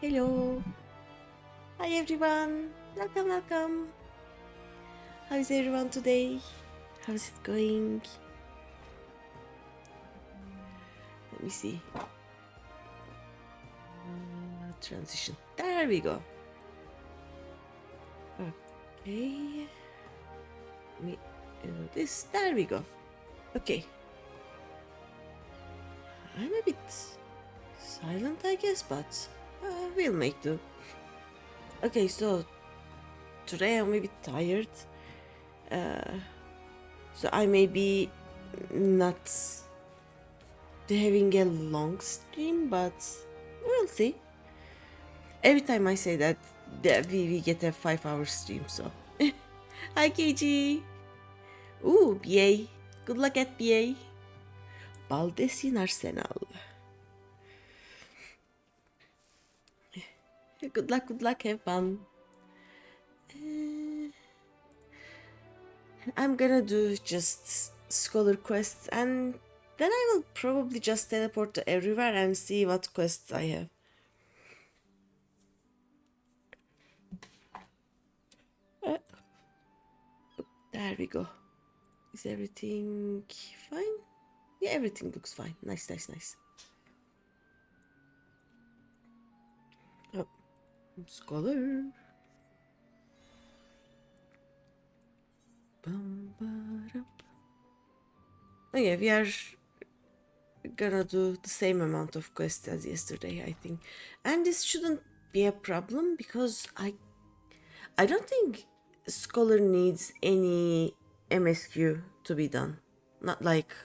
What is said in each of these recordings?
Hello. Hi everyone. Welcome. How is everyone today? How's it going? Let me see. Transition. There we go. Okay. Let me do this. There we go. Okay. I'm a bit silent, I guess, but we'll make do. Okay, so today I'm a bit tired. So I may be not having a long stream, but we'll see. Every time I say that, we get a 5-hour stream, so. Hi, KG. Ooh, BA. Good luck at BA. Baldesin Arsenal. Good luck, have fun. I'm gonna do just scholar quests, and then I will probably just teleport to everywhere and see what quests I have. There we go. Is everything fine? Yeah, everything looks fine. Nice. Oh, scholar. Oh yeah, we are gonna do the same amount of quests as yesterday, I think. And this shouldn't be a problem because I don't think scholar needs any MSQ to be done. Not like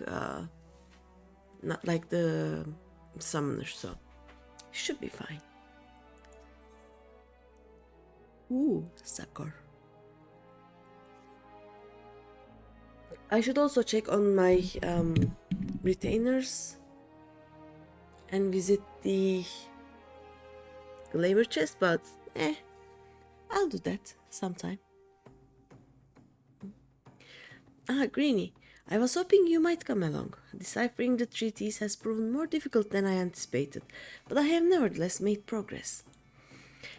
the summoner, so should be fine. Ooh, sucker. I should also check on my retainers and visit the glamour chest, but I'll do that sometime. Greeny, I was hoping you might come along. Deciphering the treatise has proven more difficult than I anticipated, but I have nevertheless made progress.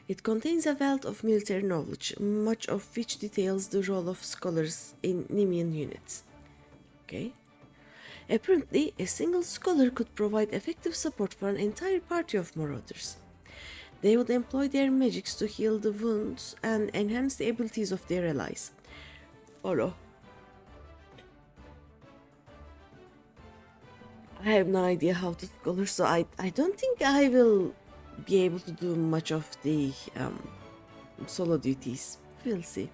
It contains a wealth of military knowledge, much of which details the role of scholars in Nemean units. Okay. Apparently, a single scholar could provide effective support for an entire party of marauders. They would employ their magics to heal the wounds and enhance the abilities of their allies. Oro. I have no idea how to scholar, so I don't think I will be able to do much of the solo duties. We'll see.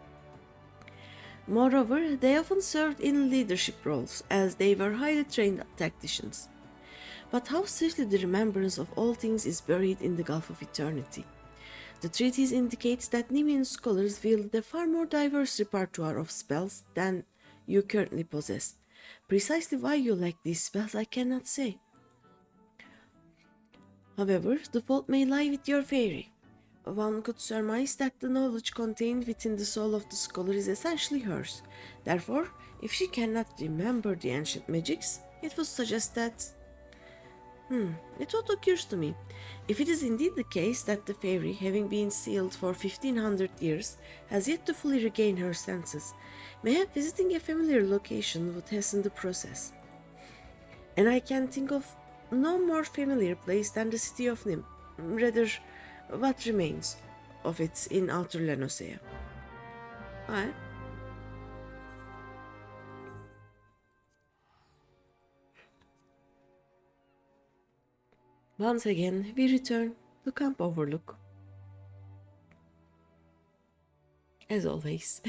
Moreover, they often served in leadership roles, as they were highly trained tacticians. But how swiftly the remembrance of all things is buried in the gulf of eternity. The treatise indicates that Nemean scholars wield a far more diverse repertoire of spells than you currently possess. Precisely why you lack these spells I cannot say. However, the fault may lie with your fairy. One could surmise that the knowledge contained within the soul of the scholar is essentially hers. Therefore, if she cannot remember the ancient magics, it would suggest that... It what occurs to me. If it is indeed the case that the fairy, having been sealed for 1500 years, has yet to fully regain her senses, mayhap visiting a familiar location would hasten the process. And I can think of no more familiar place than the city of Nim. Rather, what remains of it in outer Lenosea. Aye. Once again, we return to Camp Overlook. As always.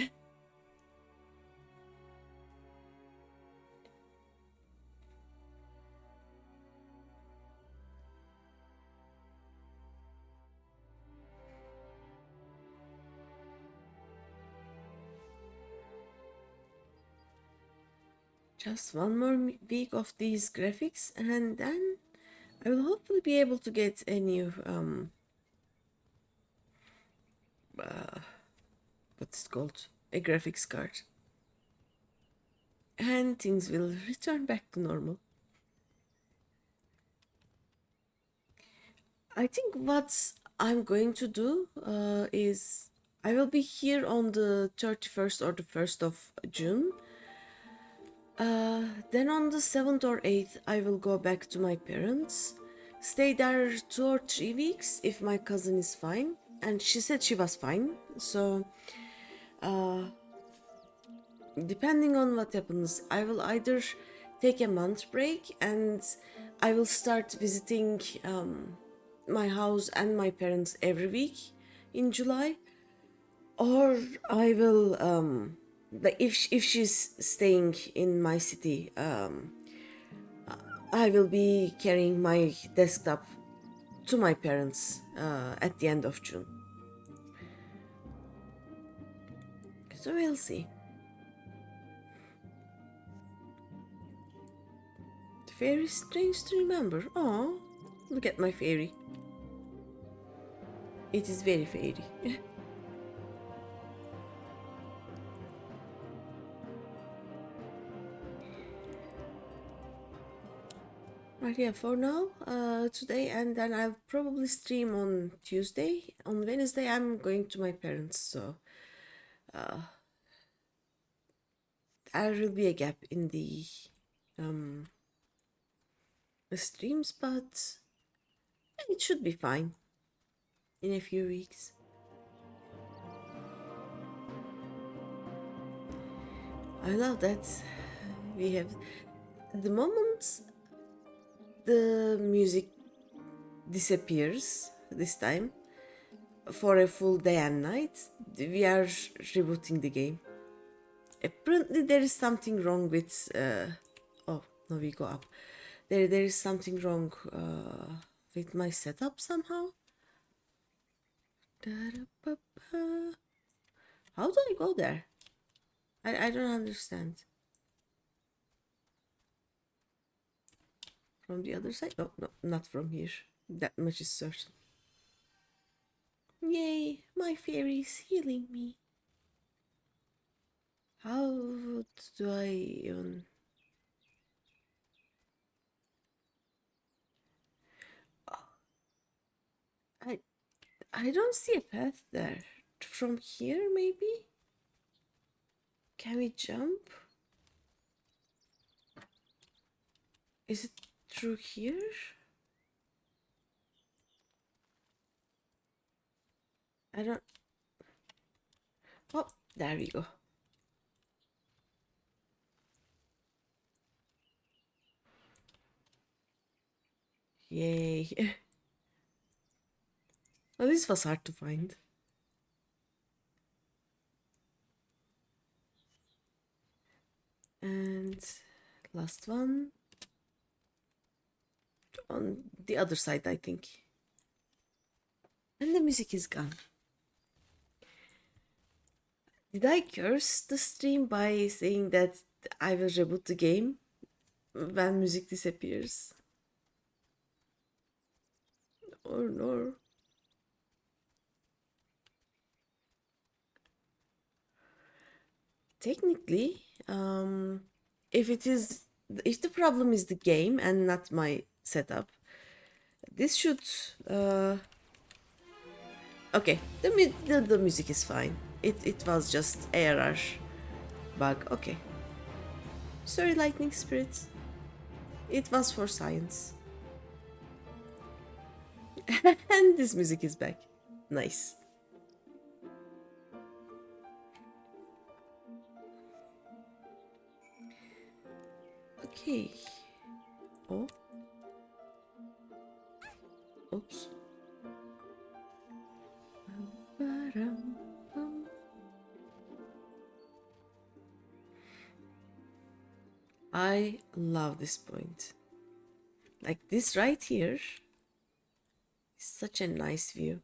Just one more week of these graphics, and then I will hopefully be able to get a new what's it called? A graphics card. And things will return back to normal. I think what's I'm going to do is I will be here on the 31st or the 1st of June. Then on the 7th or 8th, I will go back to my parents. Stay there 2 or 3 weeks if my cousin is fine. And she said she was fine. So, depending on what happens, I will either take a month break and I will start visiting my house and my parents every week in July, or I will like if she's staying in my city, I will be carrying my desktop to my parents at the end of June. So we'll see. The fairy is strange to remember. Oh, look at my fairy. It is very fairy. Right, yeah, for now, today, and then I'll probably stream on Tuesday. On Wednesday, I'm going to my parents, so there will be a gap in the streams, but it should be fine in a few weeks. I love that we have the moment the music disappears this time for a full day and night, we are rebooting the game. Apparently there is something wrong with oh no, we go up. There is something wrong with my setup somehow. How do I go there? I don't understand. From the other side? Oh, no, not from here. That much is certain. Yay, my fairy is healing me. How do I even... I don't see a path there. From here, maybe? Can we jump? Is it through here? I don't... Oh, there we go. Yay. Oh, this was hard to find. And last one. On the other side, I think. And the music is gone. Did I curse the stream by saying that I will reboot the game when music disappears? Or no? Technically, if the problem is the game and not my setup, this should okay, the music is fine. It was just ARR bug. Okay, sorry, lightning spirits. It was for science. And this music is back. Nice. Okay. Oh. Oops. I love this point. Like this right here is such a nice view.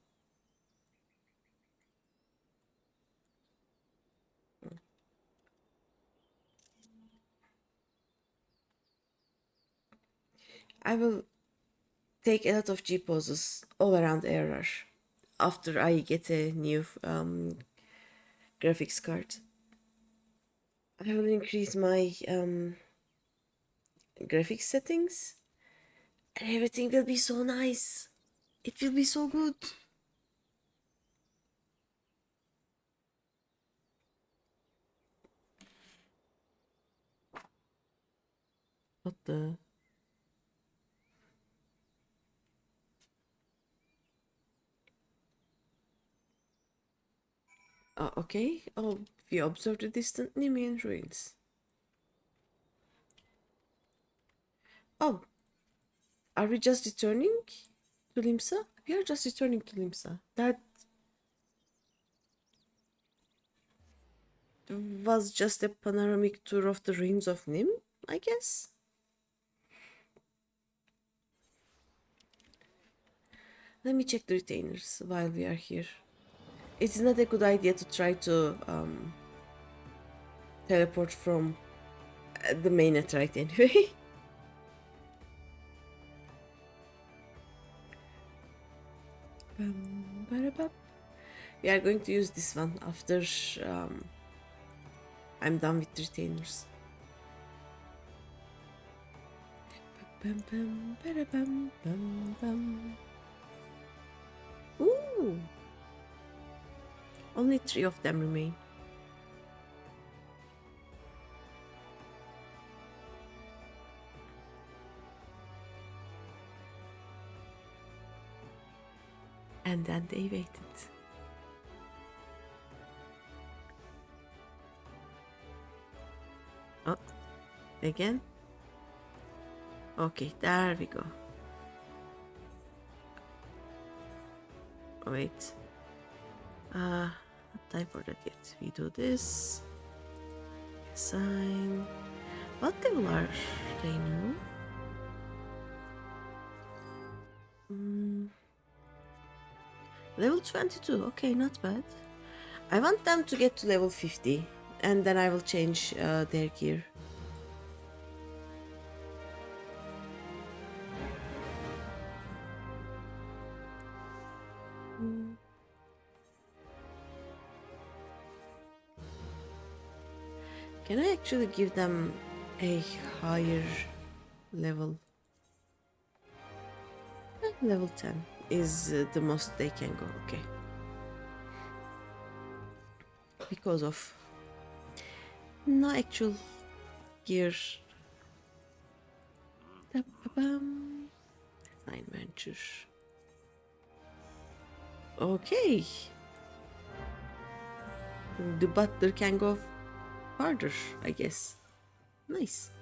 I will take a lot of G poses all around ARR after I get a new graphics card. I will increase my graphics settings and everything will be so nice. It will be so good. What the? Okay. Oh, we observe the distant Nemean ruins. Oh, are we just returning to Limsa? We are just returning to Limsa. That was just a panoramic tour of the ruins of Nim, I guess. Let me check the retainers while we are here. It's not a good idea to try to teleport from the mainnet right anyway. We are going to use this one after I'm done with the retainers. Ooh! Only 3 of them remain. And then they waited. Oh, again? Okay, there we go. Wait. Not time for that yet. We do this. Assign. What level are they now? Level 22. Okay, not bad. I want them to get to level 50. And then I will change their gear. Can I actually give them a higher level? Level 10 is the most they can go, okay. Because of no actual gear. Design venture. Okay. The butler can go farther, I guess. Nice.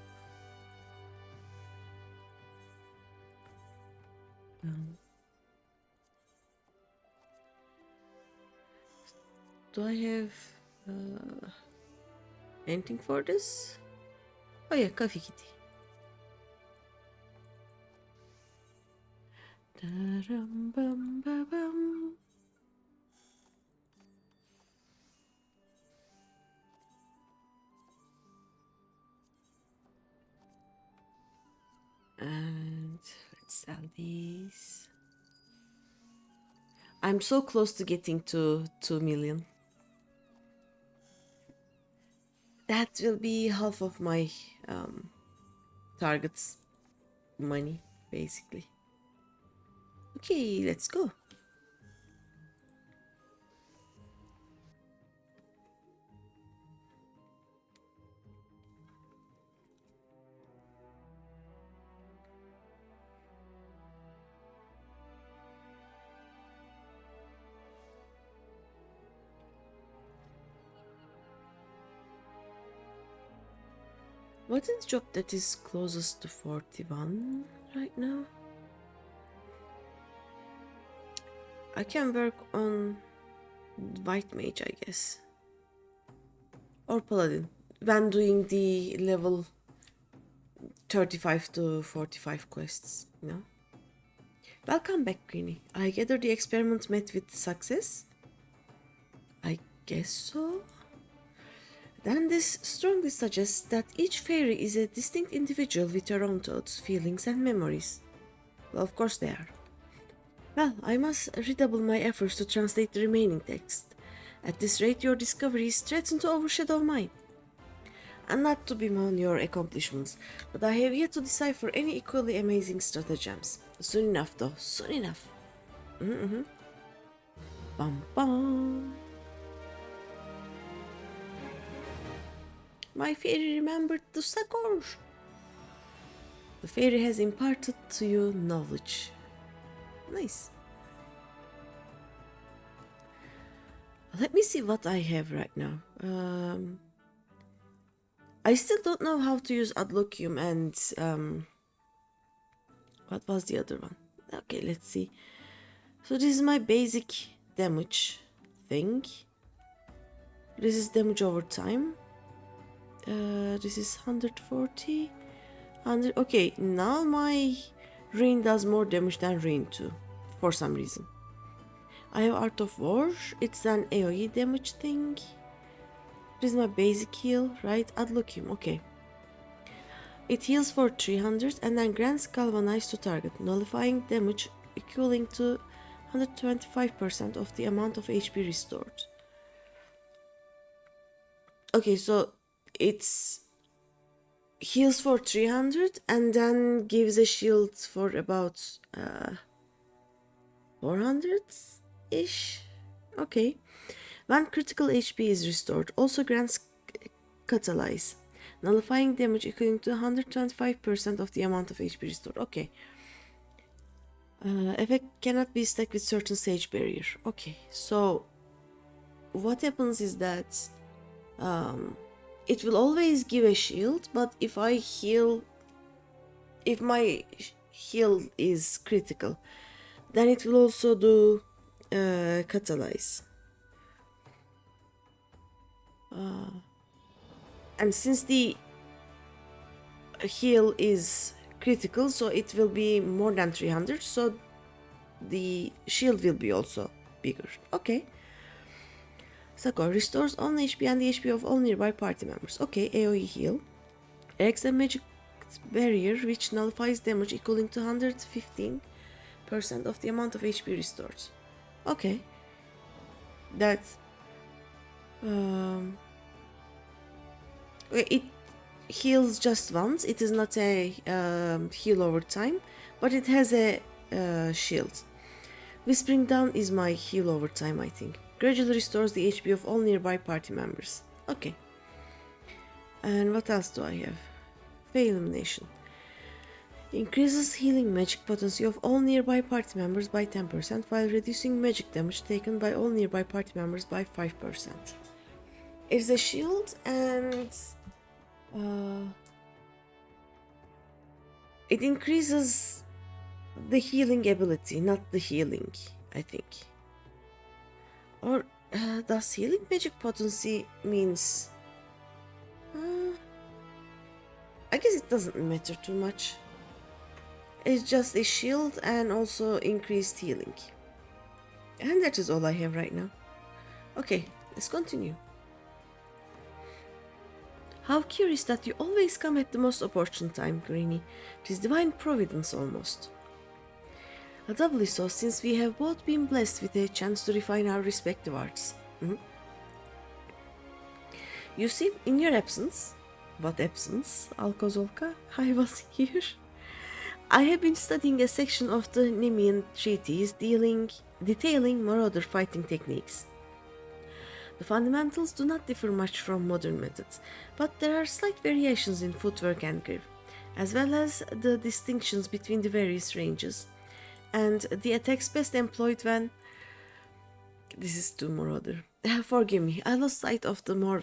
Do I have anything for this? Oh yeah, coffee kitty. Da-rum-bum-ba-bum. And let's sell these. I'm so close to getting to 2 million. That will be half of my target's money, basically. Okay, let's go. What is the job that is closest to 41 right now? I can work on White Mage, I guess. Or Paladin. When doing the level 35 to 45 quests, you know? Welcome back, Greeny. I gather the experiment met with success? I guess so. Then this strongly suggests that each fairy is a distinct individual with her own thoughts, feelings, and memories. Well, of course they are. Well, I must redouble my efforts to translate the remaining text. At this rate, your discoveries threaten to overshadow mine. And not to bemoan your accomplishments, but I have yet to decipher any equally amazing stratagems. Soon enough, though. Soon enough. Bum bum. My fairy remembered the succor. The fairy has imparted to you knowledge. Nice. Let me see what I have right now. I still don't know how to use Adloquium and what was the other one? Okay, let's see. So this is my basic damage thing. This is damage over time. This is 140. 100. Okay, now my rain does more damage than rain 2 for some reason. I have Art of War. It's an AoE damage thing. This is my basic heal, right? Adloquium, okay. It heals for 300 and then grants galvanize to target, nullifying damage equaling to 125% of the amount of HP restored. Okay, so it's heals for 300 and then gives a shield for about 400-ish. Okay. When critical HP is restored, also grants catalyze, nullifying damage equaling to 125% of the amount of HP restored. Okay. Effect cannot be stacked with certain sage barrier. Okay, so what happens is that it will always give a shield, but if I heal, if my heal is critical, then it will also do catalyze. And since the heal is critical, so it will be more than 300, so the shield will be also bigger. Okay. Sakor restores all HP and the HP of all nearby party members. Okay, AoE heal. Erects a magic barrier which nullifies damage equaling to 115% of the amount of HP restored. Okay. That it heals just once. It is not a heal over time, but it has a shield. Whispering Down is my heal over time, I think. Gradually restores the HP of all nearby party members. Okay. And what else do I have? Fey Illumination. Increases healing magic potency of all nearby party members by 10% while reducing magic damage taken by all nearby party members by 5%. It's a shield and it increases the healing ability, not the healing, I think. Or does healing magic potency means... I guess it doesn't matter too much. It's just a shield and also increased healing. And that is all I have right now. Okay, let's continue. How curious that you always come at the most opportune time, Greeny. It is divine providence almost. Doubly so, since we have both been blessed with a chance to refine our respective arts. You see, in your absence... What absence, Alkozolka? I was here. I have been studying a section of the Nemean treatise detailing marauder fighting techniques. The fundamentals do not differ much from modern methods, but there are slight variations in footwork and grip, as well as the distinctions between the various ranges, and the attacks best employed when... This is too marauder. Forgive me, I lost sight of the more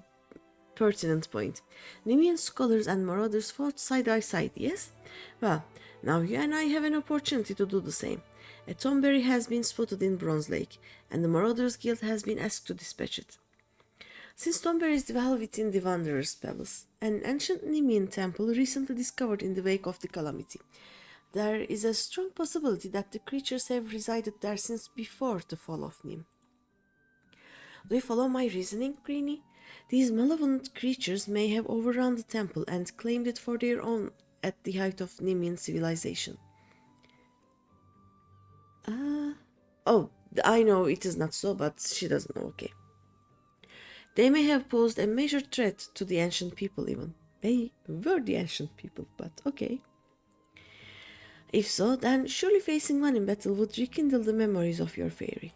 pertinent point. Nemean scholars and marauders fought side by side, yes? Well, now you and I have an opportunity to do the same. A tomberry has been spotted in Bronze Lake, and the Marauders Guild has been asked to dispatch it. Since tomberries dwell within the Wanderer's Palace, an ancient Nemean temple recently discovered in the wake of the calamity, there is a strong possibility that the creatures have resided there since before the fall of Nim. Do you follow my reasoning, Greeny? These malevolent creatures may have overrun the temple and claimed it for their own at the height of Nemean civilization. Oh, I know it is not so, but she doesn't know, okay. They may have posed a major threat to the ancient people even. They were the ancient people, but okay. If so, then surely facing one in battle would rekindle the memories of your fairy.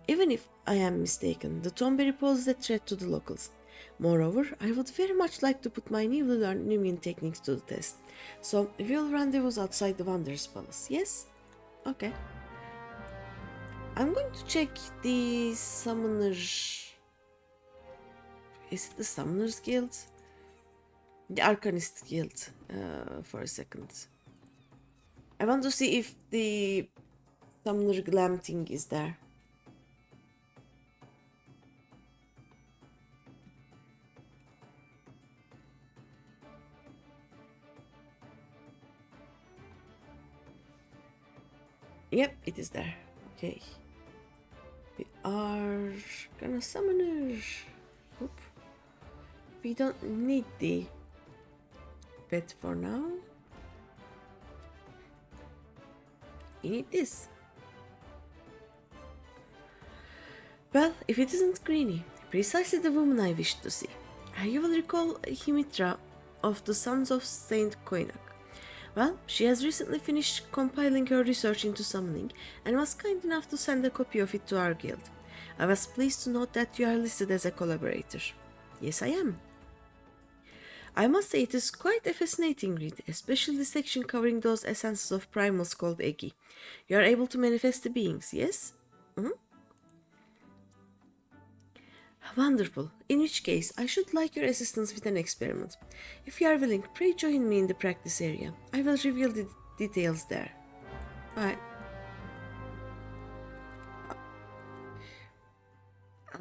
Even if I am mistaken, the tomberry poses a threat to the locals. Moreover, I would very much like to put my newly learned Numian techniques to the test. So, we'll rendezvous outside the Wanderer's Palace, yes? Okay. I'm going to check the Summoner... Is it the Summoner's Guild? The Arcanist Guild, for a second. I want to see if the Summoner Glam thing is there. Yep, it is there. Okay. We are gonna summoner. Oop. We don't need the pet for now. We need this. Well, if it isn't Greeny, precisely the woman I wished to see. You will recall Himitra of the Sons of Saint Koinak. Well, she has recently finished compiling her research into summoning and was kind enough to send a copy of it to our guild. I was pleased to note that you are listed as a collaborator. Yes, I am. I must say it is quite a fascinating read, especially the section covering those essences of primals called Egi. You are able to manifest the beings, yes? Wonderful. In which case, I should like your assistance with an experiment. If you are willing, pray join me in the practice area. I will reveal the details there. Alright.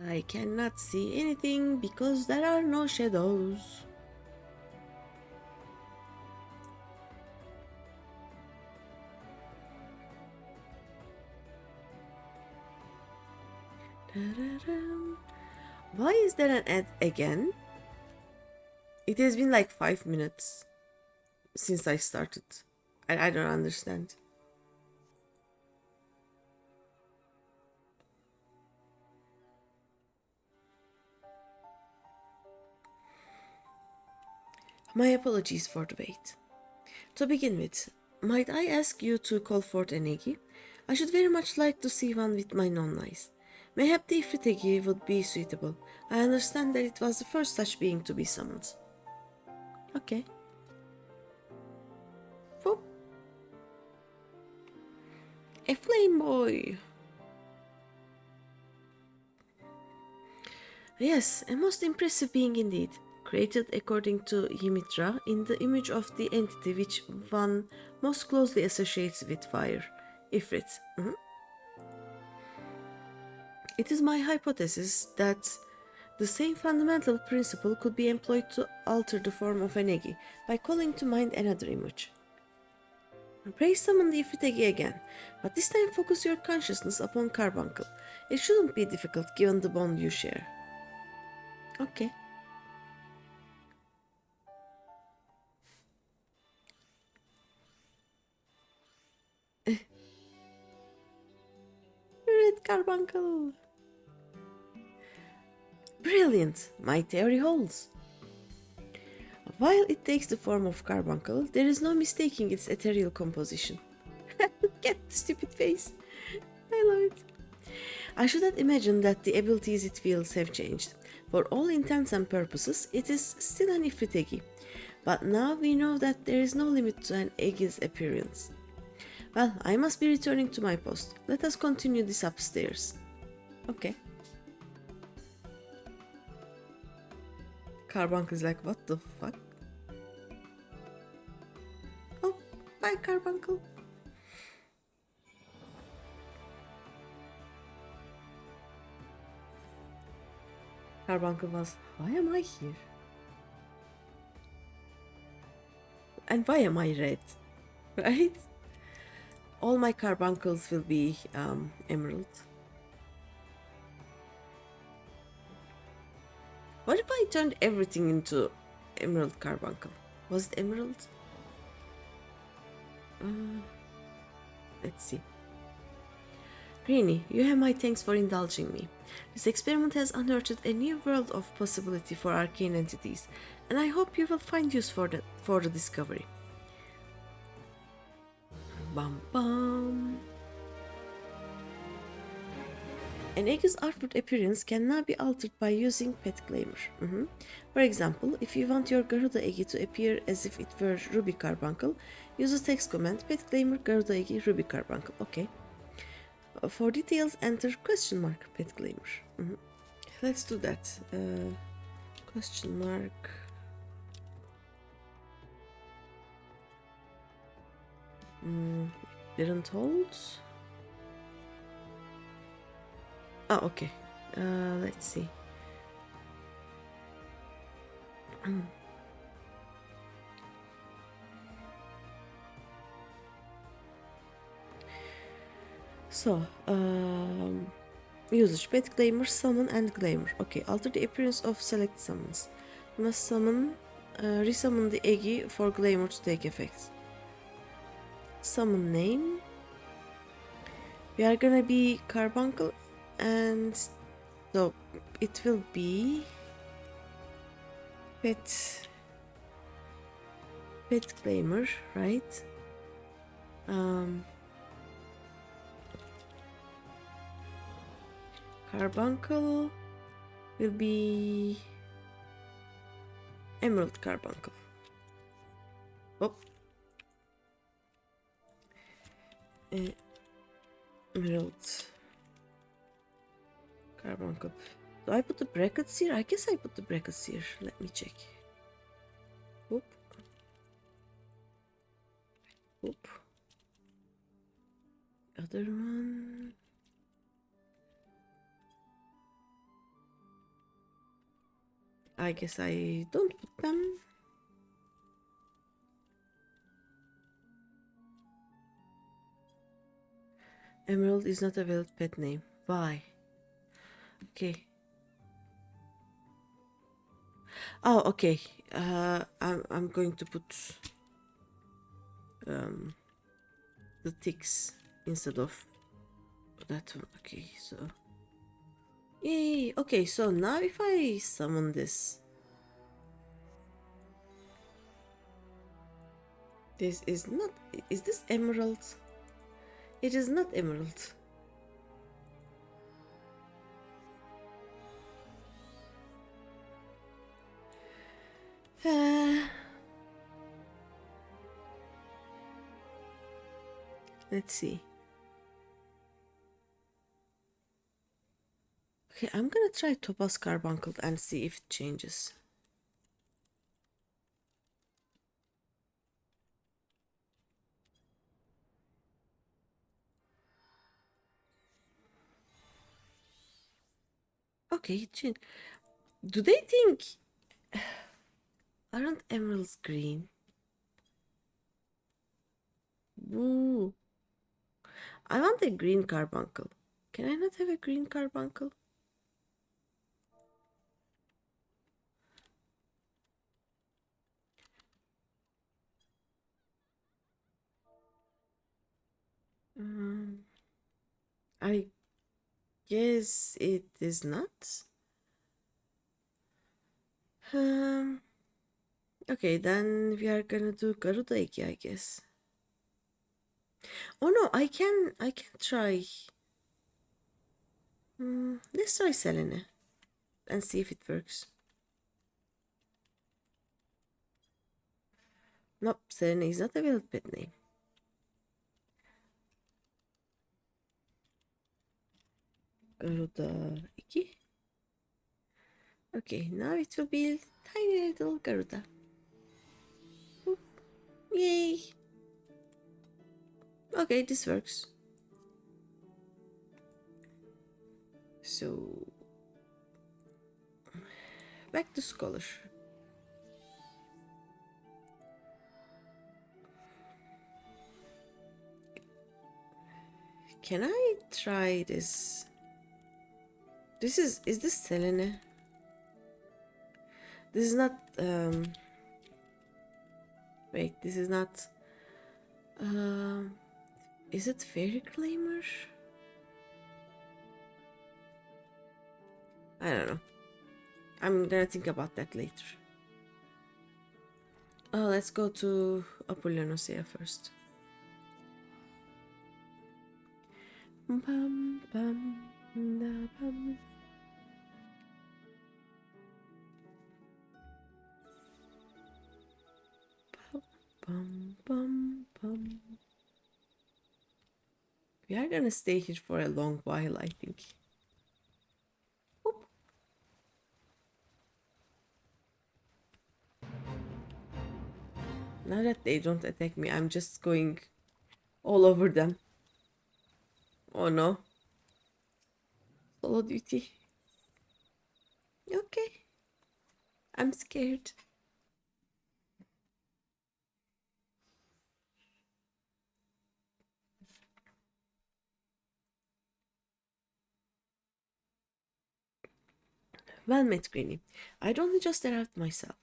I cannot see anything because there are no shadows. Why is there an ad again? It has been like 5 minutes since I started. I don't understand. My apologies for the wait. To begin with, might I ask you to call forth an Egi? I should very much like to see one with my non-eyes. Mayhap the Ifrit Egi would be suitable. I understand that it was the first such being to be summoned. Okay. Whoop. A flame boy. Yes, a most impressive being indeed. Created according to Himitra in the image of the entity which one most closely associates with fire. Ifrit. It is my hypothesis that the same fundamental principle could be employed to alter the form of an Egi by calling to mind another image. Pray summon the Ifrit Egi again, but this time focus your consciousness upon Carbuncle. It shouldn't be difficult given the bond you share. Okay. Red Carbuncle! Brilliant! My theory holds. While it takes the form of Carbuncle, there is no mistaking its ethereal composition. Look at the stupid face. I love it. I should not imagine that the abilities it wields have changed. For all intents and purposes, it is still an Ifrit Egi. But now we know that there is no limit to an Egi's appearance. Well, I must be returning to my post. Let us continue this upstairs. Okay. Carbuncle is like, what the fuck? Oh, bye Carbuncle. Carbuncle was, why am I here? And why am I red? Right? All my carbuncles will be emerald. What if I turned everything into emerald carbuncle? Was it emerald? Let's see. Greeny, you have my thanks for indulging me. This experiment has unearthed a new world of possibility for arcane entities, and I hope you will find use for the discovery. Bum bum. An egg's outward appearance can now be altered by using pet claimer. For example, if you want your Garuda egg to appear as if it were Ruby Carbuncle, use a text command pet claimer Garuda egg Ruby Carbuncle. Okay. For details, enter question mark pet claimer. Let's do that. Question mark. Didn't hold. Oh, okay. Let's see. So, usage pet claimer, summon and claimer. Okay, alter the appearance of select summons. You must summon, resummon the eggy for claimer to take effect. Summon name. We are gonna be Carbuncle, and so it will be pet claimer, right? Carbuncle will be Emerald Carbuncle. Oh. Emerald Carbuncle. Do I put the brackets here? I guess I put the brackets here. Let me check. Whoop. Whoop. Other one. I guess I don't put them. Emerald is not a valid pet name. Why? Okay. Oh, okay. I'm going to put the ticks instead of that one. Okay, so yay. Okay, so now if I summon this, this is not. Is this emerald? It is not emerald. Let's see. Okay, I'm gonna try Topaz Carbuncle and see if it changes. Okay, it changed. Do they think... Aren't emeralds green? Ooh. I want a green carbuncle. Can I not have a green carbuncle? I guess it is not. Okay, then we are gonna do Garuda Eki, I guess. Oh no, I can try. Let's try Selene and see if it works. Nope, Selene is not a valid pet name. Garuda Eki. Okay, now it will be tiny little Garuda. Oop. Yay! Okay, this works. So, back to Scholar. Can I try this? Is this Selene? This is not, wait, this is not, is it Fairy Claimer? I don't know. I'm gonna think about that later. Oh, let's go to Apollonicia first. Bum, bum. Bum, bum, bum. We are gonna stay here for a long while, I think. Whoop. Now that they don't attack me, I'm just going all over them. Oh no. Solo duty. Okay. I'm scared. Well met, Greeny. I'd only just arrived myself.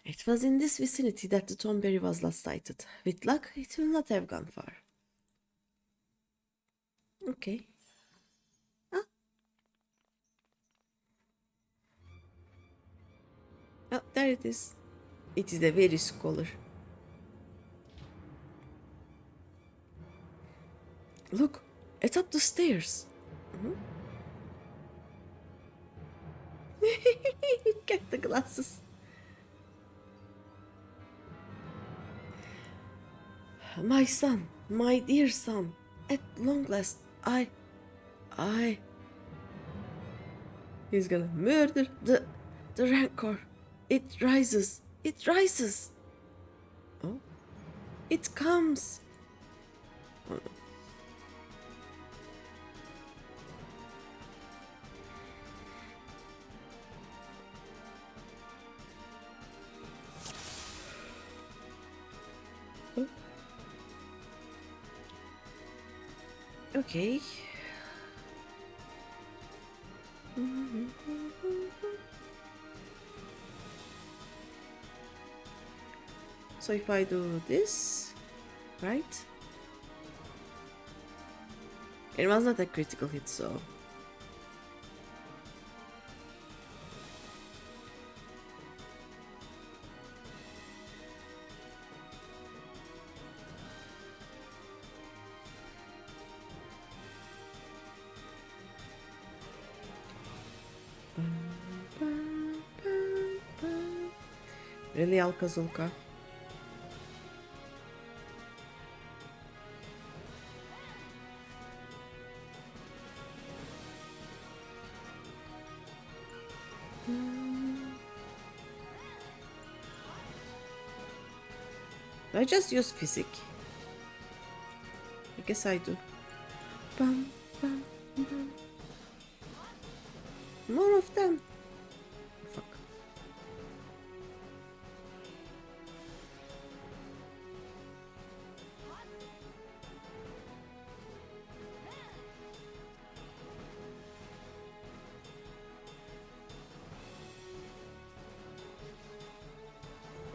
It was in this vicinity that the Tomberry was last sighted. With luck, it will not have gone far. Okay. Ah. Oh, there it is. It is a very scholar. Look, it's up the stairs. Get the glasses. My son, my dear son, at long last, he's gonna murder the rancor. It rises. It rises. Oh, it comes. Oh, no. Okay. So if I do this, right? It was not a critical hit, so... Really, Alkazulka? I just use physic. I guess I do. Bum, bum, bum. More of them. Fuck.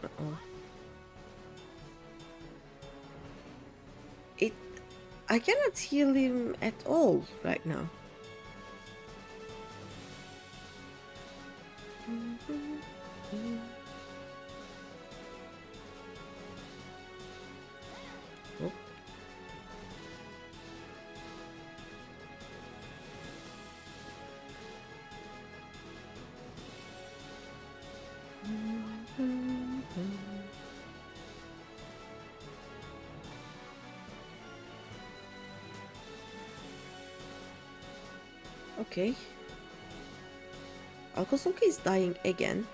Uh-oh. I cannot heal him at all right now. Oh. Okay. Alkosoka is dying again.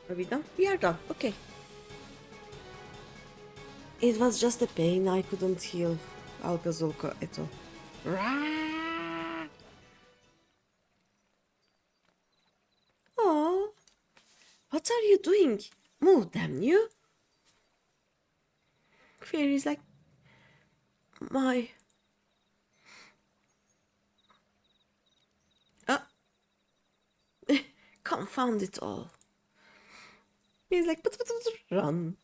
Are we done? We are done. Okay. It was just a pain. I couldn't heal Alkazulka at all. Oh, what are you doing? Move, damn you! Fairy's like, my... Confound it all. He's like, run.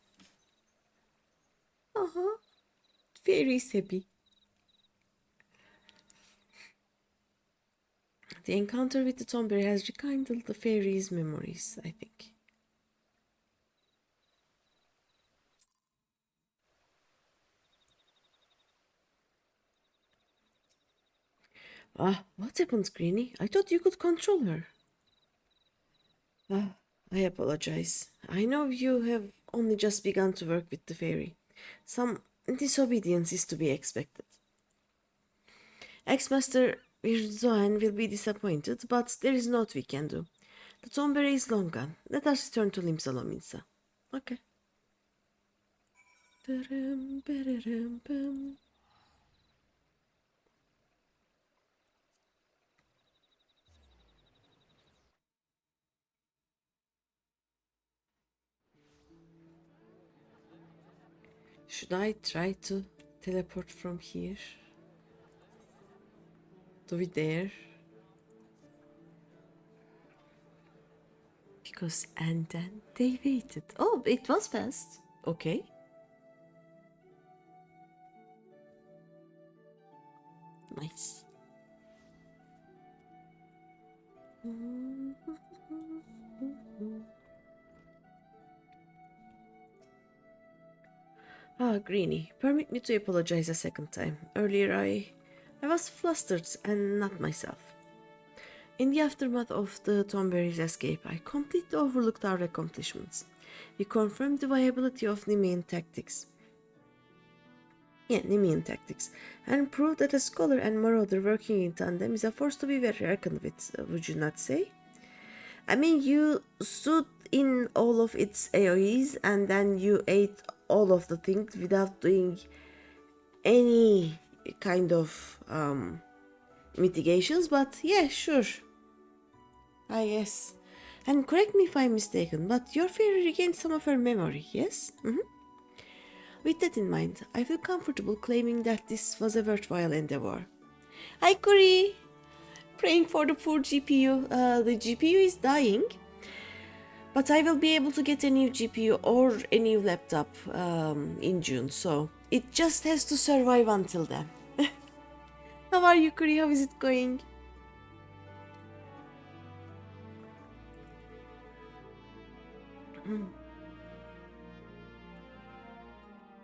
Uh-huh. Fairy's happy. The encounter with the Tomberry has rekindled the fairy's memories, I think. Ah, what happened, Greeny? I thought you could control her. Ah, I apologize. I know you have only just begun to work with the fairy. Some disobedience is to be expected. Ex-Master Virzoan will be disappointed, but there is naught we can do. The Tomberry is long gone. Let us return to Limsalominsa. Okay. Should I try to teleport from here? Do we dare? Because and then they waited. Oh, it was fast. Okay. Nice. Ah, Greeny, permit me to apologize a second time. Earlier I was flustered and not myself. In the aftermath of the Tomberry's escape, I completely overlooked our accomplishments. We confirmed the viability of Nemean tactics. Nemean tactics, and proved that a scholar and marauder working in tandem is a force to be very reckoned with, would you not say? I mean, you stood in all of its AoEs and then you ate all of the things without doing any kind of mitigations, but yeah, sure. Ah, yes. And correct me if I'm mistaken, but your fairy regained some of her memory, yes? With that in mind, I feel comfortable claiming that this was a worthwhile endeavor. Hi, Kuri! Praying for the poor GPU. The GPU is dying, but I will be able to get a new GPU or a new laptop in June, so it just has to survive until then. How are you, Kuri? How is it going?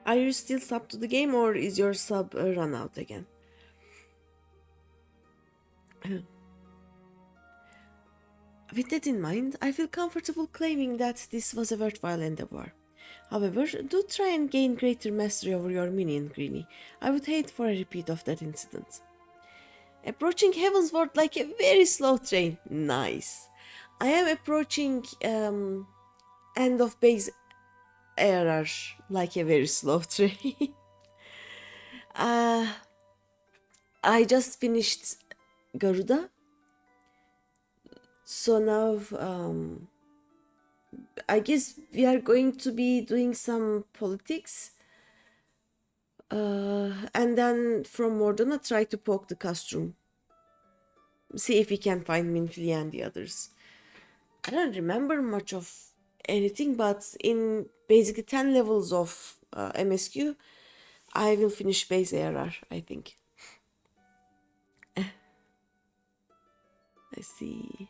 Are you still sub to the game, or is your sub run out again? With that in mind, I feel comfortable claiming that this was a worthwhile endeavor. However, do try and gain greater mastery over your minion, Greeny. I would hate for a repeat of that incident. Approaching Heavensward like a very slow train. Nice. I am approaching end of base ARR like a very slow train. I just finished Garuda. So now I guess we are going to be doing some politics. And then from Mordona try to poke the castrum. See if we can find Minfili and the others. I don't remember much of anything, but in basically 10 levels of MSQ, I will finish base ARR, I think. I see.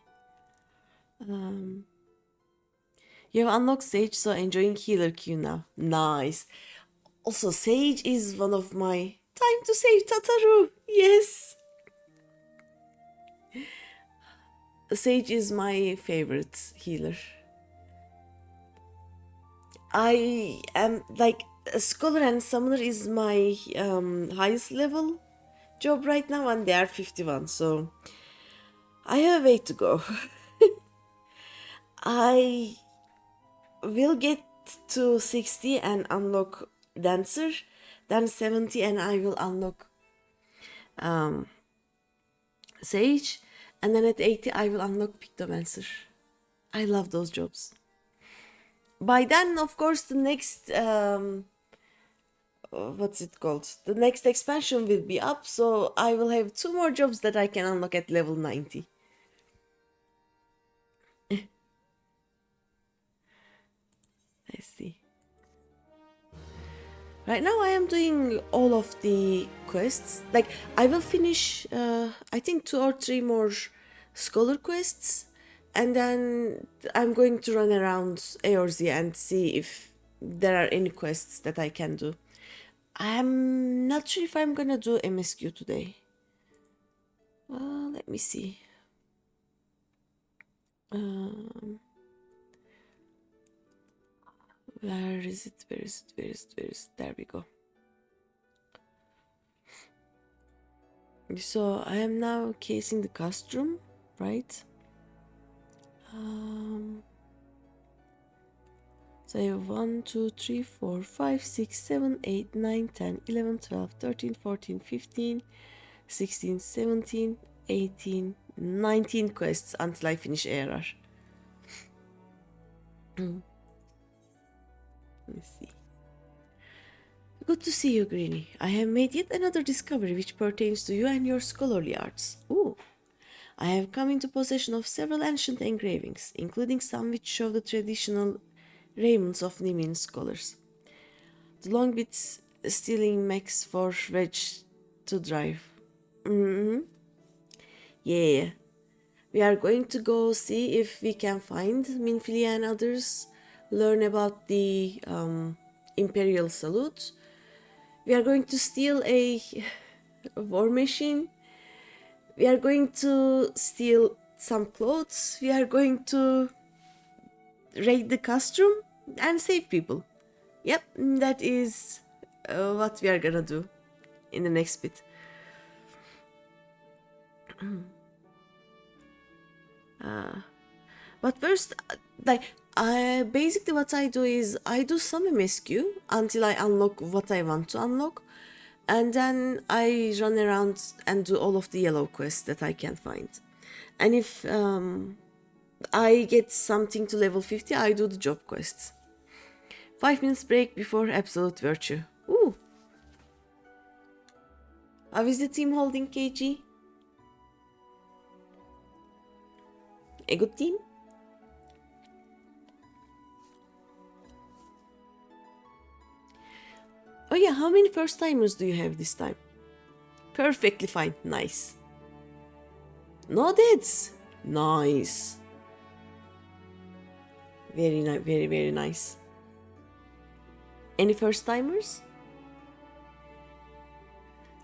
You have unlocked Sage, so enjoying healer queue now. Nice. Also, Sage is one of my... Time to save Tataru! Yes! Sage is my favorite healer. I am like Scholar and Summoner is my highest level job right now, and they are 51, so I have a way to go. I will get to 60 and unlock Dancer, then 70 and I will unlock Sage, and then at 80 I will unlock Pictomancer. I love those jobs. By then, of course, the next what's it called? The next expansion will be up, so I will have 2 more jobs that I can unlock at level 90. I see. Right now I am doing all of the quests. Like, I will finish, I think 2 or 3 more scholar quests, and then I'm going to run around ARZ and see if there are any quests that I can do. I'm not sure if I'm gonna do MSQ today. Let me see. Where is it? Where is it? Where is it? Where is it? There we go. So I am now casing the costume, right? So I have 1, 2, 3, 4, 5, 6, 7, 8, 9, 10, 11, 12, 13, 14, 15, 16, 17, 18, 19 quests until I finish ARR. Let's see. Good to see you, Greeny. I have made yet another discovery which pertains to you and your scholarly arts. Ooh. I have come into possession of several ancient engravings, including some which show the traditional raiments of Nemean scholars. The long bits stealing mechs for Reg to drive. Yeah. We are going to go see if we can find Minfili and others, learn about the Imperial Salute. We are going to steal a war machine. We are going to steal some clothes. We are going to raid the costume and save people. Yep, that is what we are gonna do in the next bit. But first, basically what I do is I do some MSQ until I unlock what I want to unlock, and then I run around and do all of the yellow quests that I can find. And if I get something to level 50, I do the job quests. 5 minutes break before absolute virtue. Ooh. How is the team holding, KG? A good team? Oh yeah, how many first timers do you have this time? Perfectly fine, nice. No deaths, nice. Very nice, very, very nice. Any first timers?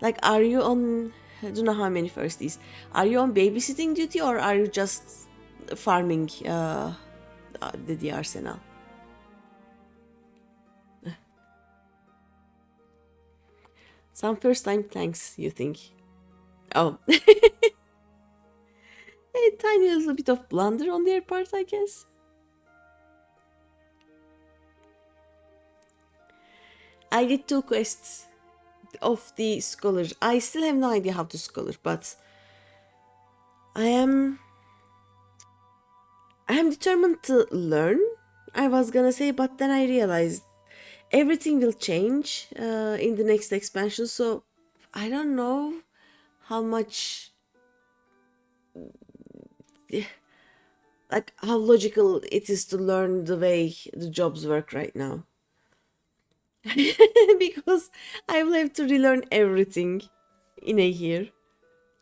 Like, are you on, I don't know how many firsties. Are you on babysitting duty or are you just farming the arsenal? Some first time thanks, you think? Oh. A tiny little bit of blunder on their part, I guess. I did 2 quests of the scholar. I still have no idea how to scholar, but I am determined to learn, I was gonna say, but then I realized everything will change in the next expansion, so I don't know how much, like, how logical it is to learn the way the jobs work right now. Because I will have to relearn everything in a year,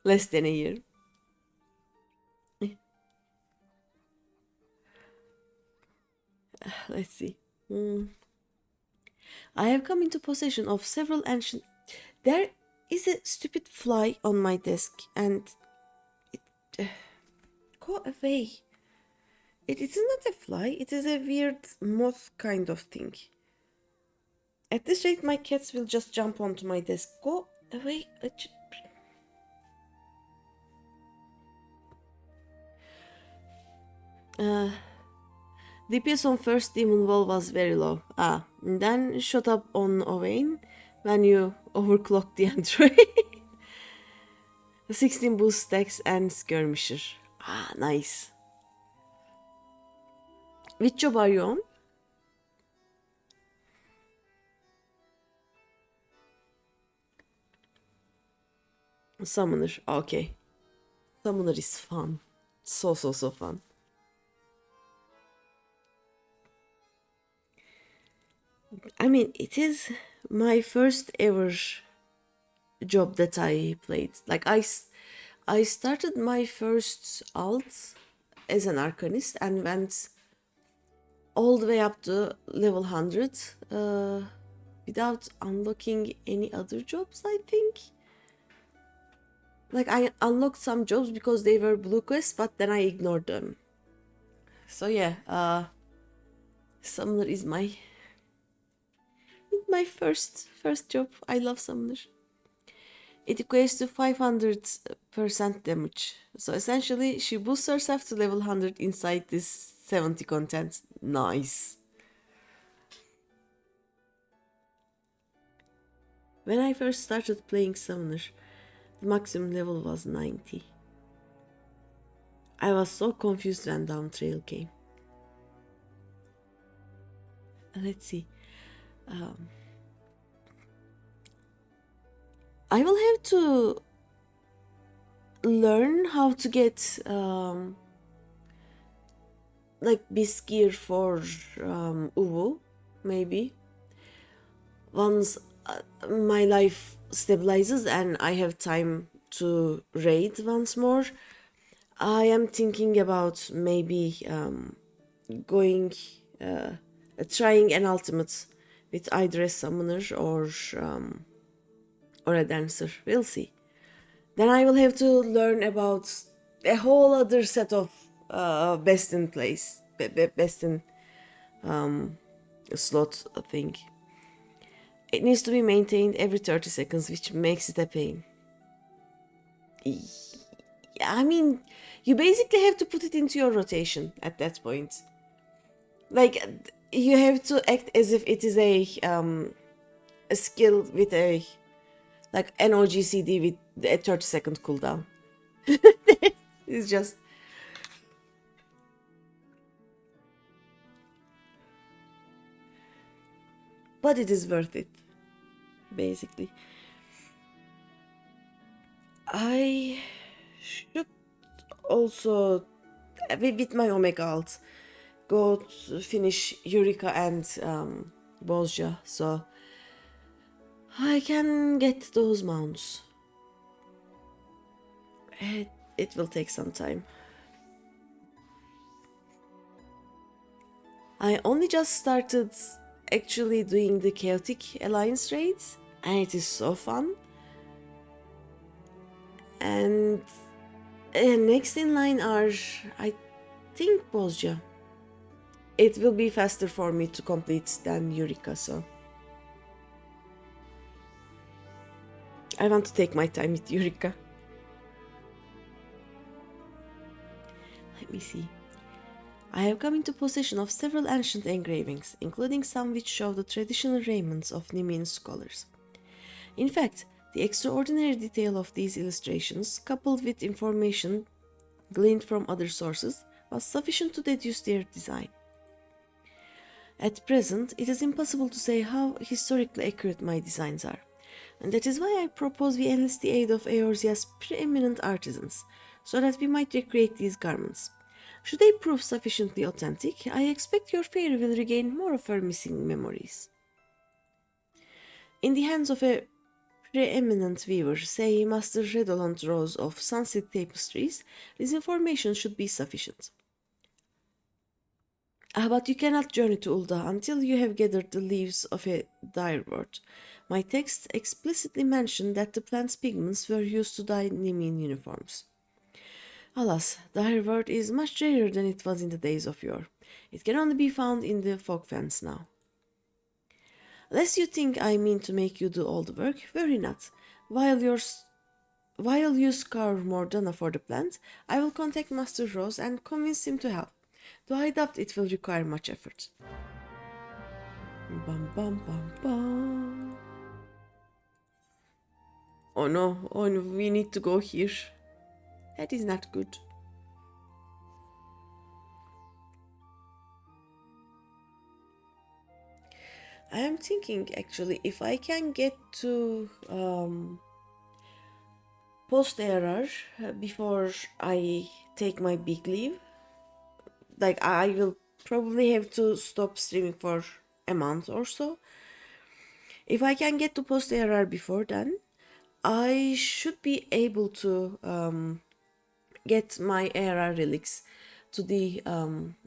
less than a year. Let's see. I have come into possession of several ancient... There is a stupid fly on my desk and it... go away. It is not a fly, it is a weird moth kind of thing. At this rate, my cats will just jump onto my desk. Go away. DPS on first demon wall was very low. Then shot up on Owain when you overclocked the android. 16 boost stacks and skirmisher. Nice. Which job are you on? Summoner. Okay. Summoner is fun. So fun. I mean, it is my first ever job that I played. Like, I started my first alt as an Arcanist and went all the way up to level 100 without unlocking any other jobs, I think. Like, I unlocked some jobs because they were blue quests, but then I ignored them. So yeah, Summoner is my first job. I love Summoner. It equates to 500% damage. So essentially, she boosts herself to level 100 inside this 70 content. Nice. When I first started playing Summoner, the maximum level was 90. I was so confused when Down Trail came. Let's see. I will have to learn how to get like Beast gear for Uwu, maybe. Once my life stabilizes and I have time to raid once more, I am thinking about maybe going, trying an ultimate with either a summoner or a dancer. We'll see. Then I will have to learn about a whole other set of best in place, best in slot thing. It needs to be maintained every 30 seconds, which makes it a pain. I mean, you basically have to put it into your rotation at that point. Like, you have to act as if it is a skill with a, like, an OGCD with a 30-second cooldown. It's just... But it is worth it, basically. I should also, with my Omega alt, go to finish Eureka and Bozja, so I can get those mounts. It will take some time. I only just started actually doing the Chaotic Alliance raids, and it is so fun. And next in line are, I think, Bozja. It will be faster for me to complete than Eureka, so I want to take my time with Eureka. Let me see. I have come into possession of several ancient engravings, including some which show the traditional raiments of Nemean scholars. In fact, the extraordinary detail of these illustrations, coupled with information gleaned from other sources, was sufficient to deduce their design. At present, it is impossible to say how historically accurate my designs are, and that is why I propose we enlist the aid of Eorzea's preeminent artisans, so that we might recreate these garments. Should they prove sufficiently authentic, I expect your fairy will regain more of her missing memories. In the hands of a preeminent weaver, say Master Redolent Rose of Sunset Tapestries, this information should be sufficient. But you cannot journey to Ulda until you have gathered the leaves of a direwort. My texts explicitly mention that the plant's pigments were used to dye Nemean uniforms. Alas, direwort is much rarer than it was in the days of yore. It can only be found in the fogfens now. Lest you think I mean to make you do all the work, worry not. While you scour Mordana for the plant, I will contact Master Rose and convince him to help, though I doubt it will require much effort. Bum bum bum bum. Oh no, we need to go here. That is not good. I am thinking, actually, if I can get to post ARR before I take my big leave, like, I will probably have to stop streaming for a month or so. If I can get to post ARR before then, I should be able to get my ARR relics to the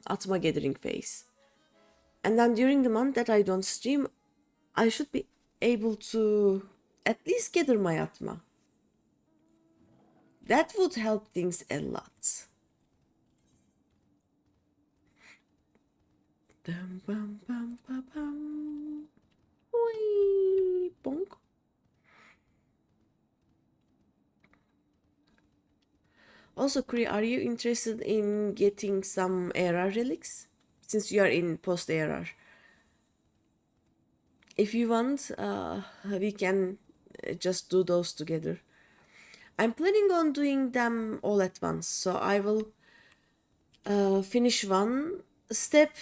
Atma gathering phase. And then during the month that I don't stream, I should be able to at least gather my Atma. That would help things a lot. Dum, bum, bum, bum, bum. Whee, bonk. Also, Kuri, are you interested in getting some ARR relics? Since you are in post ARR. If you want, we can just do those together. I'm planning on doing them all at once, so I will finish one step.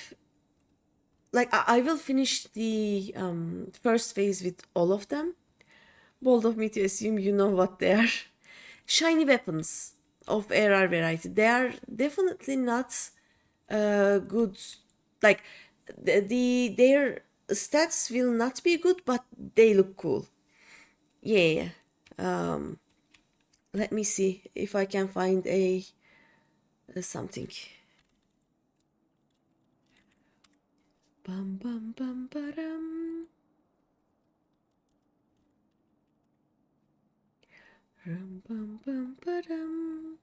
Like, I will finish the first phase with all of them. Bold of me to assume you know what they are. Shiny weapons of ARR variety. They are definitely not good. Like, their stats will not be good, but they look cool. Yeah. Let me see if I can find a something. Bum bum bum ba-dum. Rum bum bum ba-dum.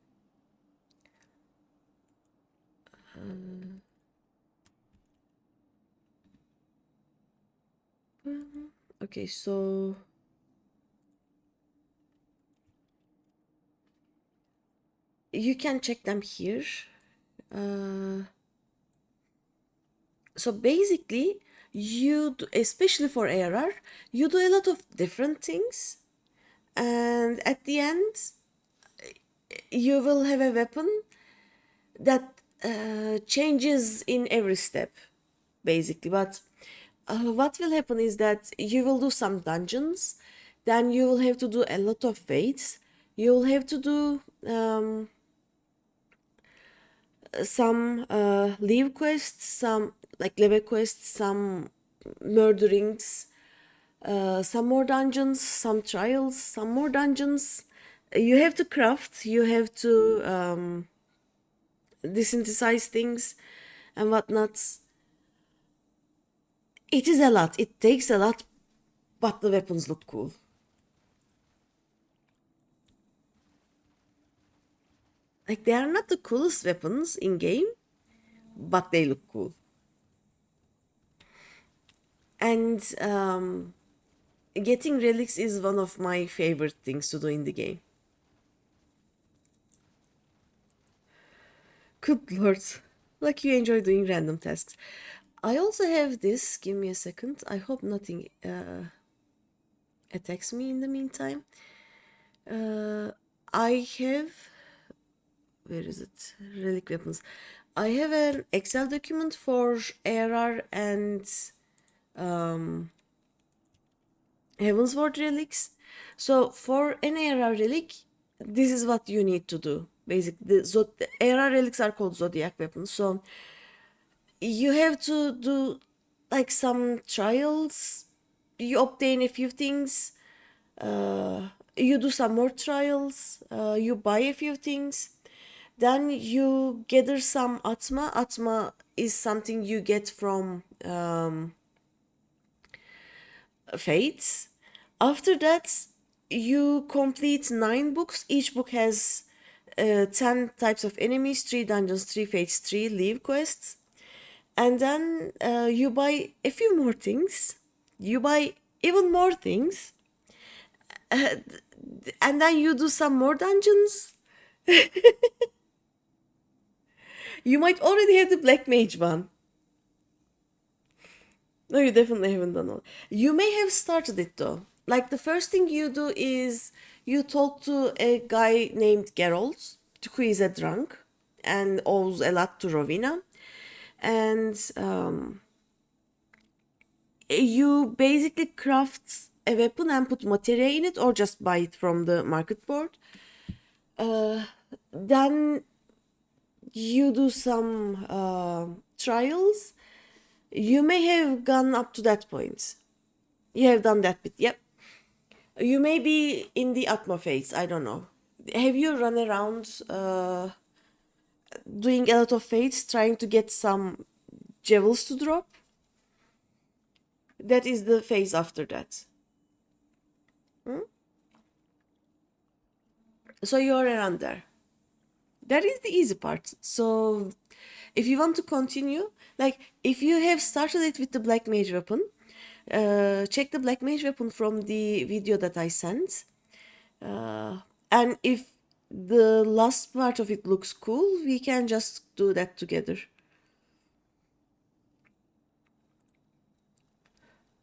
Okay, so you can check them here. So basically, you do, especially for ARR, you do a lot of different things, and at the end, you will have a weapon that changes in every step, basically. But what will happen is that you will do some dungeons, then you will have to do a lot of raids. You will have to do some leave quests, some like level quests, some murderings, some more dungeons, some trials, some more dungeons. You have to craft, you have to desynthesize things and whatnot. It is a lot, it takes a lot, but the weapons look cool. Like, they are not the coolest weapons in game, but they look cool. And getting relics is one of my favorite things to do in the game. Good lord. Like, you enjoy doing random tasks. I also have this. Give me a second. I hope nothing attacks me in the meantime. I have... Where is it? Relic weapons. I have an Excel document for ARR and Heavensward relics. So for an ARR relic, this is what you need to do. Basically, the ARR relics are called Zodiac weapons. So you have to do like some trials. You obtain a few things. You do some more trials. You buy a few things. Then you gather some Atma. Atma is something you get from fates. After that, you complete 9 books. Each book has 10 types of enemies, 3 dungeons, 3 fates, 3 leave quests. And then you buy a few more things. You buy even more things. And then you do some more dungeons. You might already have the Black Mage one. No, you definitely haven't done all. You may have started it though. Like, the first thing you do is you talk to a guy named Geralt, who is a drunk and owes a lot to Rowena. And you basically craft a weapon and put materia in it, or just buy it from the market board. Then you do some trials. You may have gone up to that point. You have done that bit, yep. You may be in the Atma phase, I don't know. Have you run around doing a lot of fades trying to get some jewels to drop? That is the phase after that. So you're around there. That is the easy part. So if you want to continue, like if you have started it with the black mage weapon, check the black mage weapon from the video that I sent. And if the last part of it looks cool, we can just do that together.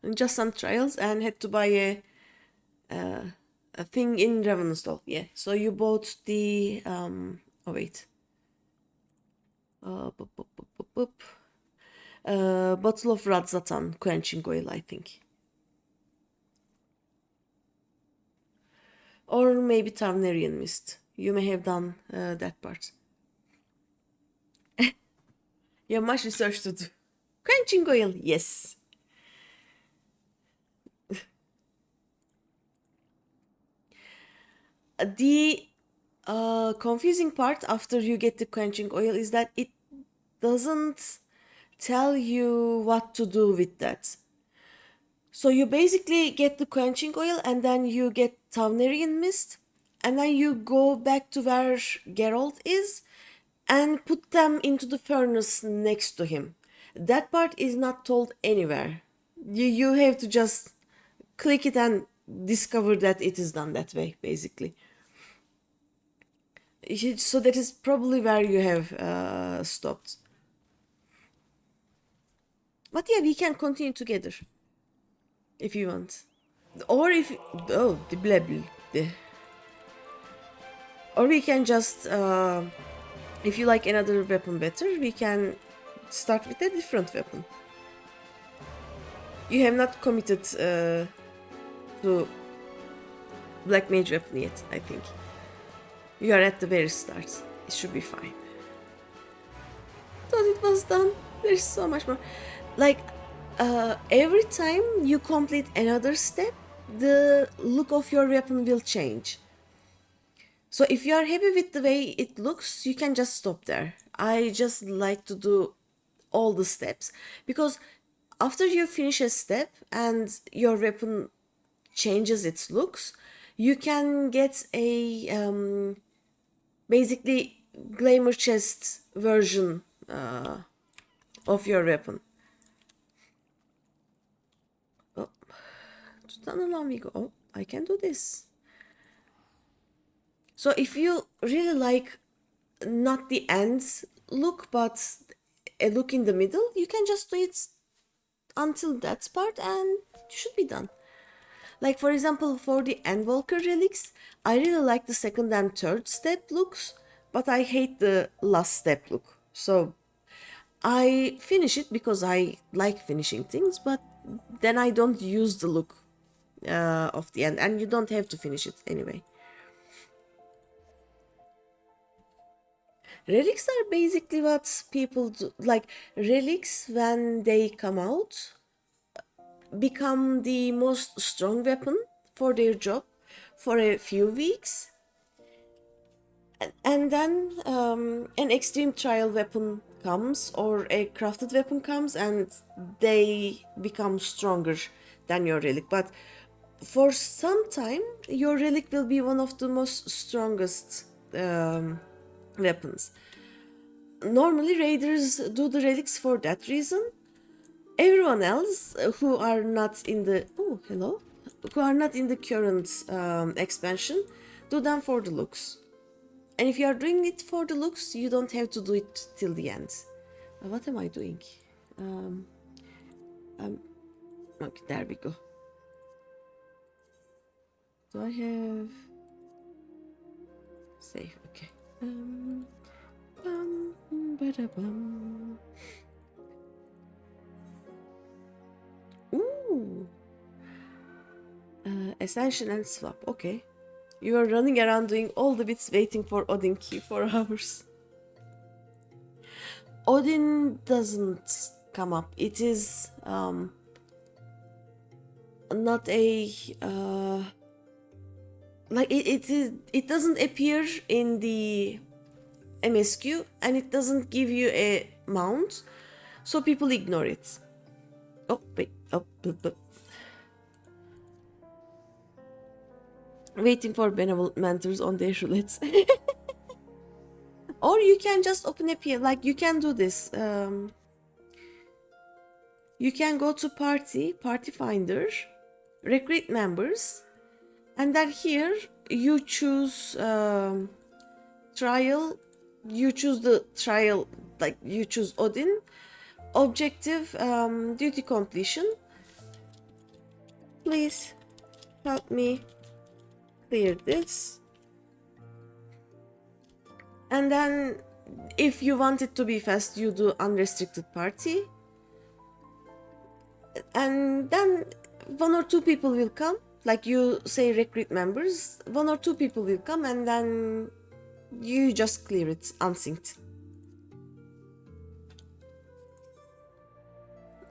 And just some trials and had to buy a thing in Ravenstall. Yeah. So you bought the oh wait. Boop, boop, boop, boop, boop. Bottle of Radzatan quenching oil, I think. Or maybe Tarnarian Mist. You may have done that part. You have much research to do. Quenching oil, yes. The confusing part after you get the quenching oil is that it doesn't tell you what to do with that. So you basically get the quenching oil and then you get Tavnerian mist and then you go back to where Geralt is and put them into the furnace next to him. That part is not told anywhere. You have to just click it and discover that it is done that way, basically. So that is probably where you have stopped. But yeah, we can continue together if you want. Or if the blah blah. Or we can just if you like another weapon better, we can start with a different weapon. You have not committed to black mage weapon yet, I think. You are at the very start. It should be fine. Thought it was done. There's so much more. Like every time you complete another step, the look of your weapon will change. So if you are happy with the way it looks, you can just stop there. I just like to do all the steps because after you finish a step and your weapon changes its looks, you can get a basically glamour chest version of your weapon. Oh, I can do this. So if you really like not the end look but a look in the middle, you can just do it until that part and you should be done. Like for example, for the Endwalker relics, I really like the second and third step looks, but I hate the last step look. So I finish it because I like finishing things, but then I don't use the look of the end, and you don't have to finish it anyway. Relics are basically what people do. Like relics, when they come out, become the most strong weapon for their job for a few weeks, and then an extreme trial weapon comes or a crafted weapon comes and they become stronger than your relic. But for some time your relic will be one of the most strongest weapons. Normally raiders do the relics for that reason. Everyone else who are not in the who are not in the current expansion do them for the looks. And if you are doing it for the looks, you don't have to do it till the end. What am I doing? Okay, there we go. Do I have save? Okay. Ooh. Ascension and swap. Okay. You are running around doing all the bits waiting for Odin key for hours. Odin doesn't come up. It is not a like it doesn't appear in the MSQ, and it doesn't give you a mount, so people ignore it. Oh wait, oh, waiting for benevolent mentors on their roulettes. Or you can just open a PL, like you can do this. You can go to party finder, recruit members, and then here you choose trial. You choose the trial, like you choose Odin, objective, duty completion. Please help me clear this. And then if you want it to be fast, you do unrestricted party. And then one or two people will come, like you say recruit members, one or two people will come, and then you just clear it unsynced.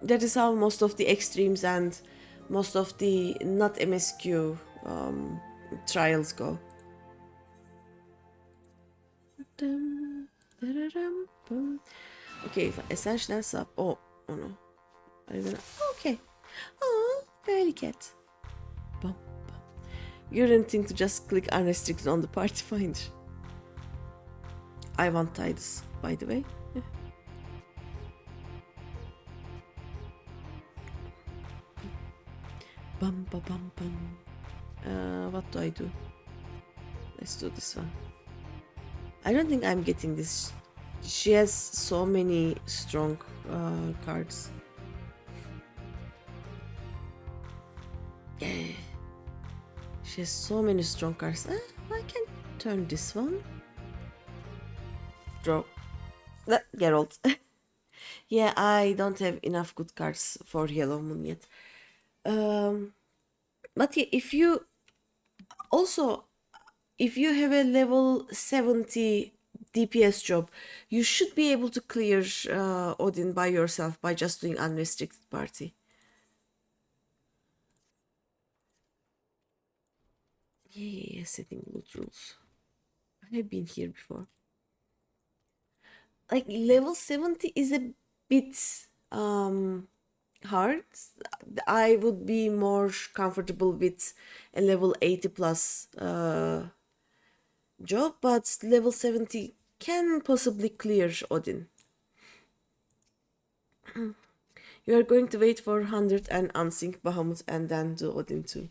That is how most of the extremes and most of the not MSQ trials go. Okay, essential and sub. Oh no. Okay. Oh, very cat. Bum, bum. You didn't think to just click unrestricted on the party finder. I want Titus, by the way. Bum, bum, bum, bum. What do I do? Let's do this one. I don't think I'm getting this. She has so many strong cards. Yeah. She has so many strong cards. I can turn this one. Draw. Geralt. Yeah, I don't have enough good cards for Yellow Moon yet. But yeah, if you have a level 70 DPS job, you should be able to clear Odin by yourself by just doing unrestricted party. Yeah, setting loot rules. I've been here before. Like level 70 is a bit hard. I would be more comfortable with a level 80 plus job, but level 70 can possibly clear Odin. You are going to wait for 100 and unsync Bahamut and then do Odin too.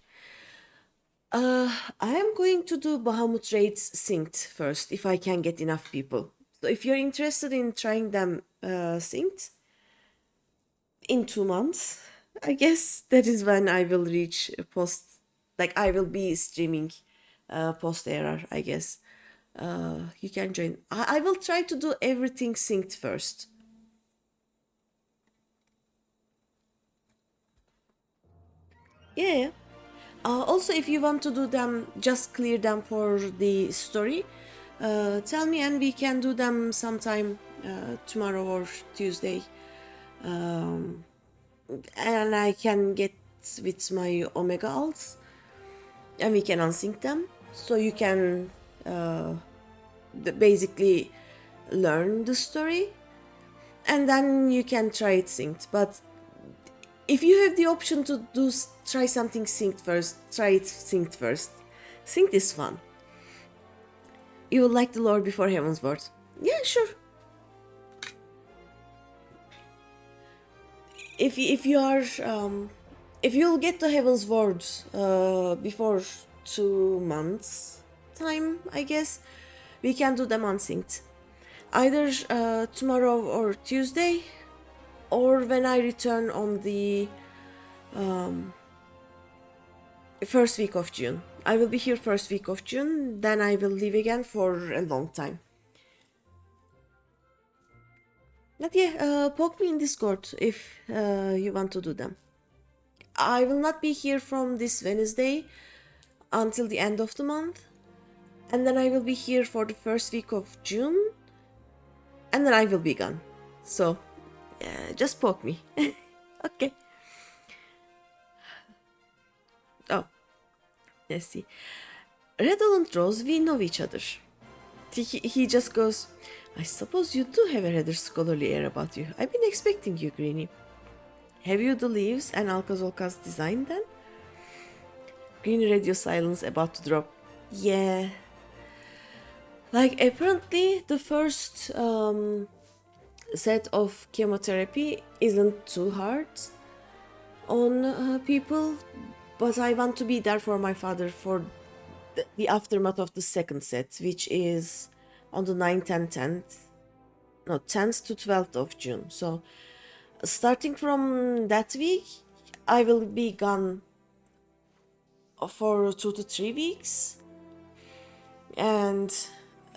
I am going to do Bahamut raids synced first if I can get enough people. So if you're interested in trying them synced in 2 months, I guess that is when I will reach post, like I will be streaming post ARR, I guess. You can join. I will try to do everything synced first. Yeah. Also, if you want to do them, just clear them for the story, tell me and we can do them sometime tomorrow or Tuesday. And I can get with my Omega alts and we can unsync them. So you can basically learn the story and then you can try it synced. But if you have the option to try something synced first, try it synced first. Synced is fun. You will like the lore before Heaven's Word. Yeah, sure. If you are if you'll get to Heaven's Word before 2 months time, I guess we can do them unsynced. Either tomorrow or Tuesday, or when I return on the first week of June. I will be here first week of June, then I will leave again for a long time. But yeah, poke me in Discord if you want to do them. I will not be here from this Wednesday until the end of the month, and then I will be here for the first week of June, and then I will be gone. So just poke me. Okay. Oh, let's see. Redolent Rose, we know each other. He just goes, I suppose you do have a rather scholarly air about you. I've been expecting you, Greeny. Have you the leaves and Alcazolcas design then? Greeny radio silence about to drop. Yeah. Like, apparently the first set of chemotherapy isn't too hard on people, but I want to be there for my father for the aftermath of the second set, which is on the 9th and 10th to 12th of June. So starting from that week, I will be gone for 2 to 3 weeks, and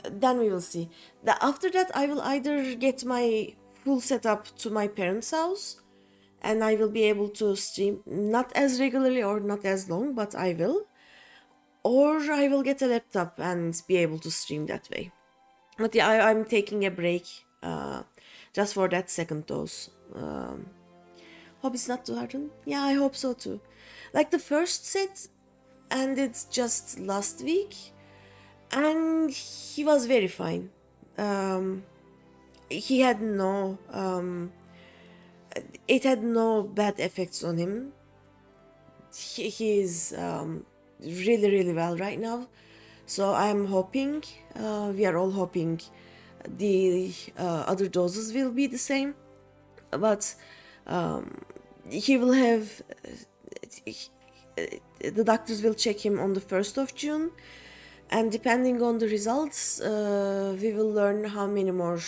then we will see. After that, I will either get my full setup to my parents' house, and I will be able to stream not as regularly or not as long, but I will. Or I will get a laptop and be able to stream that way. But yeah, I'm taking a break just for that second dose. Hope it's not too hard. Yeah, I hope so too. Like, the first set ended just last week, and he was very fine. He had no... it had no bad effects on him. He is really, really well right now. So I'm hoping, we are all hoping, the other doses will be the same. But he will have... the doctors will check him on the 1st of June. And depending on the results, we will learn how many more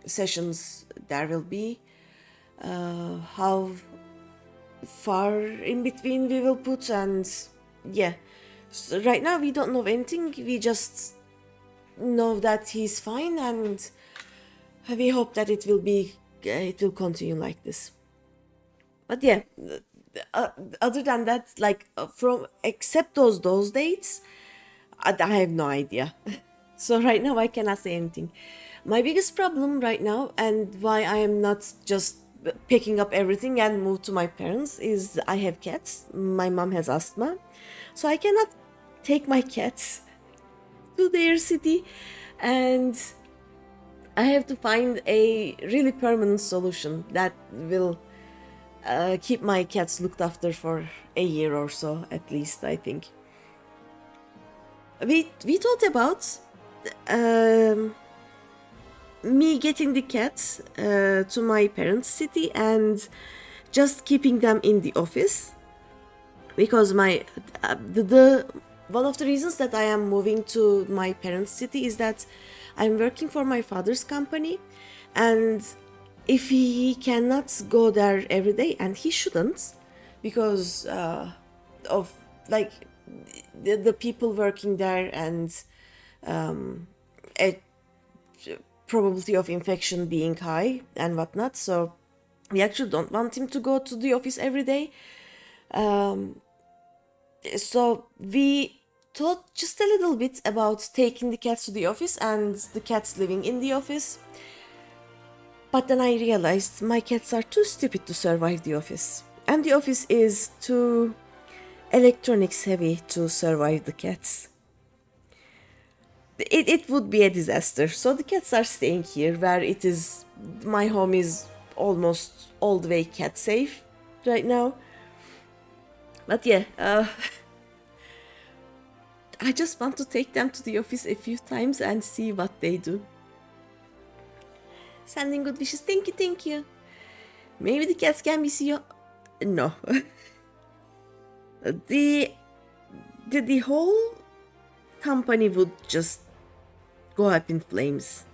sessions there will be. How far in between we will put, and yeah. So right now we don't know anything, we just know that he's fine, and we hope that it will continue like this. But yeah, other than that, like, from except those dates, I have no idea. So right now I cannot say anything. My biggest problem right now, and why I am not just picking up everything and move to my parents, is I have cats. My mom has asthma, so I cannot take my cats to their city, and I have to find a really permanent solution that will keep my cats looked after for a year or so, at least, I think. We thought about me getting the cats to my parents' city and just keeping them in the office, because my the one of the reasons that I am moving to my parents' city is that I'm working for my father's company, and if he cannot go there every day, and he shouldn't, because of, like, the people working there and a probability of infection being high and whatnot, so we actually don't want him to go to the office every day. So we thought just a little bit about taking the cats to the office and the cats living in the office. But then I realized my cats are too stupid to survive the office. And the office is too electronics heavy to survive the cats. It would be a disaster. So the cats are staying here, where it is... my home is almost all the way cat safe right now. But yeah, I just want to take them to the office a few times and see what they do. Sending good wishes. Thank you. Maybe the cats can be seen. No. The whole company would just go up in flames.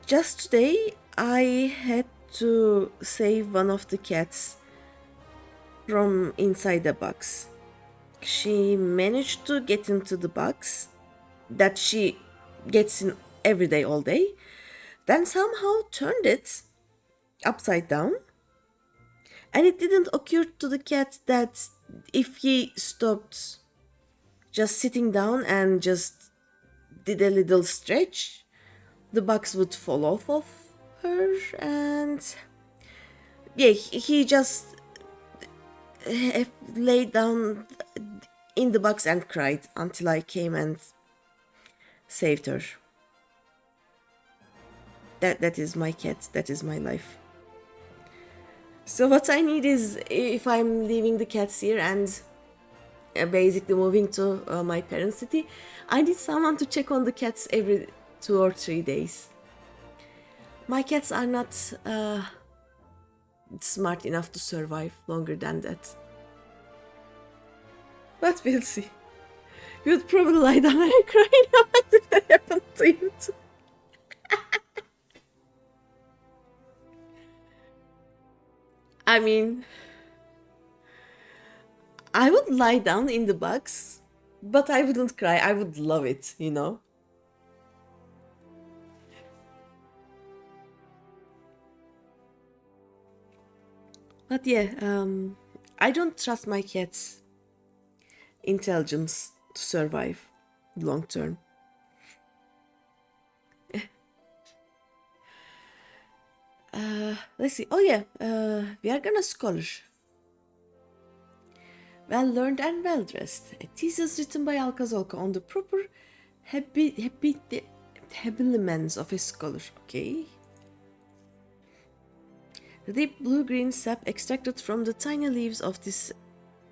Just today, I had to save one of the cats from inside the box. She managed to get into the box that she gets in every day, all day, then somehow turned it upside down. And it didn't occur to the cat that if he stopped just sitting down and just did a little stretch, the box would fall off of her. And yeah, he just laid down in the box and cried until I came and saved her. That is my cat. That is my life. So what I need is, if I'm leaving the cats here and basically moving to my parents' city, I need someone to check on the cats every 2 or 3 days. My cats are not smart enough to survive longer than that. But we'll see. You'd probably lie down and cry now if that happened to you too. I mean, I would lie down in the box, but I wouldn't cry. I would love it, you know? But yeah, I don't trust my cat's intelligence to survive long term. Let's see. Oh yeah, we are gonna scholar. Well learned and well dressed. A thesis written by Alcazolka on the proper habiliments of a scholar. Okay. The deep blue-green sap extracted from the tiny leaves of this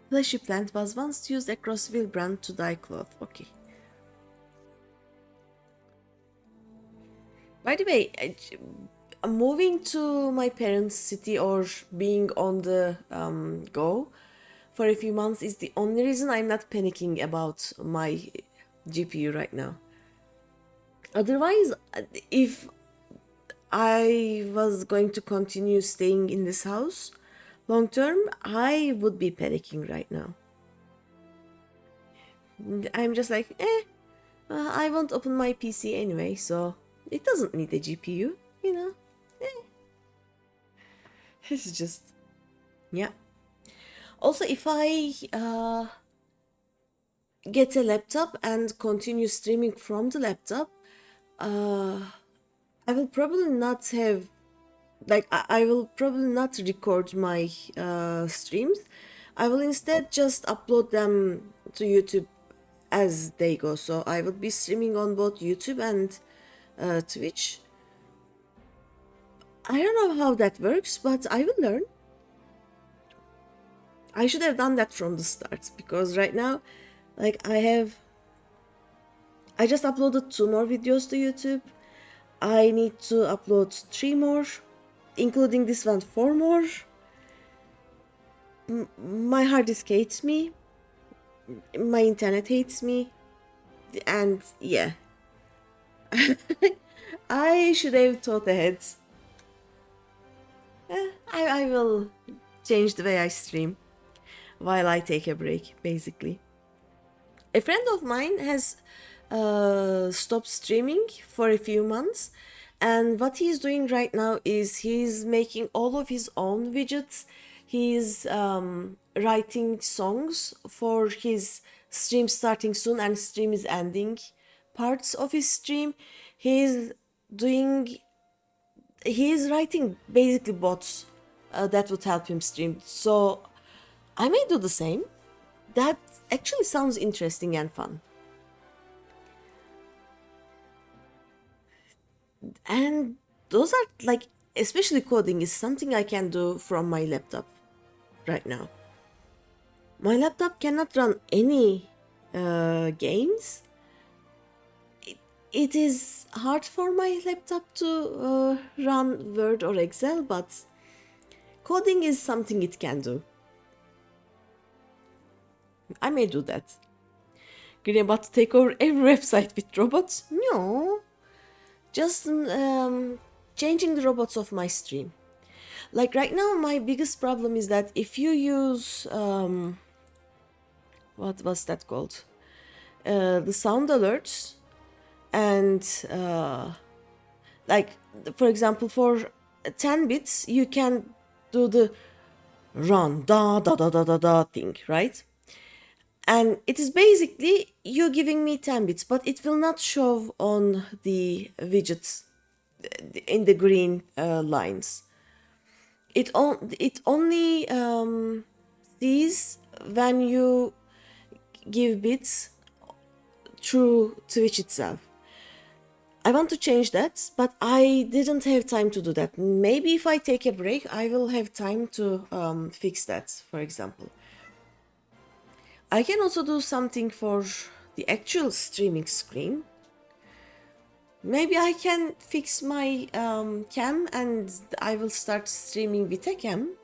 fleshy plant was once used across Whitebrim to dye cloth. Okay. By the way, moving to my parents' city or being on the go for a few months is the only reason I'm not panicking about my GPU right now. Otherwise, if I was going to continue staying in this house long term, I would be panicking right now. I'm just like, I won't open my PC anyway, so it doesn't need a GPU, you know. It's just, yeah. Also, if I get a laptop and continue streaming from the laptop, I will probably not have, like, I will probably not record my streams. I will instead just upload them to YouTube as they go. So I will be streaming on both YouTube and Twitch. I don't know how that works, but I will learn. I should have done that from the start, because right now, like, I just uploaded 2 more videos to YouTube. I need to upload 3 more, including this one, 4 more. My hard disk hates me. My internet hates me. And yeah. I should have thought ahead. I will change the way I stream while I take a break, basically. A friend of mine has stopped streaming for a few months, and what he's doing right now is he's making all of his own widgets. He's writing songs for his stream starting soon and stream is ending parts of his stream. He's writing basically bots that would help him stream. So I may do the same. That actually sounds interesting and fun. And those are, like, especially coding is something I can do from my laptop right now. My laptop cannot run any games. It is hard for my laptop to run Word or Excel, but coding is something it can do. I may do that. Green about to take over every website with robots? No. Just changing the robots of my stream. Like right now, my biggest problem is that if you use what was that called? The sound alerts, and like, for example, for 10 bits, you can do the run da da da da da da thing, right? And it is basically you giving me 10 bits, but it will not show on the widgets in the green lines. It only these when you give bits through Twitch itself. I want to change that, but I didn't have time to do that. Maybe if I take a break, I will have time to fix that, for example. I can also do something for the actual streaming screen. Maybe I can fix my cam and I will start streaming with a cam.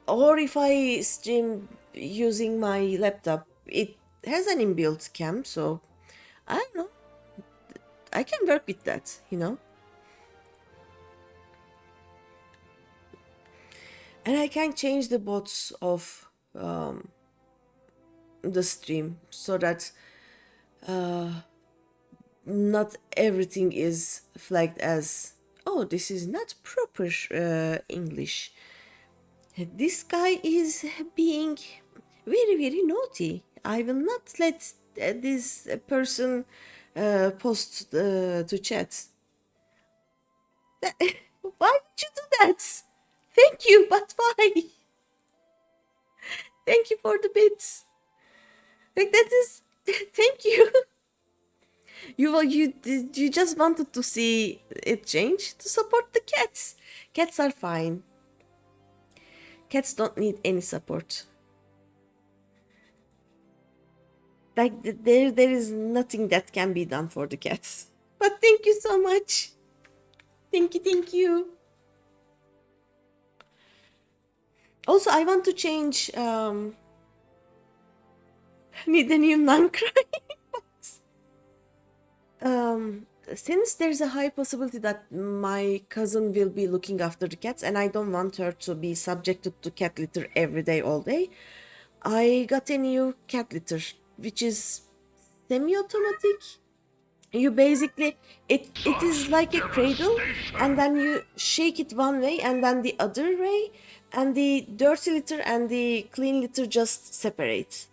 Or if I stream using my laptop, it has an inbuilt cam, so I don't know. I can work with that, you know. And I can change the bots of the stream so that not everything is flagged as, oh, this is not proper English. This guy is being very, very naughty. I will not let this person post to chat. Why would you do that? Thank you, but why? Thank you for the bits. Like that is, thank you. You just wanted to see it change to support the cats. Cats are fine. Cats don't need any support. Like there is nothing that can be done for the cats. But thank you so much. Thank you. Also, I want to change need a new non-crying box. Since there's a high possibility that my cousin will be looking after the cats and I don't want her to be subjected to cat litter every day, all day, I got a new cat litter, which is semi-automatic. You basically, it is like a cradle, and then you shake it one way and then the other way, and the dirty litter and the clean litter just separate.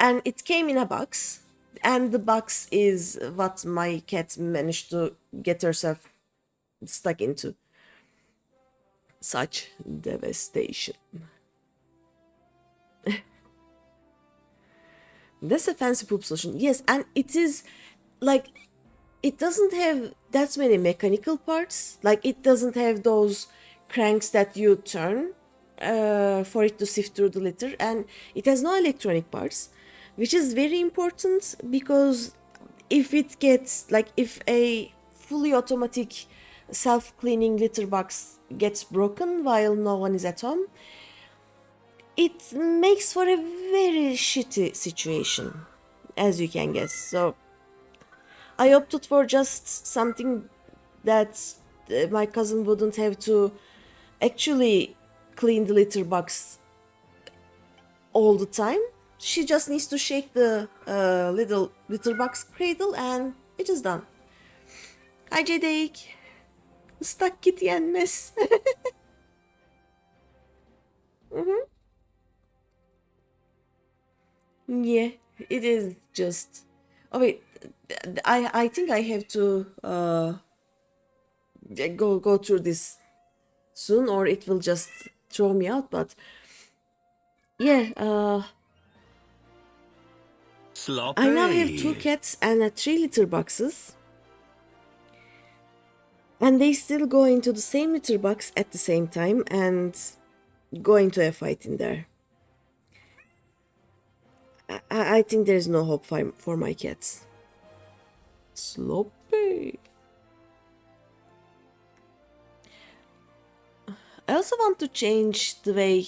And it came in a box, and the box is what my cat managed to get herself stuck into. Such devastation. That's a fancy poop solution. Yes, and it is like, it doesn't have that many mechanical parts. Like, it doesn't have those cranks that you turn for it to sift through the litter, and it has no electronic parts, which is very important, because if it gets, like, if a fully automatic self-cleaning litter box gets broken while no one is at home, it makes for a very shitty situation, as you can guess. So I opted for just something that my cousin wouldn't have to actually clean the litter box all the time. She just needs to shake the little litter box cradle and it is done. Hi Cedek. Islak kit yenmez. Yeah, it is just... Oh wait, I think I have to go through this soon, or it will just throw me out. But yeah, I now have 2 cats and 3 litter boxes, and they still go into the same litter box at the same time and go into a fight in there. I think there's no hope for my cats. Sloppy. I also want to change the way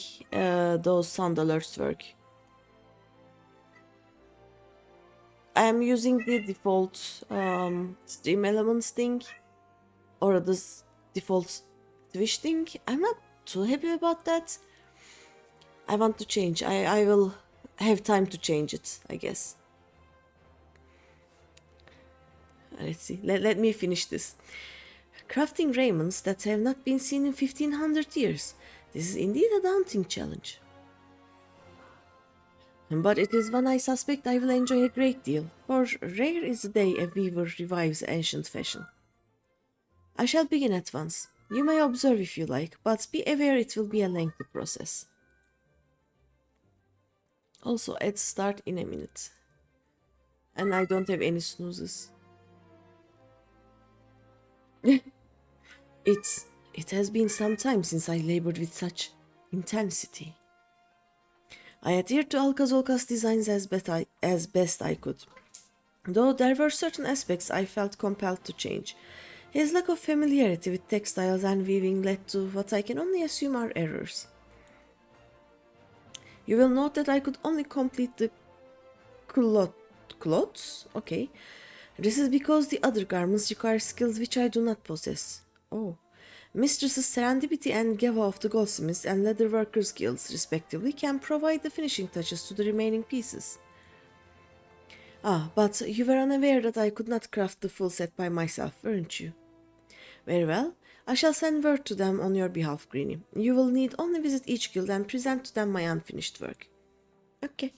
those sound alerts work. I am using the default stream elements thing, or the default Twitch thing. I'm not too happy about that. I want to change. I will have time to change it, I guess. Let's see. Let me finish this. Crafting raiments that have not been seen in 1500 years. This is indeed a daunting challenge. But it is one I suspect I will enjoy a great deal, for rare is the day a weaver revives ancient fashion. I shall begin at once. You may observe if you like, but be aware it will be a lengthy process. Also, ads start in a minute. And I don't have any snoozes. It has been some time since I labored with such intensity. I adhered to Alcazolca's designs as best I could, though there were certain aspects I felt compelled to change. His lack of familiarity with textiles and weaving led to what I can only assume are errors. You will note that I could only complete the clothes? Okay. This is because the other garments require skills which I do not possess. Oh. Mistresses Serendipity and Geva of the Goldsmiths and Leatherworkers Guilds, respectively, can provide the finishing touches to the remaining pieces. Ah, but you were unaware that I could not craft the full set by myself, weren't you? Very well. I shall send word to them on your behalf, Greeny. You will need only visit each guild and present to them my unfinished work. Okay.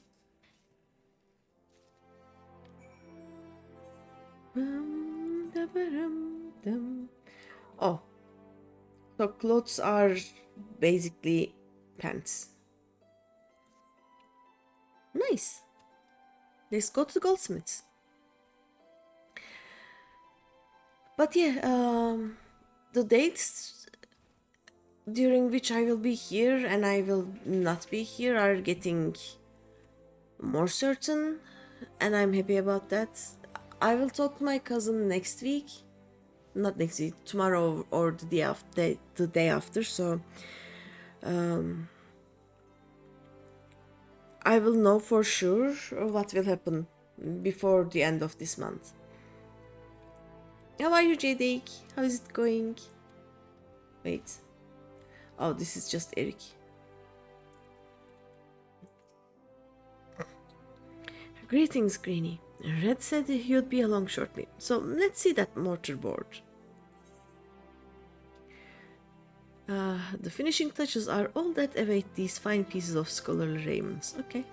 Oh, so clothes are basically pants. Nice. Let's go to the goldsmiths. But yeah, the dates during which I will be here and I will not be here are getting more certain, and I'm happy about that. I will talk to my cousin next week. Not next week, tomorrow or the day after, so I will know for sure what will happen before the end of this month. How are you, Jadek? How is it going? Wait. Oh, this is just Eric. Greetings, Greeny. Red said he'd be along shortly, so let's see that mortarboard. The finishing touches are all that await these fine pieces of scholarly raiments. Okay.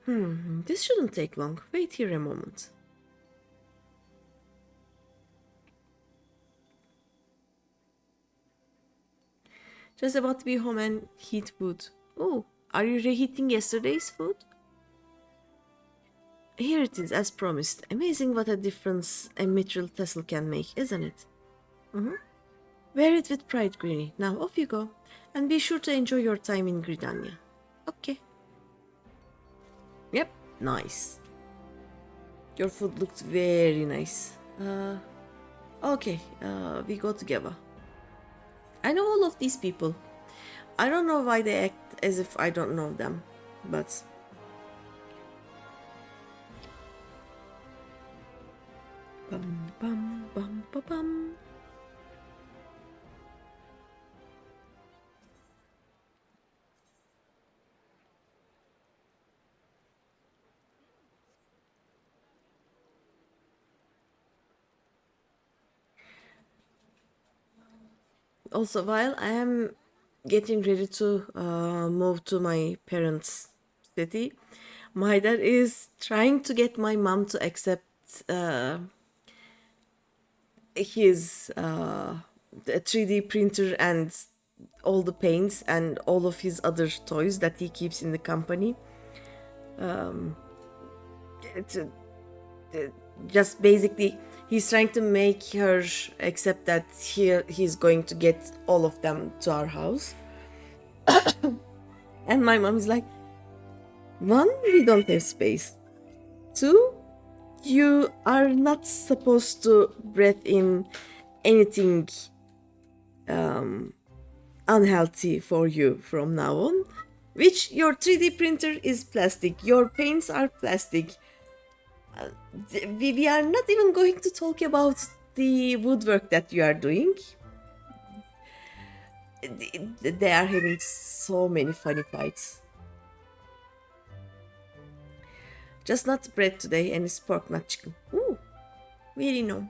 This shouldn't take long. Wait here a moment. Just about to be home and heat food. Oh, are you reheating yesterday's food? Here it is, as promised. Amazing what a difference a mithril tassel can make, isn't it? Wear it with pride, Greeny. Now off you go. And be sure to enjoy your time in Gridania. Okay. Yep, nice. Your food looked very nice. Okay, we go together. I know all of these people. I don't know why they act as if I don't know them, but... Bum, bum, bum, bum, bum. Also, while I am getting ready to move to my parents' city, my dad is trying to get my mom to accept his 3D printer and all the paints and all of his other toys that he keeps in the company. Just basically, he's trying to make her accept that he's going to get all of them to our house. And my mom is like, one, we don't have space. Two, you are not supposed to breathe in anything unhealthy for you from now on. Which your 3D printer is plastic, your paints are plastic. We are not even going to talk about the woodwork that you are doing. They are having so many funny fights. Just not bread today, and it's pork, not chicken. Ooh, very no.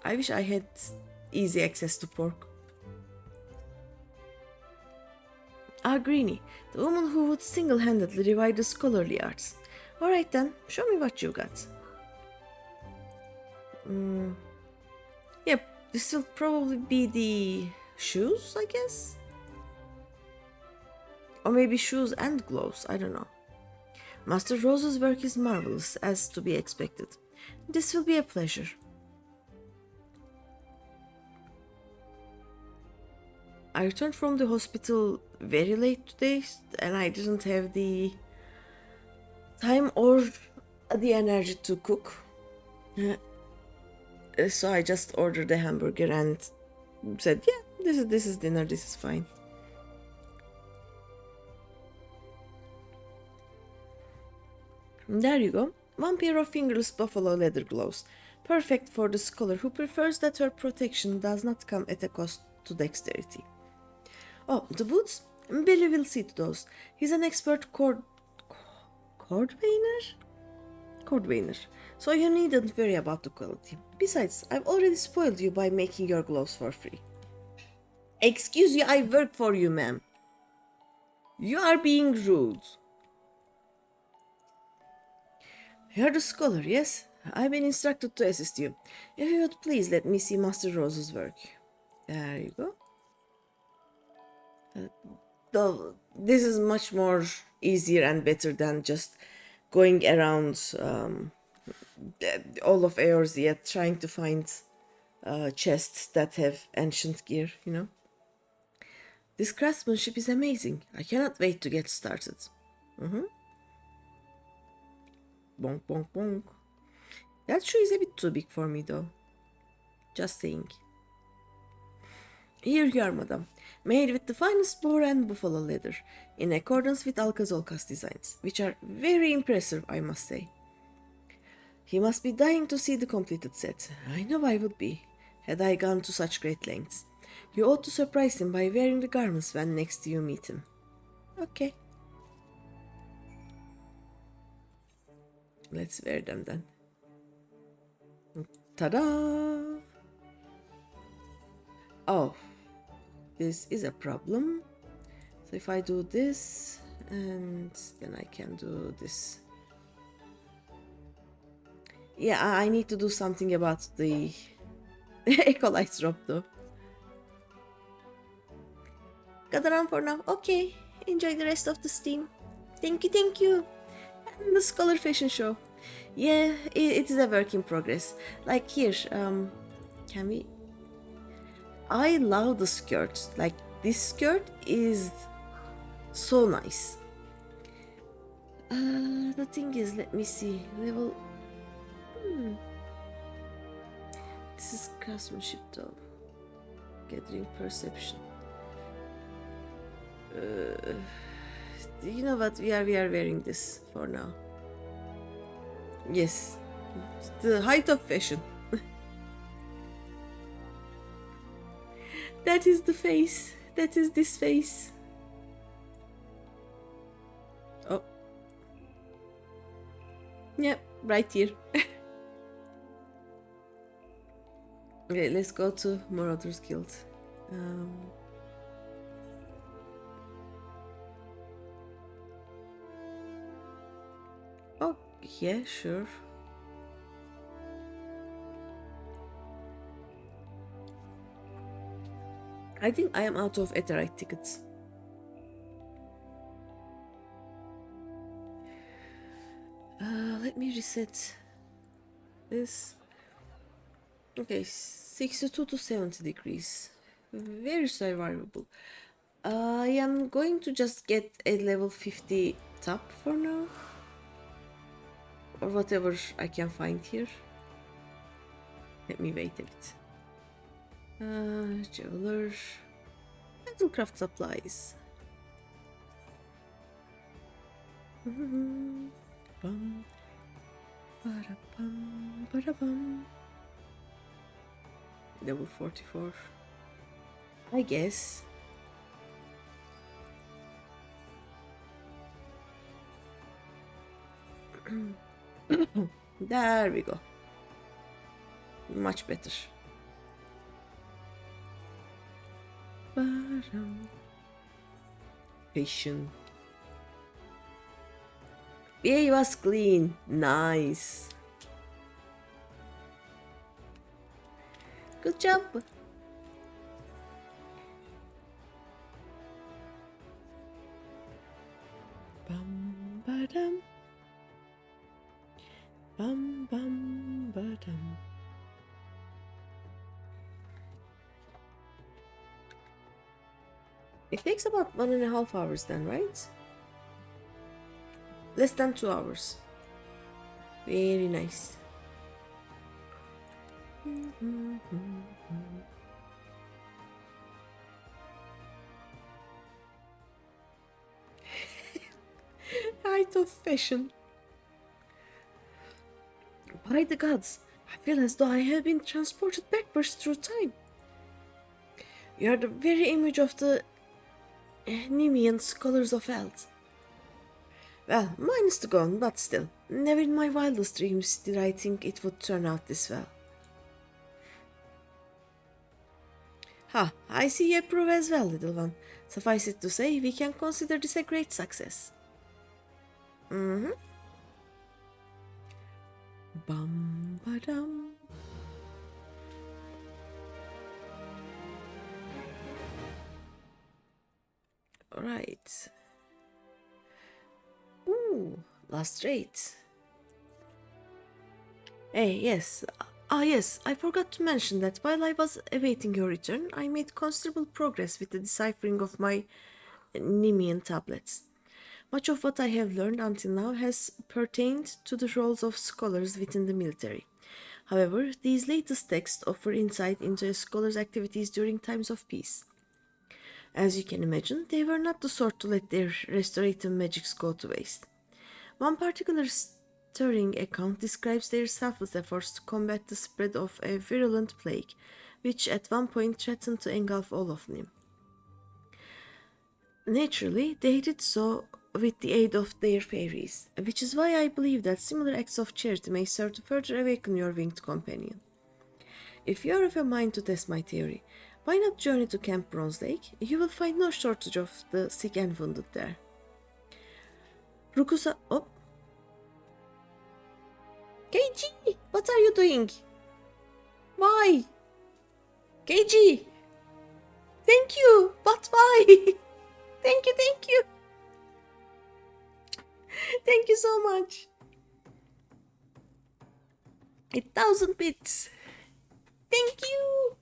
I wish I had easy access to pork. Ah, Greeny, the woman who would single-handedly revive the scholarly arts. Alright then, show me what you got. Yep, This will probably be the shoes, I guess? Or maybe shoes and gloves, I don't know. Master Rose's work is marvelous, as to be expected. This will be a pleasure. I returned from the hospital very late today, and I didn't have the time or the energy to cook. So I just ordered a hamburger and said, yeah, this is dinner, this is fine. There you go. One pair of fingerless buffalo leather gloves. Perfect for the scholar who prefers that her protection does not come at a cost to dexterity. Oh, the boots? Billy will see to those. He's an expert cordwainer? Cordwainer. So you needn't worry about the quality. Besides, I've already spoiled you by making your gloves for free. Excuse you, I work for you, ma'am. You are being rude. You're the scholar, yes? I've been instructed to assist you. If you would please let me see Master Rose's work. There you go. Though this is much more easier and better than just going around all of Eorzea trying to find chests that have ancient gear, you know. This craftsmanship is amazing. I cannot wait to get started. Bonk, bonk, bonk. That shoe is a bit too big for me, though. Just saying. Here you are, madam. Made with the finest boar and buffalo leather, in accordance with Alcazolca's designs, which are very impressive, I must say. He must be dying to see the completed set. I know I would be, had I gone to such great lengths. You ought to surprise him by wearing the garments when next you meet him. Okay. Let's wear them then. Ta-da! Oh, this is a problem. So if I do this, and then I can do this. Yeah, I need to do something about the Ecolites drop though. Got around for now. Okay, enjoy the rest of the steam. Thank you. And the Scholar Fashion Show. Yeah, it is a work in progress. Like here, can we... I love the skirt. Like, this skirt is so nice. The thing is, let me see. Level... This is craftsmanship though. Gathering perception. You know what? We are wearing this for now. Yes, the height of fashion. That is the face. That is this face. Oh. Yep, right here. Okay, let's go to Marauders Guild. Oh, yeah, sure. I think I am out of Etherite tickets. Let me reset this. Okay, 62 to 70 degrees. Very survivable. I am going to just get a level 50 top for now. Or whatever I can find here. Let me wait a bit. Jeweler. Metalcraft supplies. Bum, ba-da-bum, ba-da-bum. Level 44. I guess. There we go. Much better. Patient. Yeah, it was clean. Nice. Good Good job. Bum ba-dum. Bum bum ba-dum. It takes about 1.5 hours then, right? Less than 2 hours. Very nice. Height of fashion. By the gods, I feel as though I have been transported backwards through time. You are the very image of the Nemean scholars of Eld. Well, mine is gone, but still, never in my wildest dreams did I think it would turn out this well. Ha, I see you approve as well, little one. Suffice it to say, we can consider this a great success. Mm-hmm. Bum ba dum. Right. Ooh, last rate. Hey, yes. Yes, I forgot to mention that while I was awaiting your return, I made considerable progress with the deciphering of my Nemean tablets. Much of what I have learned until now has pertained to the roles of scholars within the military. However, these latest texts offer insight into a scholar's activities during times of peace. As you can imagine, they were not the sort to let their restorative magics go to waste. One particular stirring account describes their selfless efforts to combat the spread of a virulent plague, which at one point threatened to engulf all of Nim. Naturally, they did so with the aid of their fairies, which is why I believe that similar acts of charity may serve to further awaken your winged companion. If you are of a mind to test my theory, why not journey to Camp Bronze Lake? You will find no shortage of the sick and wounded there. Rukusa... Oh! Keiji! What are you doing? Why? Keiji! Thank you! But why? Thank you, thank you! Thank you so much! 1,000 bits! Thank you!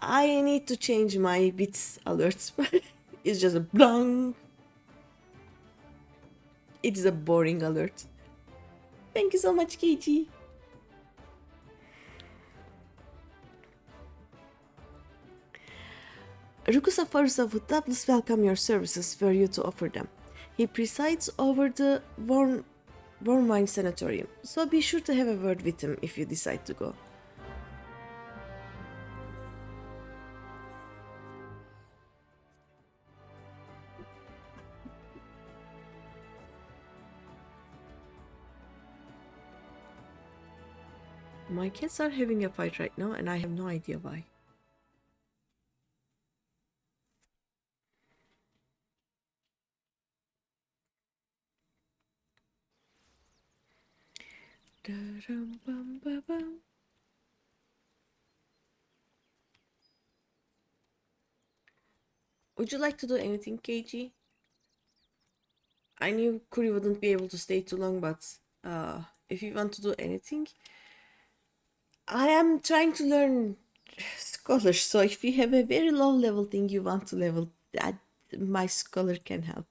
I need to change my bits alerts. It's just a blank. It is a boring alert. Thank you so much, Keiji. Rukusa Farusa would doubtless welcome your services were you to offer them. He presides over the Wormwine Sanatorium, so be sure to have a word with him if you decide to go. My cats are having a fight right now and I have no idea why. Would you like to do anything, KG? I knew Kuri wouldn't be able to stay too long, but if you want to do anything, I am trying to learn Scholars, so if you have a very low level thing you want to level, that my scholar can help.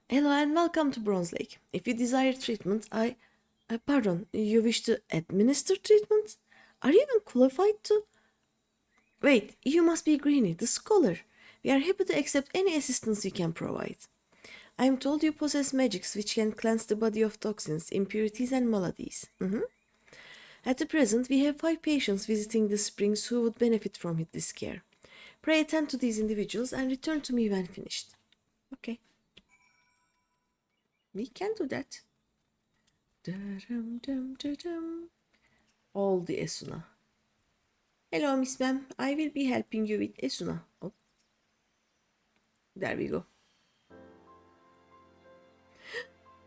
Hello and welcome to Bronze Lake. If you desire treatment, pardon, you wish to administer treatment? Are you even qualified to? Wait, you must be Greeny, the scholar. We are happy to accept any assistance you can provide. I am told you possess magics which can cleanse the body of toxins, impurities, and maladies. At the present, we have 5 patients visiting the springs who would benefit from this care. Pray attend to these individuals and return to me when finished. Okay. We can do that. All the Esuna. Hello, Miss Ma'am. I will be helping you with Esuna. Oh. There we go.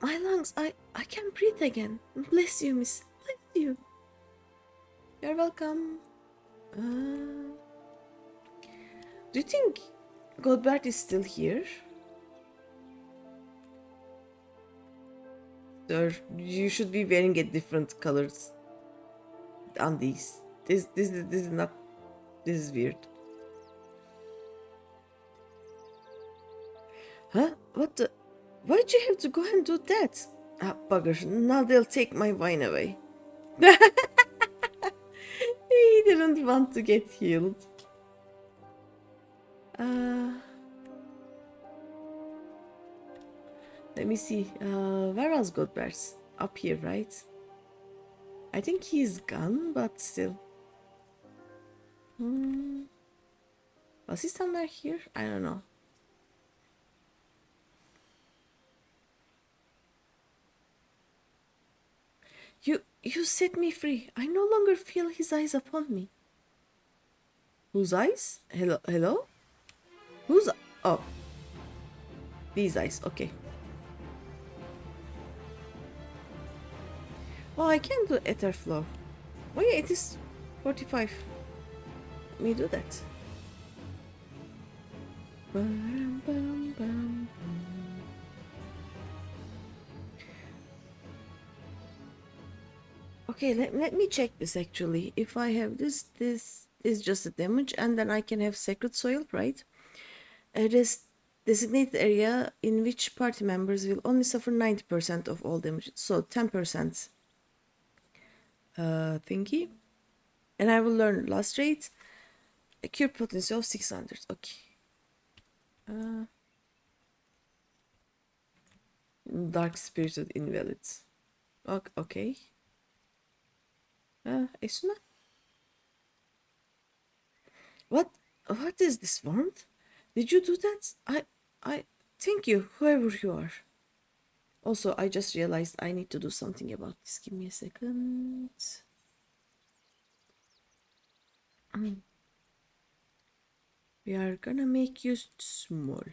My lungs, I can't breathe again. Bless you, miss. Bless you. You're welcome. Do you think Godbert is still here? Sir, you should be wearing a different colors on these. This is not. This is weird. Huh? What the? Why'd you have to go and do that? Ah, bugger. Now they'll take my wine away. He didn't want to get healed. Let me see. Where was Godberts? Up here, right? I think he's gone, but still. Was he somewhere here? I don't know. You set me free. I no longer feel his eyes upon me. Whose eyes? Hello? Whose? Oh. These eyes, okay. Oh, I can do ether flow. Oh yeah, it is 45. Let me do that. Okay, let me check this actually. If I have this is just a damage, and then I can have Sacred Soil, right? It is designated area in which party members will only suffer 90% of all damage. So 10% thingy. And I will learn last rate. A cure potency of 600. Okay. Dark Spirited Invalid. Okay. Esuna? What is this warmth? Did you do that? I thank you, whoever you are. Also, I just realized I need to do something about this. Give me a second. We are gonna make you small.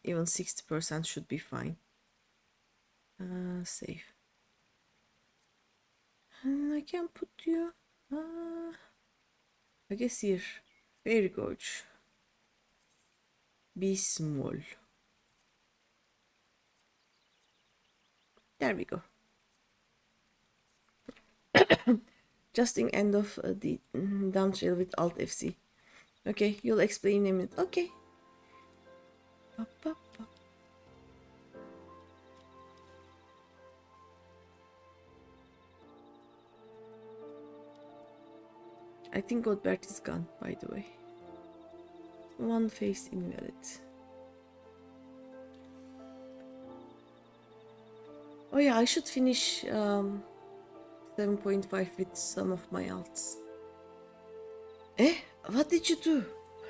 Even 60% should be fine. Save. And I can put you. I guess here. Very good. Be small. There we go. Just in end of the down trail with Alt FC. Okay, you'll explain in a minute. Okay. I think Godbert is gone, by the way. One face invalid. Oh yeah, I should finish 7.5 with some of my alts. Eh? What did you do?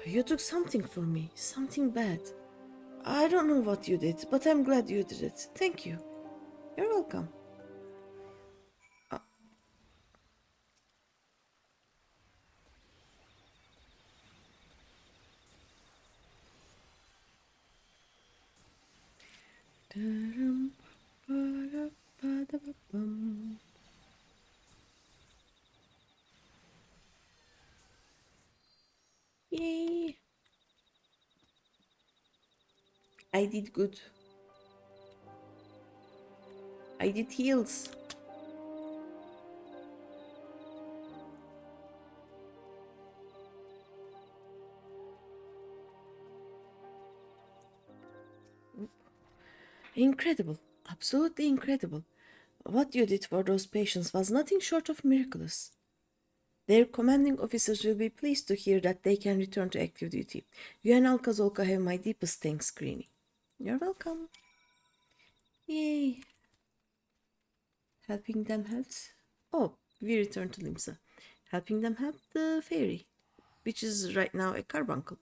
You took something from me. Something bad. I don't know what you did, but I'm glad you did it. Thank you. You're welcome. Yay! I did good. I did heals. Incredible. Absolutely incredible. What you did for those patients was nothing short of miraculous. Their commanding officers will be pleased to hear that they can return to active duty. You and Alcazolka have my deepest thanks, Greeny. You're welcome. Yay. Helping them helps. Oh, we return to Limsa. Helping them help the fairy, which is right now a carbuncle.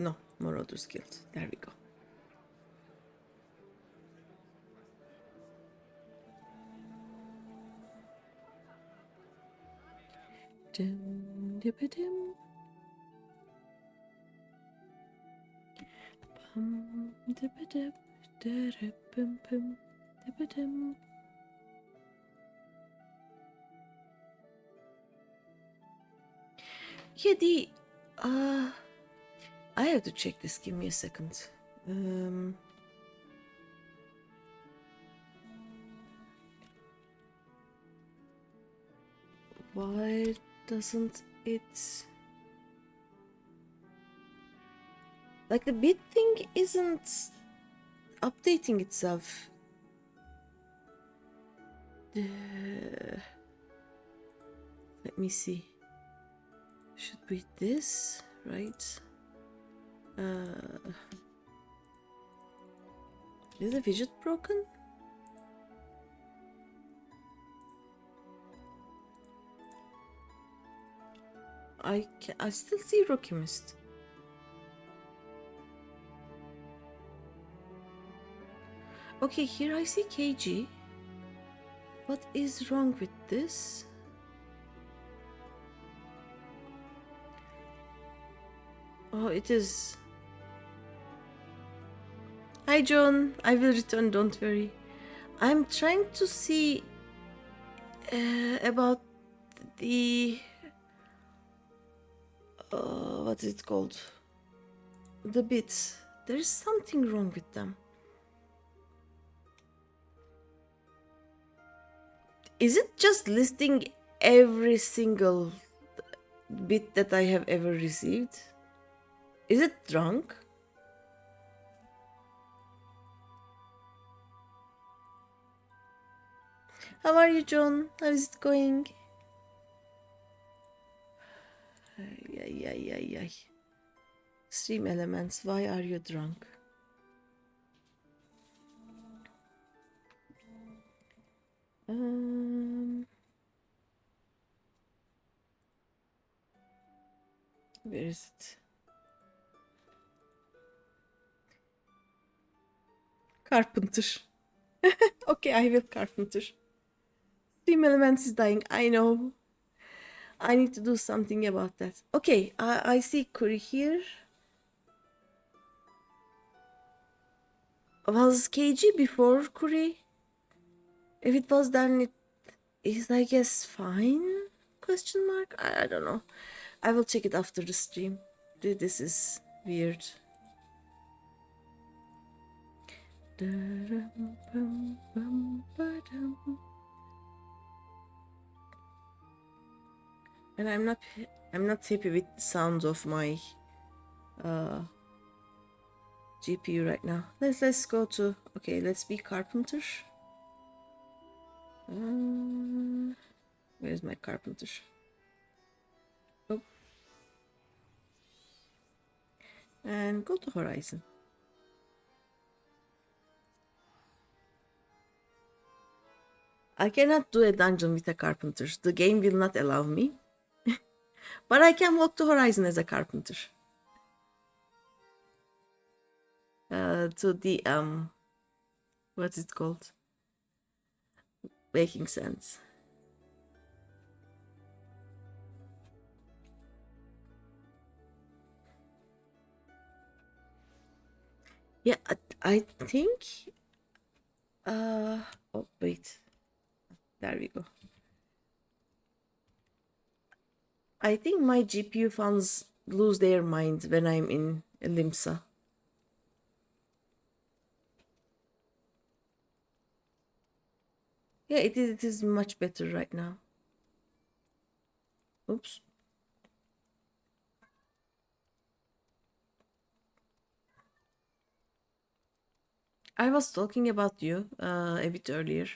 No, Marauders Guild. There we go. Dim, dip-a-dim. Bum, dip-a-dip, da-da-bum-bum, dip-a-dim. Yeah, I have to check this. Give me a second. Why doesn't it... Like, the bit thing isn't updating itself. Let me see. Should be this, right? Is the widget broken? I still see Rocky Mist. Okay, here I see KG. What is wrong with this? Oh, it is. Hi, John. I will return, don't worry. I'm trying to see about the... what is it called? The bits. There is something wrong with them. Is it just listing every single bit that I have ever received? Is it drunk? How are you, John? How is it going? Ay. Stream elements, why are you drunk? Where is it? Carpenter. Okay, I will carpenter. Stream elements is dying, I know. I need to do something about that. Okay, I see Curry here. Was KG before Curry? If it was, then it is, I guess, fine? Question mark? I don't know. I will check it after the stream. This is weird. And I'm not happy with the sound of my GPU right now. Let's go to, okay, let's be carpenter. Where's my carpenter? Oh. And go to Horizon. I cannot do a dungeon with a carpenter. The game will not allow me. But I can walk to Horizon as a carpenter. To the what's it called? Making sense. Yeah, I think. Oh wait, there we go. I think my GPU fans lose their mind when I'm in Limsa. Yeah, it is much better right now. Oops. I was talking about you a bit earlier.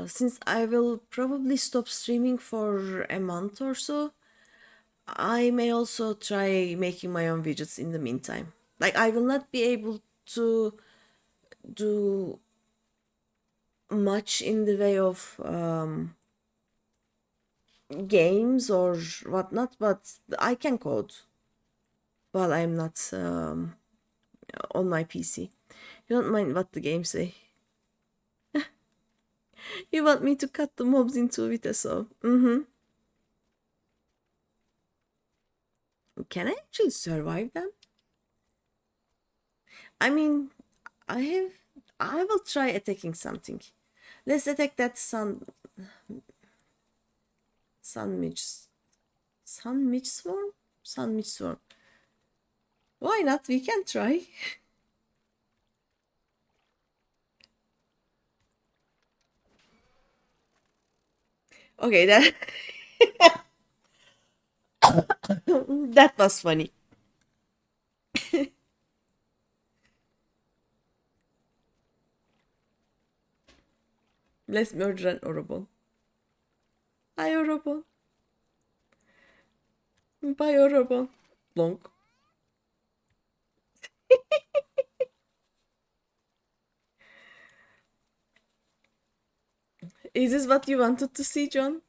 Since I will probably stop streaming for a month or so, I may also try making my own widgets in the meantime. Like, I will not be able to do much in the way of games or whatnot, but I can code. while I'm not on my PC. You don't mind what the game say. You want me to cut the mobs into with a saw. Can I actually survive them? I mean, I have. I will try attacking something. Let's attack that sun midge swarm. Sun midge swarm. Why not? We can try. Okay, that that was funny. Let's murder an Orobon. Hi Orobon. Bye Orobon. Long. Is this what you wanted to see, John?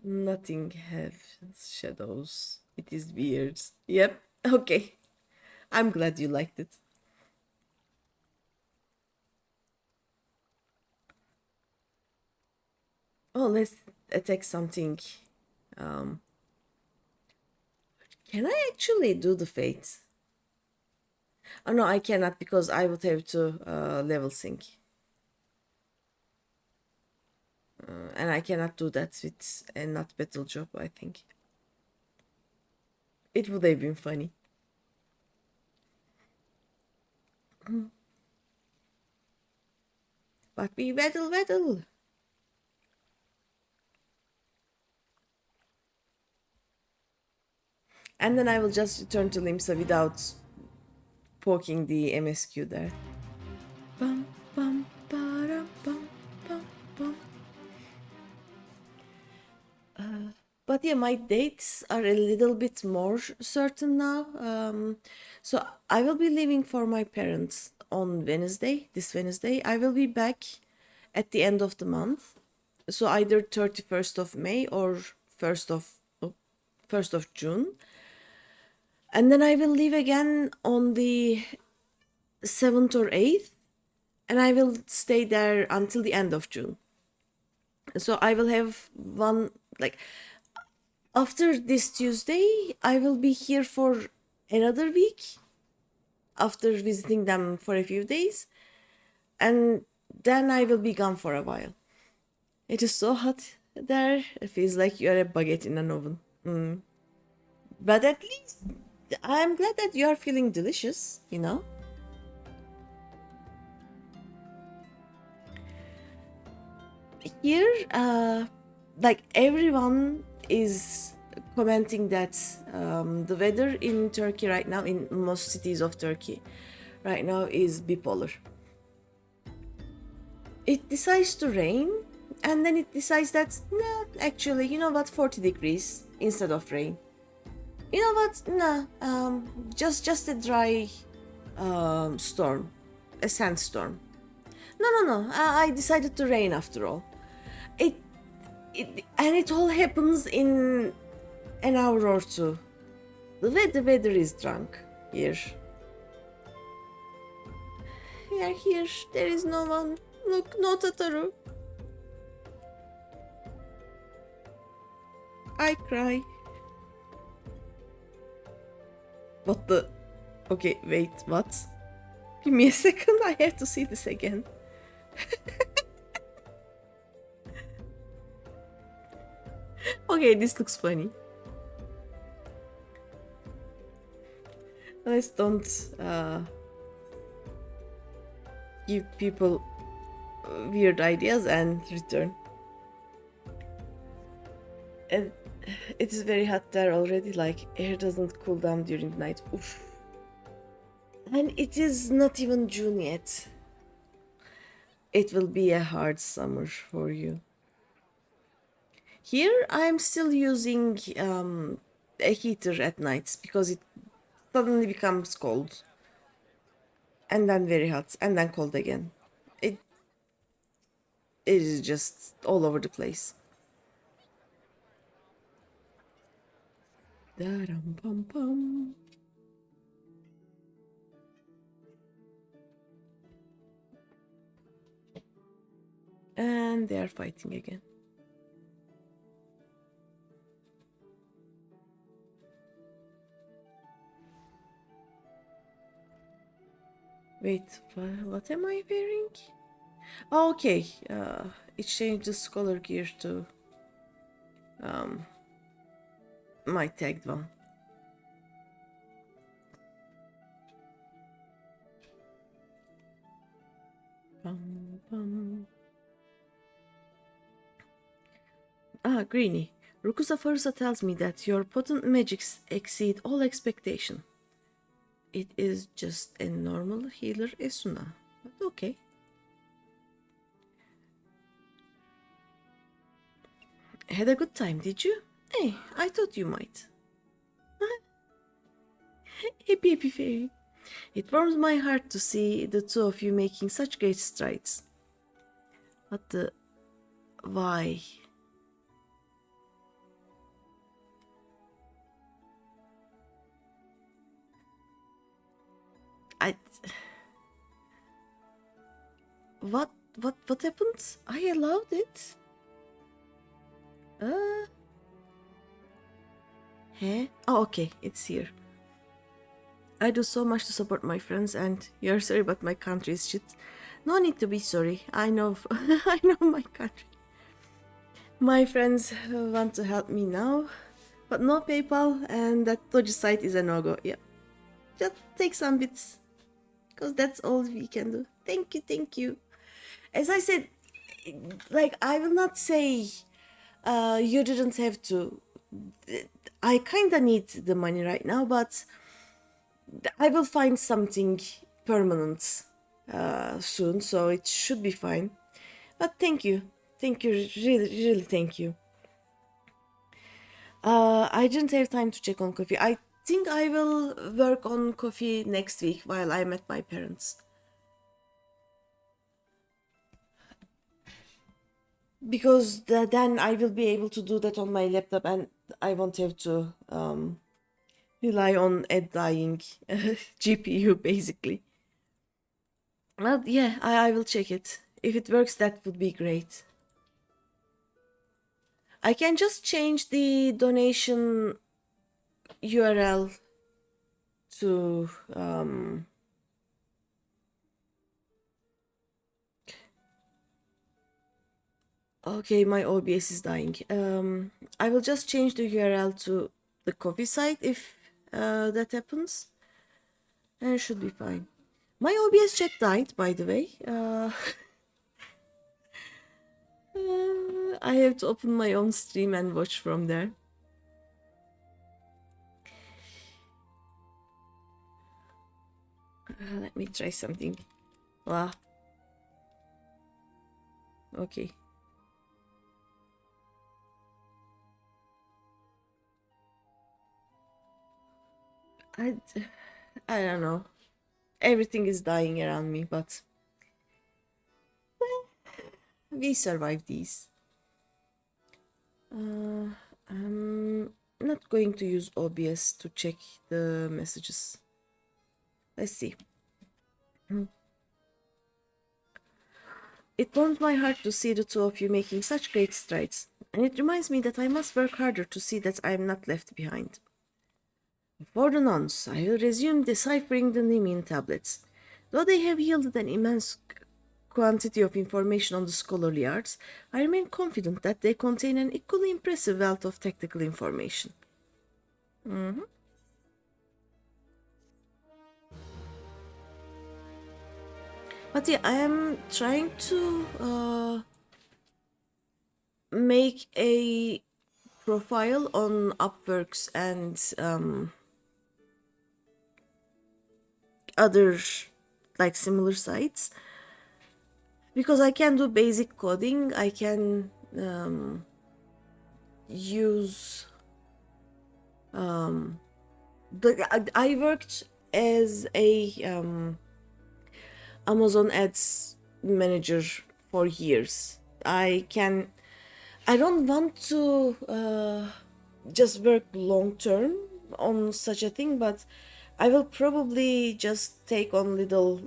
Nothing has shadows. It is weird. Yep. Okay. I'm glad you liked it. Oh, let's attack something. Um, can I actually do the fate? Oh no, I cannot because I would have to level sync. And I cannot do that with a not battle job, I think. It would have been funny. But we battle. And then I will just return to Limsa without poking the MSQ there. Bum, bum, ba-dum, bum, bum, bum. But yeah, my dates are a little bit more certain now. So I will be leaving for my parents on Wednesday, this Wednesday. I will be back at the end of the month. So either 31st of May or 1st of 1st of June. And then I will leave again on the 7th or 8th. And I will stay there until the end of June. So I will have one, like, after this Tuesday, I will be here for another week after visiting them for a few days. And then I will be gone for a while. It is so hot there. It feels like you are a baguette in an oven. But at least I'm glad that you are feeling delicious, you know? Here, like everyone is commenting that the weather in Turkey right now, in most cities of Turkey right now, is bipolar. It decides to rain and then it decides that, nah, actually, you know what, 40 degrees instead of rain. You know what, nah, just a dry storm, a sandstorm. No, I decided to rain after all. And it all happens in an hour or two. The weather is drunk here. We are here. There is no one. Look, no Tataru. I cry. What the? Okay, wait, what? Give me a second. I have to see this again. Okay, this looks funny. Let's don't give people weird ideas and return. And it is very hot there already, like air doesn't cool down during the night. Oof. And it is not even June yet. It will be a hard summer for you. Here I'm still using a heater at nights because it suddenly becomes cold. and then very hot, and then cold again. It is just all over the place. Da-dum-pum-pum. And they are fighting again. Wait, what am I wearing? Oh, okay, it changed the scholar gear to my tagged one. Bum, bum. Greeny. Rukusa Farusa tells me that your potent magics exceed all expectation. It is just a normal healer Esuna, but okay. Had a good time, did you? Hey, I thought you might. Hippie hippie fairy. It warms my heart to see the two of you making such great strides. But why? I... What happened? I allowed it? Hey? Oh, okay, it's here. I do so much to support my friends, and you're sorry, but my country is shit. No need to be sorry. I know, I know my country. My friends want to help me now, but no PayPal, and that Doji site is a no-go. Yeah, just take some bits, because that's all we can do. Thank you, thank you. As I said, like, I will not say you didn't have to. I kinda need the money right now, but I will find something permanent soon, so it should be fine. But thank you, really, thank you. I didn't have time to check on coffee. I think I will work on coffee next week while I'm at my parents'. Because then I will be able to do that on my laptop, and I won't have to rely on a dying GPU, basically. Well, yeah, I will check it. If it works, that would be great. I can just change the donation URL to okay, my OBS is dying. I will just change the URL to the coffee site if that happens, and it should be fine. My OBS chat died, by the way. I have to open my own stream and watch from there. Let me try something. Wow. Okay. I don't know. Everything is dying around me, but we survived these. I'm not going to use OBS to check the messages. Let's see. It warms my heart to see the two of you making such great strides, and it reminds me that I must work harder to see that I am not left behind. For the nonce, I will resume deciphering the Nemean tablets. Though they have yielded an immense quantity of information on the scholarly arts, I remain confident that they contain an equally impressive wealth of tactical information. But yeah, I am trying to make a profile on Upworks and other like similar sites, because I can do basic coding. I can use I worked as a Amazon Ads manager for years. I don't want to just work long term on such a thing, but I will probably just take on little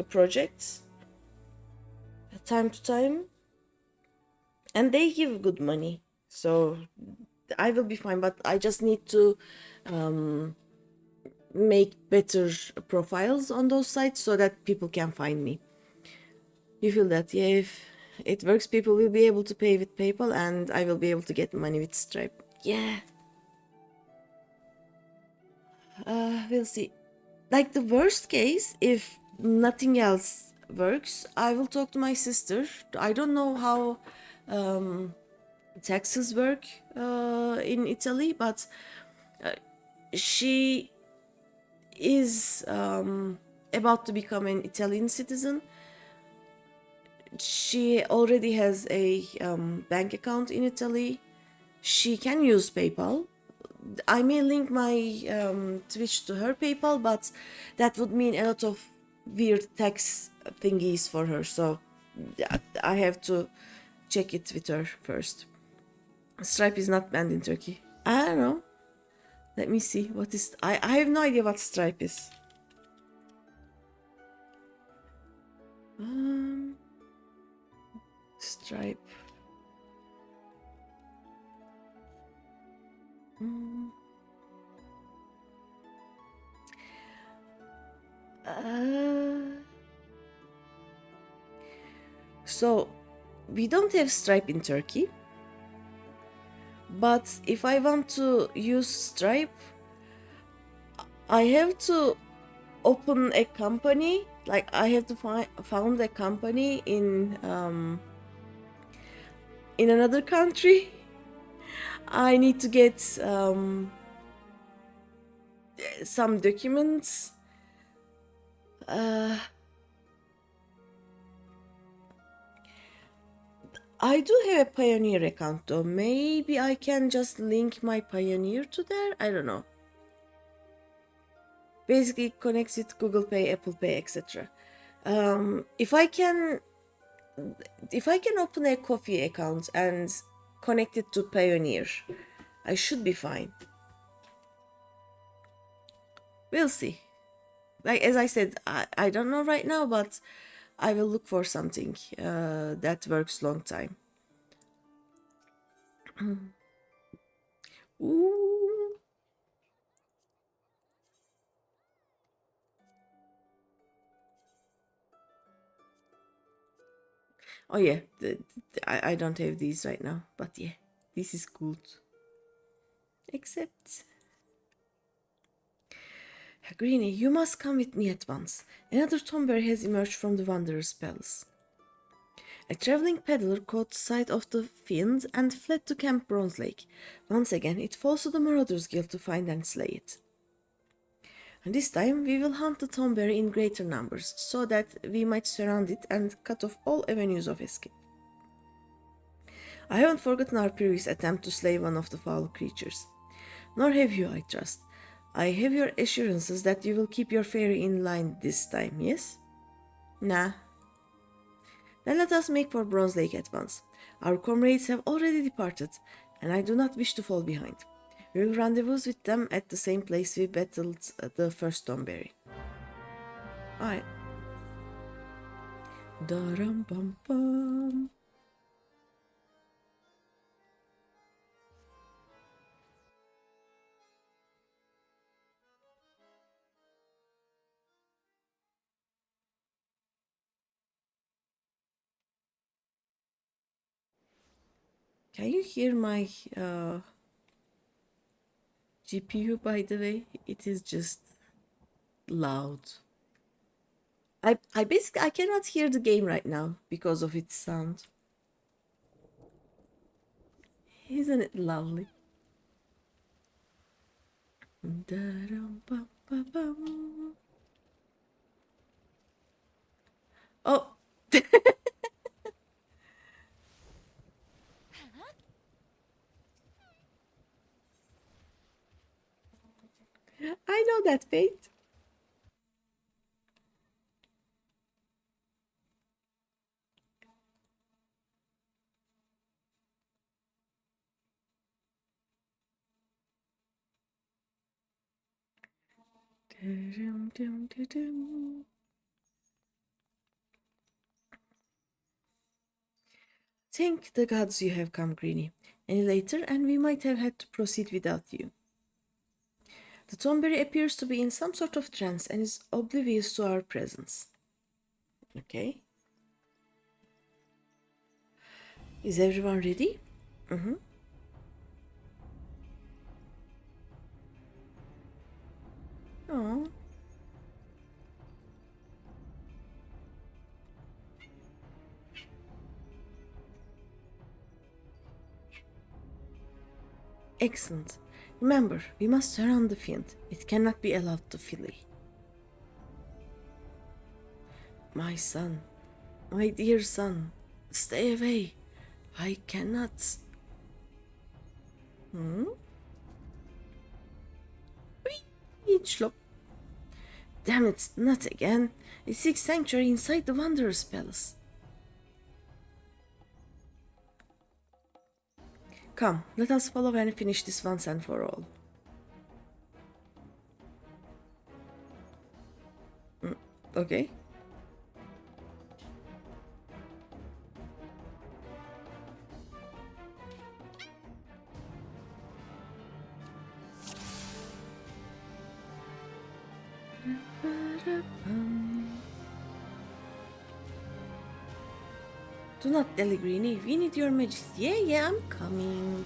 projects time to time, and they give good money, so I will be fine. But I just need to make better profiles on those sites so that people can find me. You feel that? Yeah, if it works, people will be able to pay with PayPal, and I will be able to get money with Stripe. Yeah. We'll see. Like the worst case, if nothing else works, I will talk to my sister. I don't know how taxes work in Italy, but she is about to become an Italian citizen. She already has a bank account in Italy. She can use PayPal. I may link my Twitch to her PayPal, but that would mean a lot of weird tax thingies for her. So I have to check it with her first. Stripe is not banned in Turkey. I don't know. Let me see. What is... I have no idea what Stripe is. Stripe. So we don't have Stripe in Turkey, but if I want to use Stripe, I have to open a company. Like I have to found a company in another country. I need to get some documents. I do have a Pioneer account though. Maybe I can just link my Pioneer to there. I don't know. Basically, it connects with Google Pay, Apple Pay, etc. If I can open a Coffee account and connect it to Pioneer, I should be fine. We'll see. Like as I said, I don't know right now, but I will look for something that works long time. Ooh. Oh yeah, I don't have these right now, but yeah, this is good. Except, Greeny, you must come with me at once. Another tomber has emerged from the Wanderer's Palace. A traveling peddler caught sight of the fiend and fled to Camp Bronze Lake. Once again, it falls to the Marauders Guild to find and slay it. And this time, we will hunt the tomberry in greater numbers, so that we might surround it and cut off all avenues of escape. I haven't forgotten our previous attempt to slay one of the foul creatures. Nor have you, I trust. I have your assurances that you will keep your fairy in line this time, yes? Nah. Then let us make for Bronze Lake at once. Our comrades have already departed, and I do not wish to fall behind. We will rendezvous with them at the same place we battled the first tomberry. Alright. Daram bum bum. Can you hear my GPU, by the way? It is just loud. I basically I cannot hear the game right now because of its sound. Isn't it lovely? Oh, I know that fate. Thank the gods you have come, Greeny. Any later, and we might have had to proceed without you. The Tomberry appears to be in some sort of trance and is oblivious to our presence. Okay. Is everyone ready? Mm-hmm. Oh. Excellent. Remember, we must surround the fiend. It cannot be allowed to flee. My son, my dear son, stay away. I cannot. Schlop. Damn it, not again. It seeks sanctuary inside the Wanderer's Palace. Come, let us follow and finish this once and for all. Okay. Do not dally, Greeny. We need your magic. Yeah, I'm coming.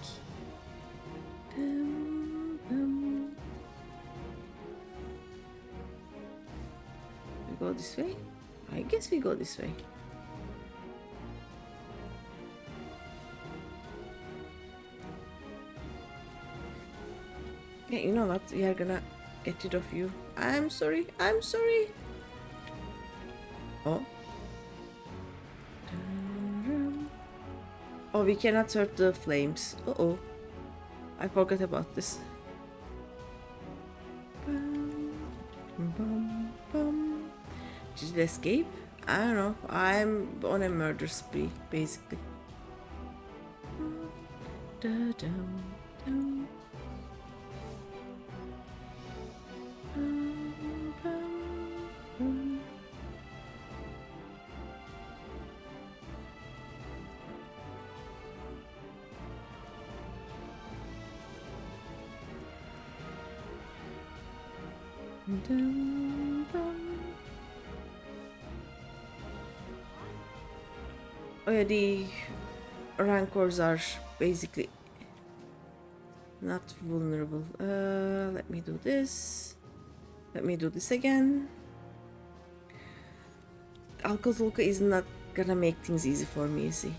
We go this way? I guess we go this way. Okay, you know what? We are gonna get rid of you. I'm sorry. Oh. Oh, we cannot hurt the flames. Uh-oh. I forgot about this. Did it escape? I don't know. I'm on a murder spree, basically. Oh yeah, the rancors are basically not vulnerable. Let me do this. Let me do this again. Alka-Zulka is not gonna make things easy for me, you see.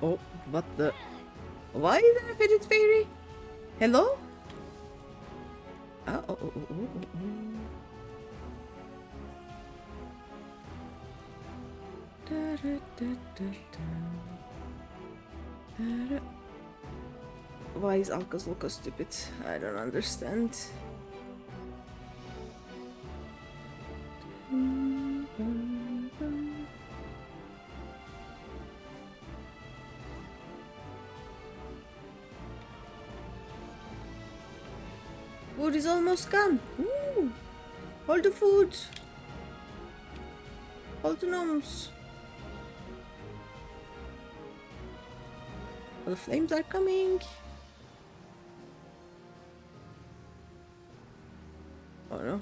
Oh, what the? Why is there a fidget fairy? Hello? Oh. Why is Alka-Zulka stupid? I don't understand. Food is almost gone. Ooh. Hold the food. Hold the gnomes. Oh, the flames are coming. Oh no.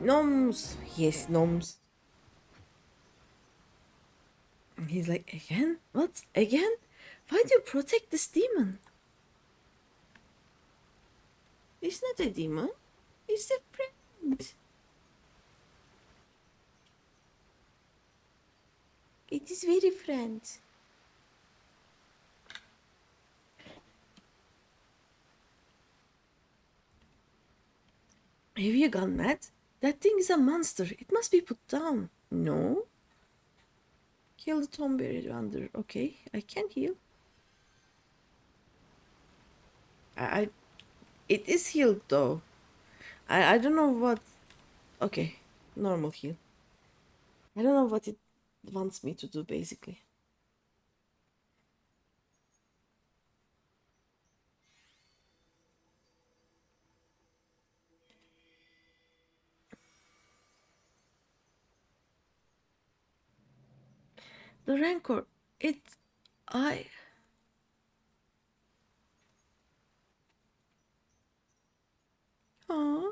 Gnomes. Yes, gnomes. And he's like, again? What? Again? Why do you protect this demon? It's not a demon. It's a friend. It is very friend. Have you gone mad? That thing is a monster. It must be put down. No? Kill the Tomberry under. Okay, I can heal. I it is healed though. I don't know what. Okay, normal heal. I don't know what it wants me to do basically. The Rancor, it. I. Aw.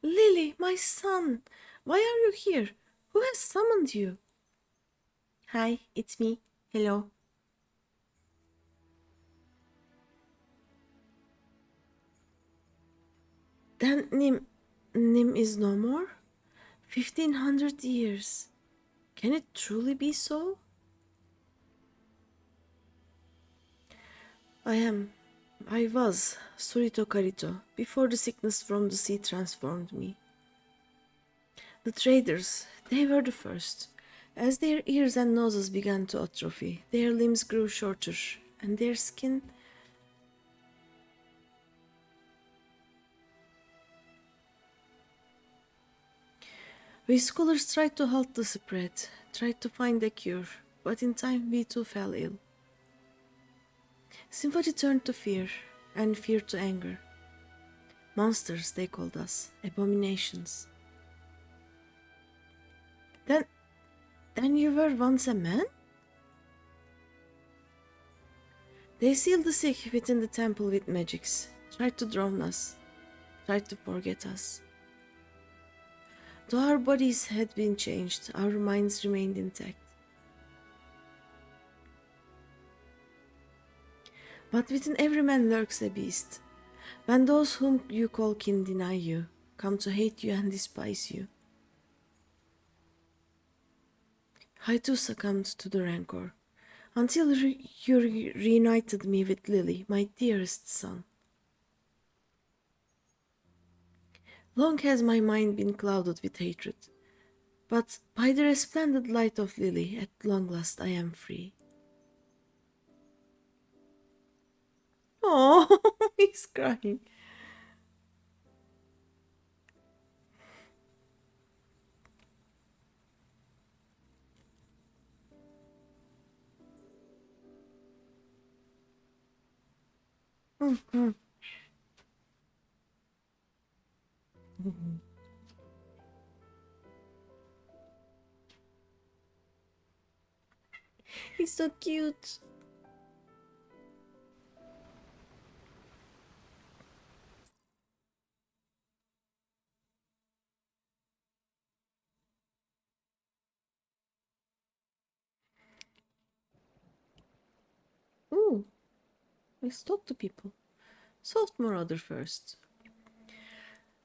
Lily, my son. Why are you here? Who has summoned you? Hi, it's me. Hello. Then Nim is no more? 1500 years. Can it truly be so? I was Surito Karito before the sickness from the sea transformed me. The traders, they were the first. As their ears and noses began to atrophy, their limbs grew shorter, and their skin. We scholars tried to halt the spread, tried to find a cure, but in time we too fell ill. Sympathy turned to fear, and fear to anger. Monsters, they called us, abominations. Then you were once a man? They sealed the sick within the temple with magics, tried to drown us, tried to forget us. Though our bodies had been changed, our minds remained intact. But within every man lurks a beast. When those whom you call kin deny you, come to hate you and despise you. I too succumbed to the rancor, until you reunited me with Lily, my dearest son. Long has my mind been clouded with hatred, but by the resplendent light of Lily, at long last I am free. Oh, he's crying. He's so cute. Ooh, let's talk to people. Soft Marauder first.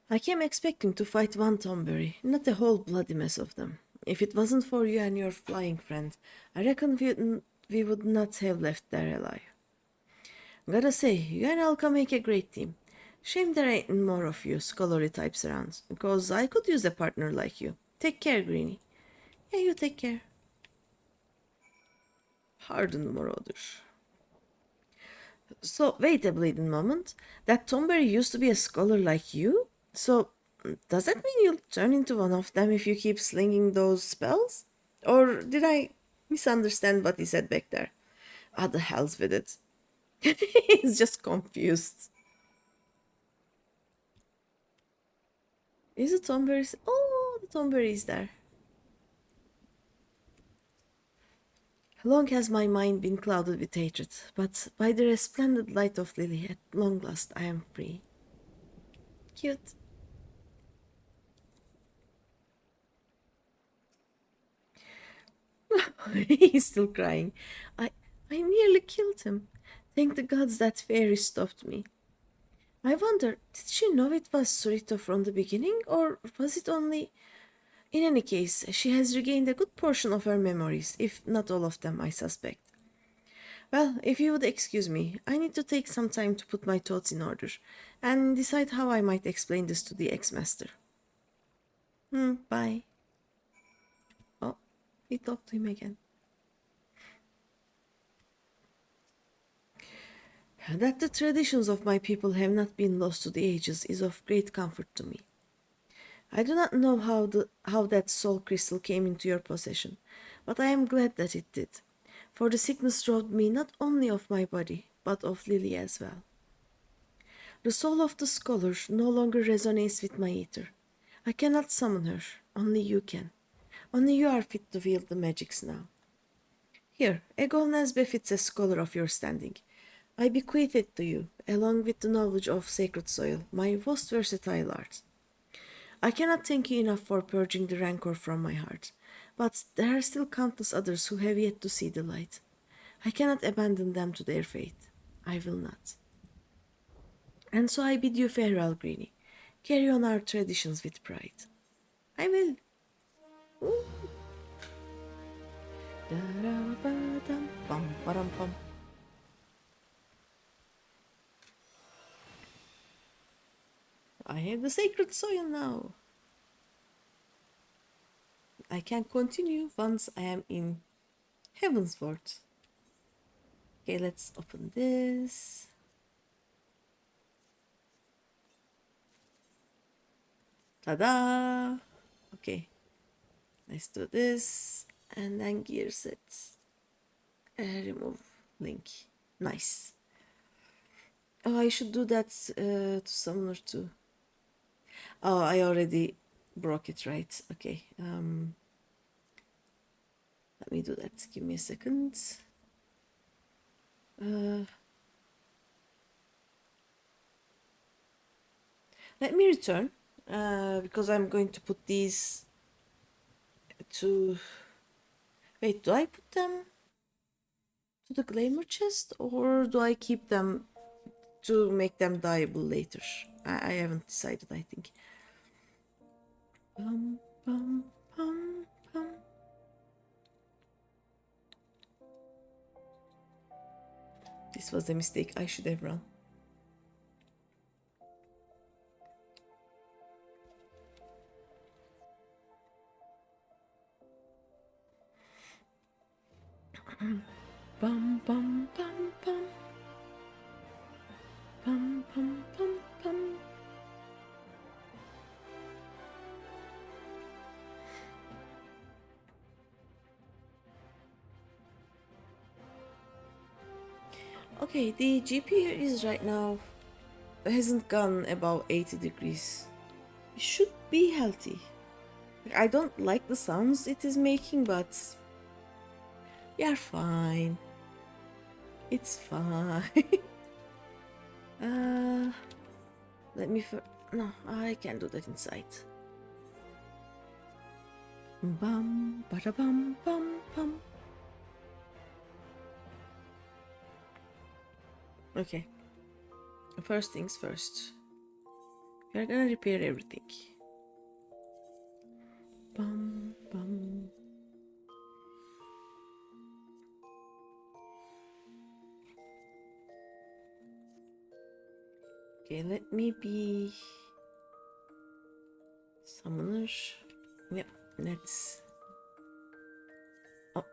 I came expecting to fight one Tomberry, not a whole bloody mess of them. If it wasn't for you and your flying friend, I reckon we would not have left there alive. Gotta say, you and Alka make a great team. Shame there ain't more of you scholarly types around, because I could use a partner like you. Take care, Greeny. Yeah, you take care. Hardened Marauder. So, wait a bleeding moment. That Tomberry used to be a scholar like you? So, does that mean you'll turn into one of them if you keep slinging those spells? Or did I misunderstand what he said back there? Ah, the hell's with it. He's just confused. Is it Tomberry? Oh, the Tomberry is there. Long has my mind been clouded with hatred, but by the resplendent light of Lily, at long last I am free. Cute. He's still crying. I I nearly killed him. Thank the gods that fairy stopped me. I wonder, did she know it was Surito from the beginning, or was it only... In any case, she has regained a good portion of her memories, if not all of them, I suspect. Well, if you would excuse me, I need to take some time to put my thoughts in order and decide how I might explain this to the ex-master. Bye. Oh, he talked to him again. That the traditions of my people have not been lost to the ages is of great comfort to me. I do not know how that soul crystal came into your possession, but I am glad that it did, for the sickness robbed me not only of my body, but of Lily as well. The soul of the scholar no longer resonates with my ether. I cannot summon her, only you can. Only you are fit to wield the magics now. Here, a golden as befits a scholar of your standing. I bequeath it to you, along with the knowledge of sacred soil, my most versatile art. I cannot thank you enough for purging the rancor from my heart, but there are still countless others who have yet to see the light. I cannot abandon them to their fate. I will not. And so I bid you farewell, Greeny. Carry on our traditions with pride. I will. Ooh. I have the sacred soil now. I can continue once I am in Heavensward. Okay, let's open this. Ta-da! Okay, let's do this. And then gear sets. Remove link. Nice. Oh, I should do that to Summoner too. Oh, I already broke it, right? Okay. Let me do that. Give me a second. Let me return because I'm going to put these to... Wait, do I put them to the glamour chest or do I keep them to make them dyeable later? I haven't decided, I think. Bum, bum, bum, bum. This was a mistake. I should have run. Bum, bum, bum, bum. Bum, bum, bum, bum. Okay, the GPU is right now hasn't gone above 80 degrees. It should be healthy. I don't like the sounds it is making, but we are fine. It's fine. Let me no, I can't do that inside. Bum, bada bum, bum, bum. Okay. First things first. We are gonna repair everything. Bum, bum. Okay, let me be summoner. Yep, let's... Oh.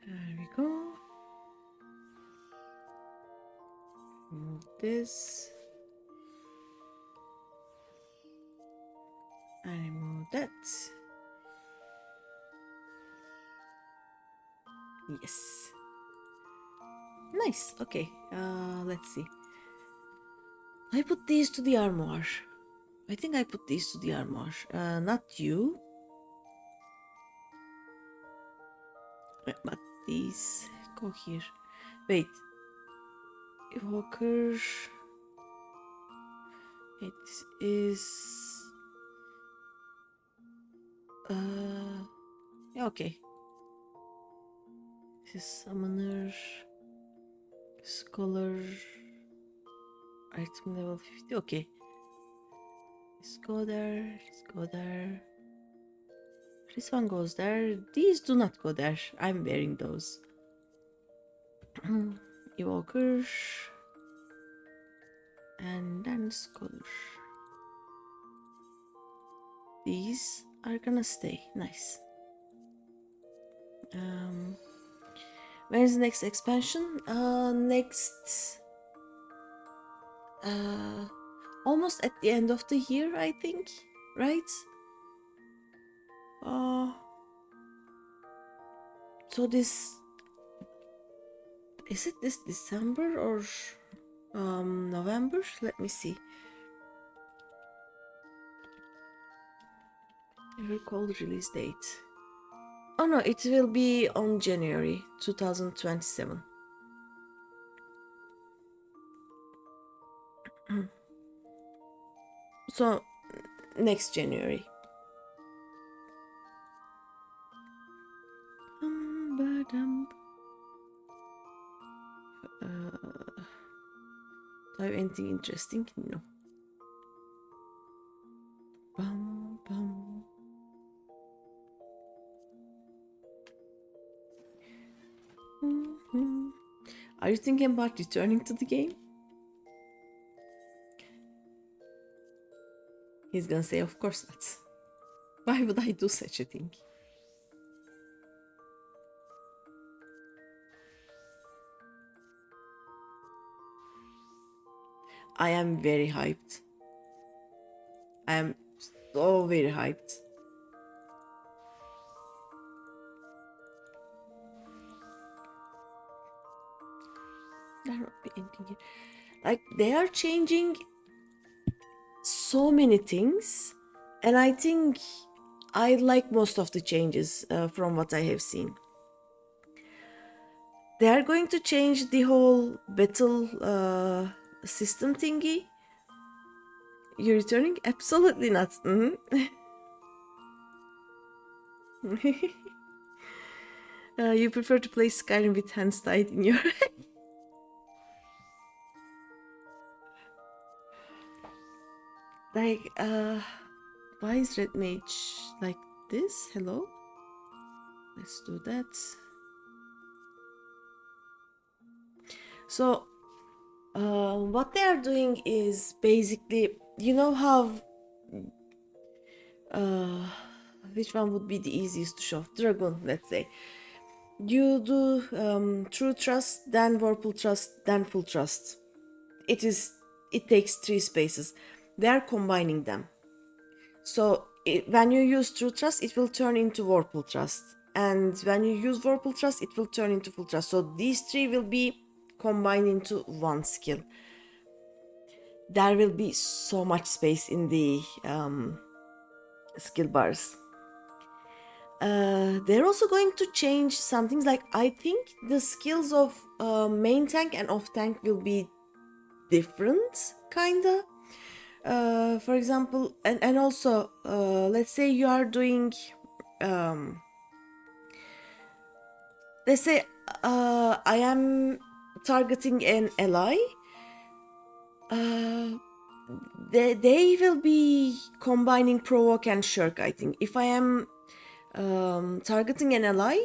There we go. Move this. I remove that. Yes. Nice. Okay. Let's see. I put these to the armor. I think I put these to the armor. Not you. But these go here. Wait. Evoker. It is Okay. This is Summoner, Scholar, item level 50. Okay. Let's go there. Let's go there. This one goes there. These do not go there. I'm wearing those. Evoker. And then Scholar. These are gonna stay. Nice. Where's the next expansion? Next... almost at the end of the year, I think. Right? So this... Is it this December or November? Let me see. I recall the release date. Oh no, it will be on January 2027. So, next January. Do I have anything interesting? No. Bum, bum. Are you thinking about returning to the game? He's gonna say, of course not. Why would I do such a thing? I am very hyped. I am so very hyped. There won't be anything here. Like, they are changing so many things, and I think I like most of the changes from what I have seen. They are going to change the whole battle system thingy. You're returning? Absolutely not. You prefer to play Skyrim with hands tied in your head. Like, why is Red Mage like this? Hello? Let's do that. So, what they are doing is basically, you know how, which one would be the easiest to show? Dragon, let's say. You do True Trust, then Whirlpool Trust, then Full Trust. It takes 3 spaces. They are combining them. So when you use True Trust, it will turn into Whirlpool Trust. And when you use Whirlpool Trust, it will turn into Full Trust. So these 3 will be combined into one skill. There will be so much space in the skill bars. They're also going to change some things. Like, I think the skills of main tank and off tank will be different, kinda. For example, and also, let's say you are doing, let's say I am targeting an ally. They will be combining provoke and shirk, I think. If I am targeting an ally,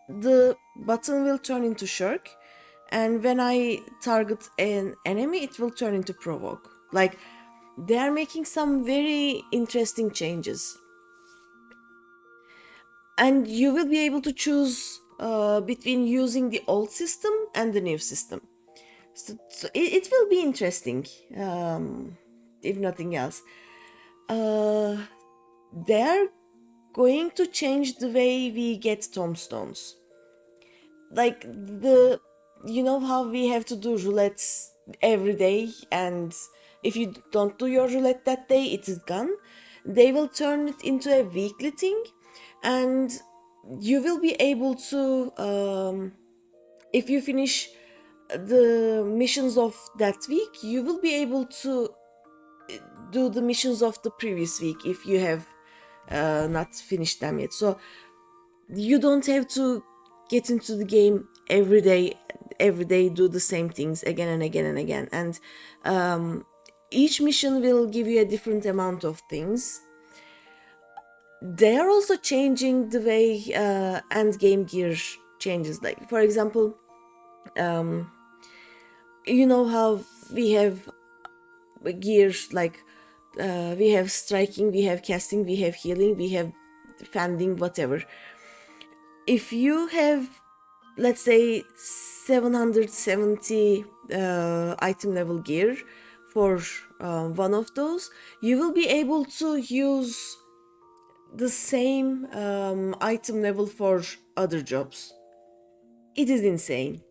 the button will turn into shirk, and when I target an enemy, it will turn into provoke. Like, they are making some very interesting changes, and you will be able to choose between using the old system and the new system. So it will be interesting, if nothing else. They are going to change the way we get tombstones. Like, you know how we have to do roulettes every day, and if you don't do your roulette that day, it is gone. They will turn it into a weekly thing, and you will be able to, if you finish the missions of that week, you will be able to do the missions of the previous week if you have not finished them yet. So You don't have to get into the game every day, do the same things again and again and again. And each mission will give you a different amount of things. They are also changing the way end game gear changes. Like, for example, you know how we have gears like we have striking, we have casting, we have healing, we have defending, whatever. If you have, let's say, 770 item level gear for one of those, you will be able to use the same item level for other jobs. It is insane.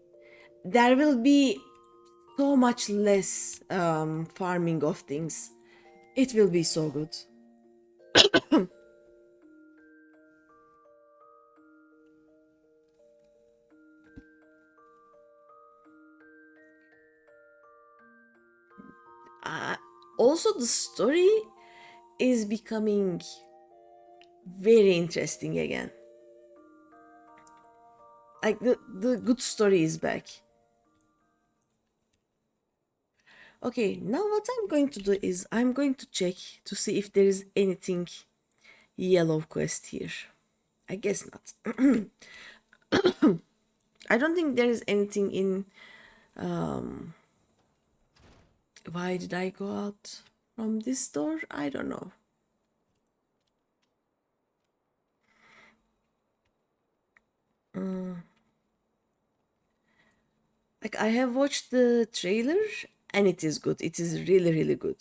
There will be so much less farming of things. It will be so good. Also, the story is becoming very interesting again. Like, the good story is back. Okay, now what I'm going to do is I'm going to check to see if there is anything yellow quest here. I guess not. I don't think there is anything in... Why did I go out from this door? I don't know. Like, I have watched the trailer and it is good. It is really, really good.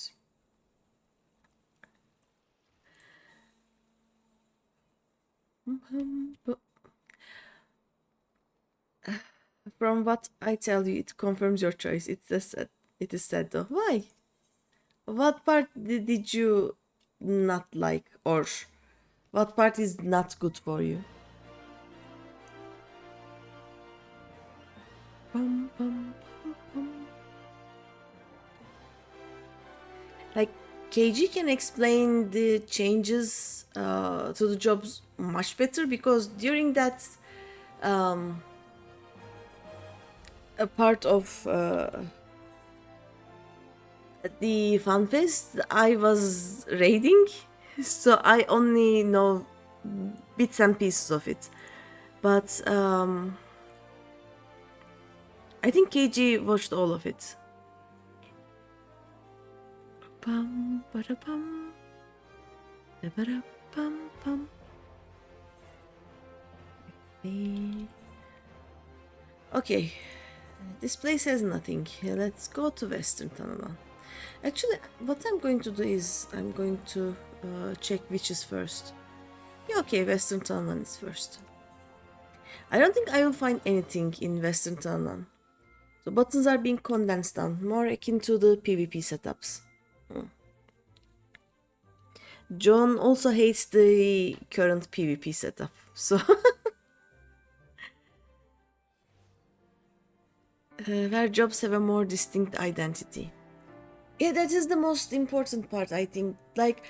From what I tell you, it confirms your choice. It is said though. Why? What part did you not like, or what part is not good for you? Bum, bum, bum, bum. Like, KG can explain the changes to the jobs much better, because during that a part of the FanFest, I was raiding, so I only know bits and pieces of it. But I think KG watched all of it. Pum, ba-da-pum, ba-da-pum, pum. Okay, this place has nothing. Let's go to Western Tunnel. Actually, what I'm going to do is I'm going to check which is first. Yeah, okay, Western Tunnel is first. I don't think I will find anything in Western Tunnel. So buttons are being condensed down, more akin to the PvP setups. John also hates the current PvP setup, so... where jobs have a more distinct identity. Yeah, that is the most important part, I think. Like,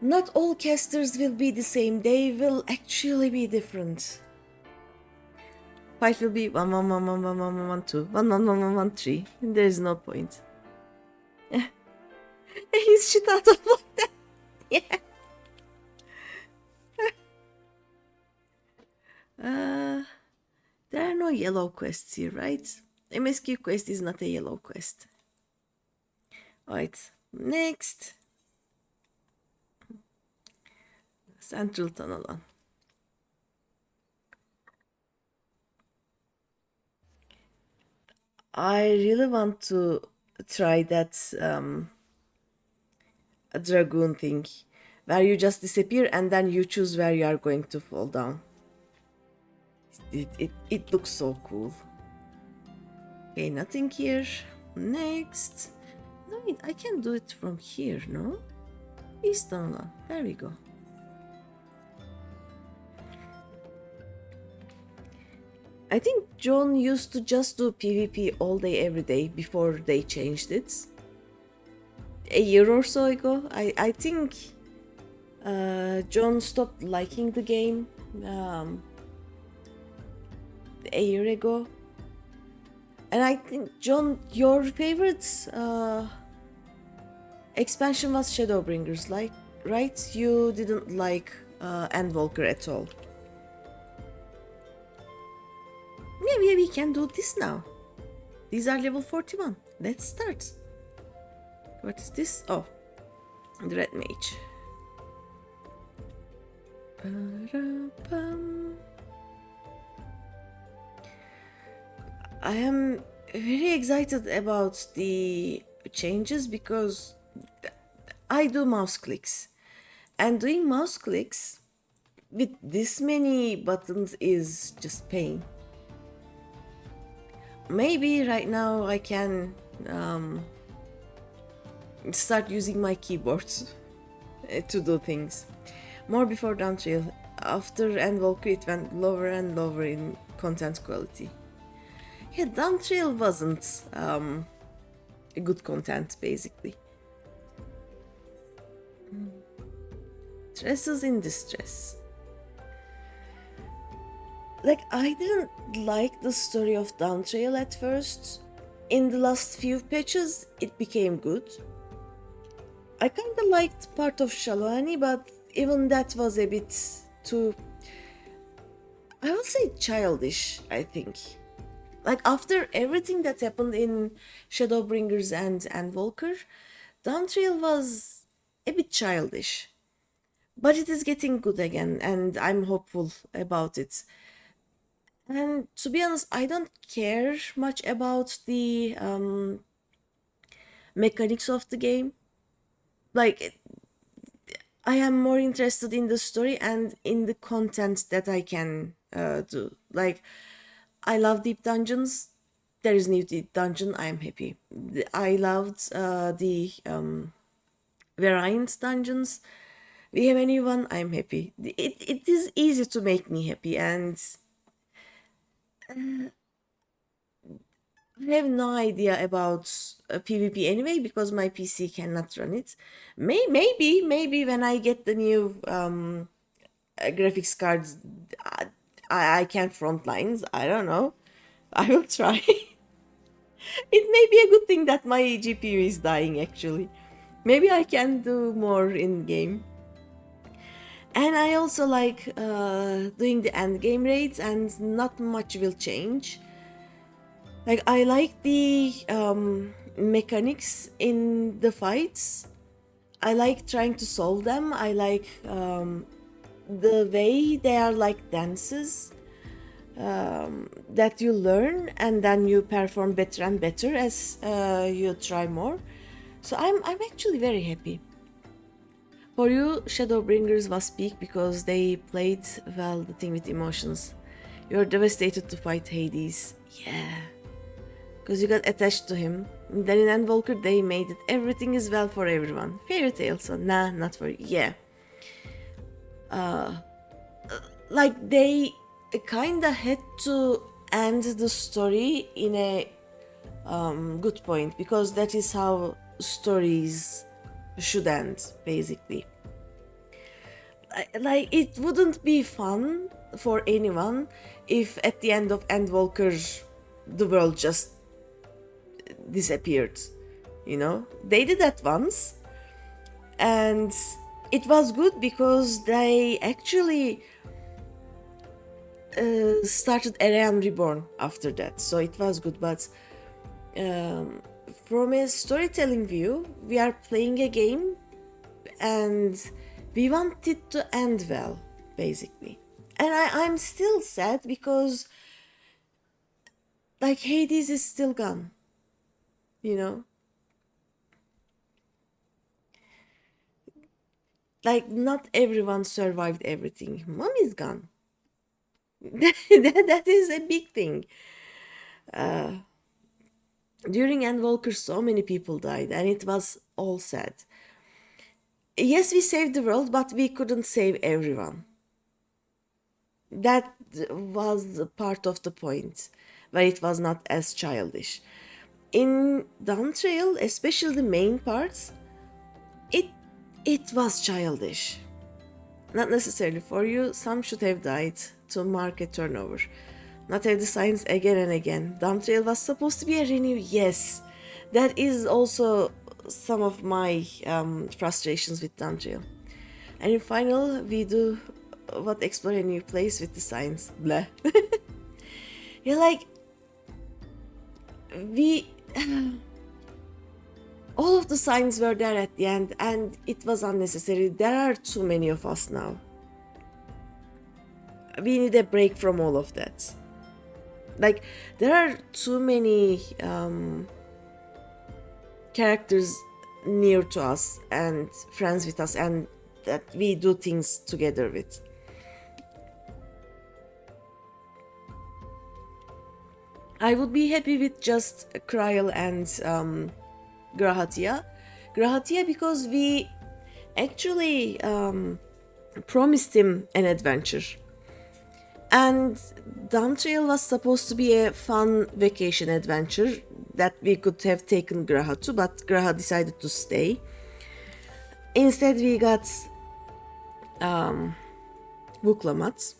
not all casters will be the same. They will actually be different. Fight will be 1 1 1 1 1 1 1 1 2 1 1 1 1 1 3. There is no point. He's shit out of like that. Yeah. There are no yellow quests here, right? MSQ quest is not a yellow quest. Alright, next. Central Tunnel. I really want to try that dragoon thing, where you just disappear and then you choose where you are going to fall down. It looks so cool. Okay, nothing here. Next. No, I can do it from here, no? East Tunnel. There we go. I think John used to just do PvP all day, every day before they changed it. A year or so ago, I think John stopped liking the game a year ago. And I think, John, your favorite expansion was Shadowbringers, like, right? You didn't like Endwalker at all. Maybe we can do this now. These are level 41. Let's start. What is this? Oh, the Red Mage. I am very excited about the changes because I do mouse clicks. And doing mouse clicks with this many buttons is just pain. Maybe right now I can start using my keyboard to do things. More before Downtrail. After Endwalker it went lower and lower in content quality. Yeah, Downtrail wasn't good content basically. Tresses in distress. Like, I didn't like the story of Downtrail at first. In the last few patches, it became good. I kinda liked part of Shalwani, but even that was a bit too, I would say, childish, I think. Like, after everything that happened in Shadowbringers and Endwalker, Downtrail was a bit childish. But it is getting good again, and I'm hopeful about it. And to be honest, I don't care much about the mechanics of the game. Like, I am more interested in the story and in the content that I can do. Like, I love deep dungeons. There is new deep dungeon. I am happy. I loved the variant dungeons. We have a new one. I am happy. It is easy to make me happy, and I have no idea about PvP anyway because my PC cannot run it. Maybe when I get the new graphics cards, I can front lines. I don't know. I will try. It may be a good thing that my GPU is dying actually. Maybe I can do more in game. And I also like doing the end game raids, and not much will change. Like, I like the mechanics in the fights. I like trying to solve them. I like the way they are like dances that you learn and then you perform better and better as you try more. So I'm actually very happy. For you, Shadowbringers was peak because they played well the thing with emotions. You're devastated to fight Hades. Yeah. Because you got attached to him. And then in Endwalker they made it everything is well for everyone. Fairy tale, so nah, not for you. Yeah. Like, they kinda had to end the story in a good point, because that is how stories should end, basically. Like, it wouldn't be fun for anyone if at the end of Endwalker the world just disappeared, you know? They did that once, and it was good because they actually started Arian Reborn after that, so it was good. But from a storytelling view, we are playing a game and we want it to end well, basically. And I'm still sad because, like, Hades is still gone, you know? Like, not everyone survived everything. Mom is gone. that is a big thing. During Endwalker, so many people died, and it was all sad. Yes, we saved the world, but we couldn't save everyone. That was part of the point, where it was not as childish. In Downtrail, especially the main parts, it was childish. Not necessarily for you, some should have died to market turnover. Not have the signs again and again. Dumb Trail was supposed to be a renew, yes. That is also some of my frustrations with Dumb Trail. And in final, we do what explore a new place with the signs. Blah. Yeah, like we all of the signs were there at the end and it was unnecessary. There are too many of us now. We need a break from all of that. Like, there are too many characters near to us and friends with us and that we do things together with. I would be happy with just Kryl and Grahatia. Grahatia because we actually promised him an adventure. And Dumb Trail was supposed to be a fun vacation adventure that we could have taken Graha to, but Graha decided to stay. Instead, we got Vuklamat.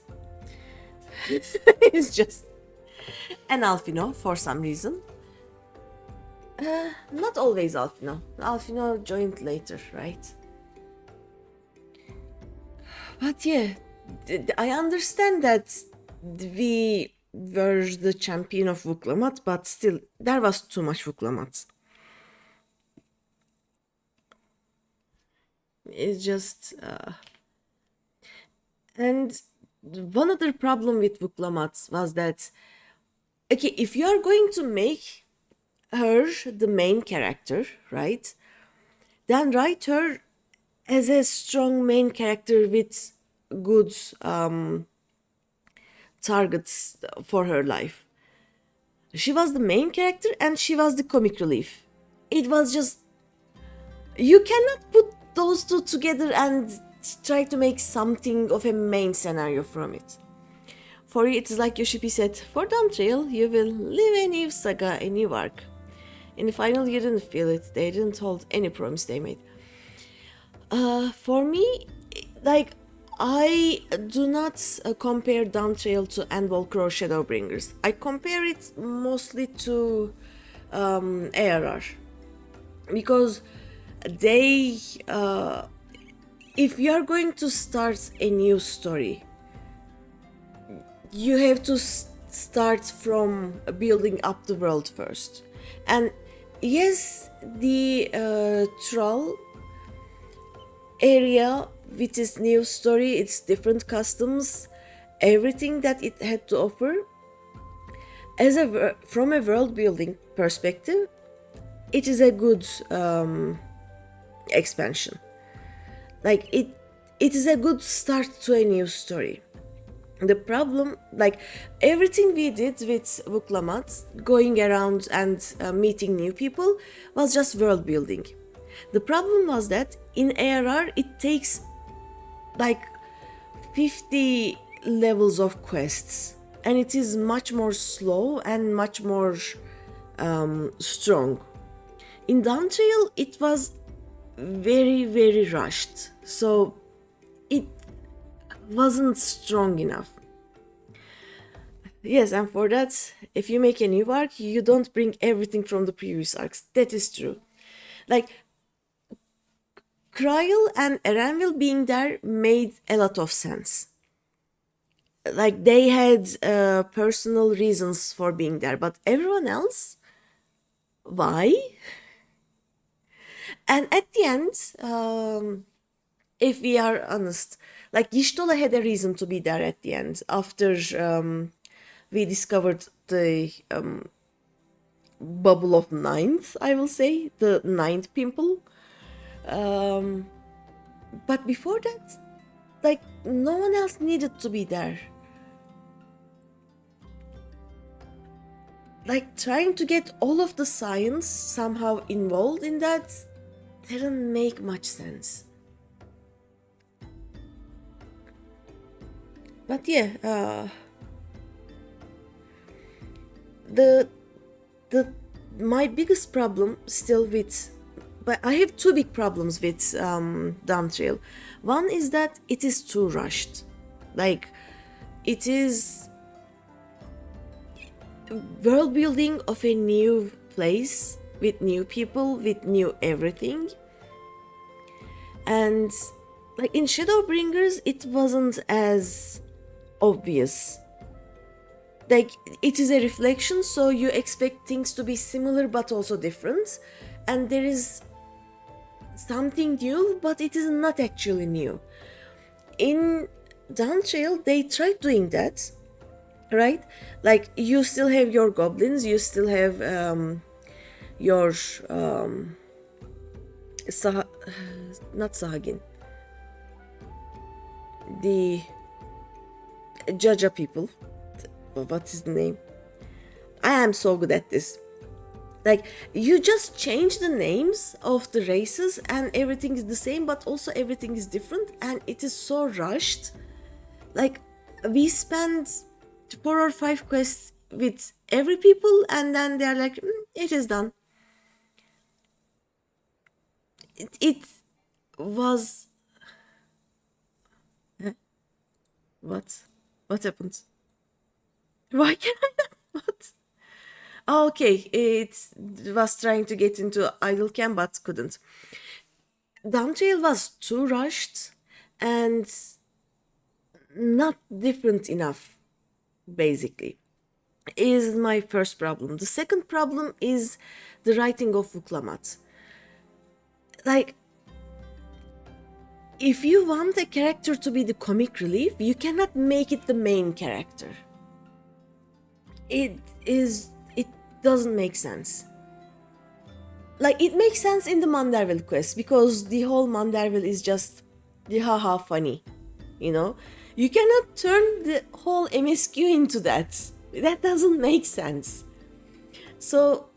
It's just an Alfino for some reason. Not always Alfino. Alfino joined later, right? But yeah, I understand that we were the champion of Vuklamat, but still, there was too much Vuklamat. It's just... And one other problem with Vuklamat was that, okay, if you are going to make her the main character, right, then write her as a strong main character with good targets for her life. She was the main character and she was the comic relief. It was just... You cannot put those two together and try to make something of a main scenario from it. For you, it's like Yoshipi said, for Dumb Trail, you will live a new saga, a new arc. In the final, you didn't feel it. They didn't hold any promise they made. For me, like, I do not compare Dumb Trail to Endwalker or Shadowbringers. I compare it mostly to ARR. Because they... if you are going to start a new story, you have to start from building up the world first. And yes, the Troll area with its new story, its different customs, everything that it had to offer, from a world building perspective, it is a good expansion. Like, it is a good start to a new story. The problem, like, everything we did with Vuklamat, going around and meeting new people, was just world building. The problem was that in ARR it takes like 50 levels of quests and it is much more slow and much more strong. In Dumb Trail it was very, very rushed, so it wasn't strong enough. Yes, and for that, if you make a new arc, you don't bring everything from the previous arcs. That is true. Like, Kryl and Erenville being there made a lot of sense. Like, they had personal reasons for being there, but everyone else, why? And at the end, if we are honest, like, Yishtola had a reason to be there at the end after we discovered the bubble of ninth, I will say, the ninth pimple. But before that, like, no one else needed to be there. Like, trying to get all of the science somehow involved in that didn't make much sense. But yeah, my biggest problem still with but I have two big problems with Dawn Trail. One is that it is too rushed. Like, it is world building of a new place with new people, with new everything. And like in Shadowbringers, it wasn't as obvious. Like, it is a reflection, so you expect things to be similar but also different. And there is something new, but it is not actually new. In Dawn Trail, they tried doing that, right? Like, you still have your goblins, you still have your not Sahagin, the Jaja people. What is the name? I am so good at this. Like, you just change the names of the races and everything is the same, but also everything is different, and it is so rushed. Like, we spend 4 or 5 quests with every people, and then they're like, it is done. It was... What happened? Why can I not? What? Oh, okay, it was trying to get into idle camp but couldn't. Dawn Trail was too rushed and not different enough, basically, is my first problem. The second problem is the writing of Vuklamat. Like, if you want a character to be the comic relief, you cannot make it the main character. It doesn't make sense. Like, it makes sense in the Manderville quest because the whole Manderville is just the haha funny, you know? You cannot turn the whole MSQ into that. That doesn't make sense. So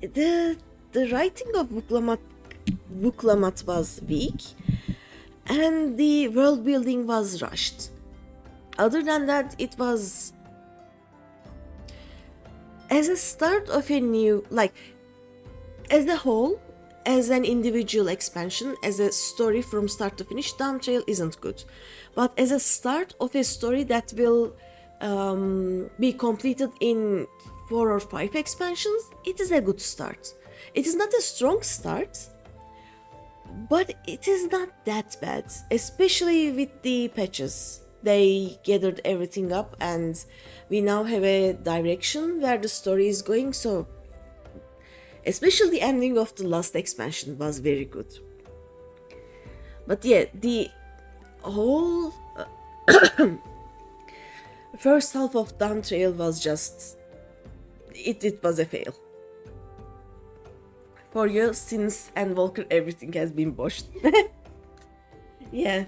the writing of Vuklamat was weak, and the world building was rushed. Other than that, it was as a start of a new, like, as a whole, as an individual expansion, as a story from start to finish, Dawn Trail isn't good. But as a start of a story that will be completed in 4 or 5 expansions, it is a good start. It is not a strong start, but it is not that bad, especially with the patches. They gathered everything up and we now have a direction where the story is going, so especially the ending of the last expansion was very good. But yeah, the whole first half of Dawn Trail was just... It was a fail. For you, since Endwalker, everything has been botched. Yeah,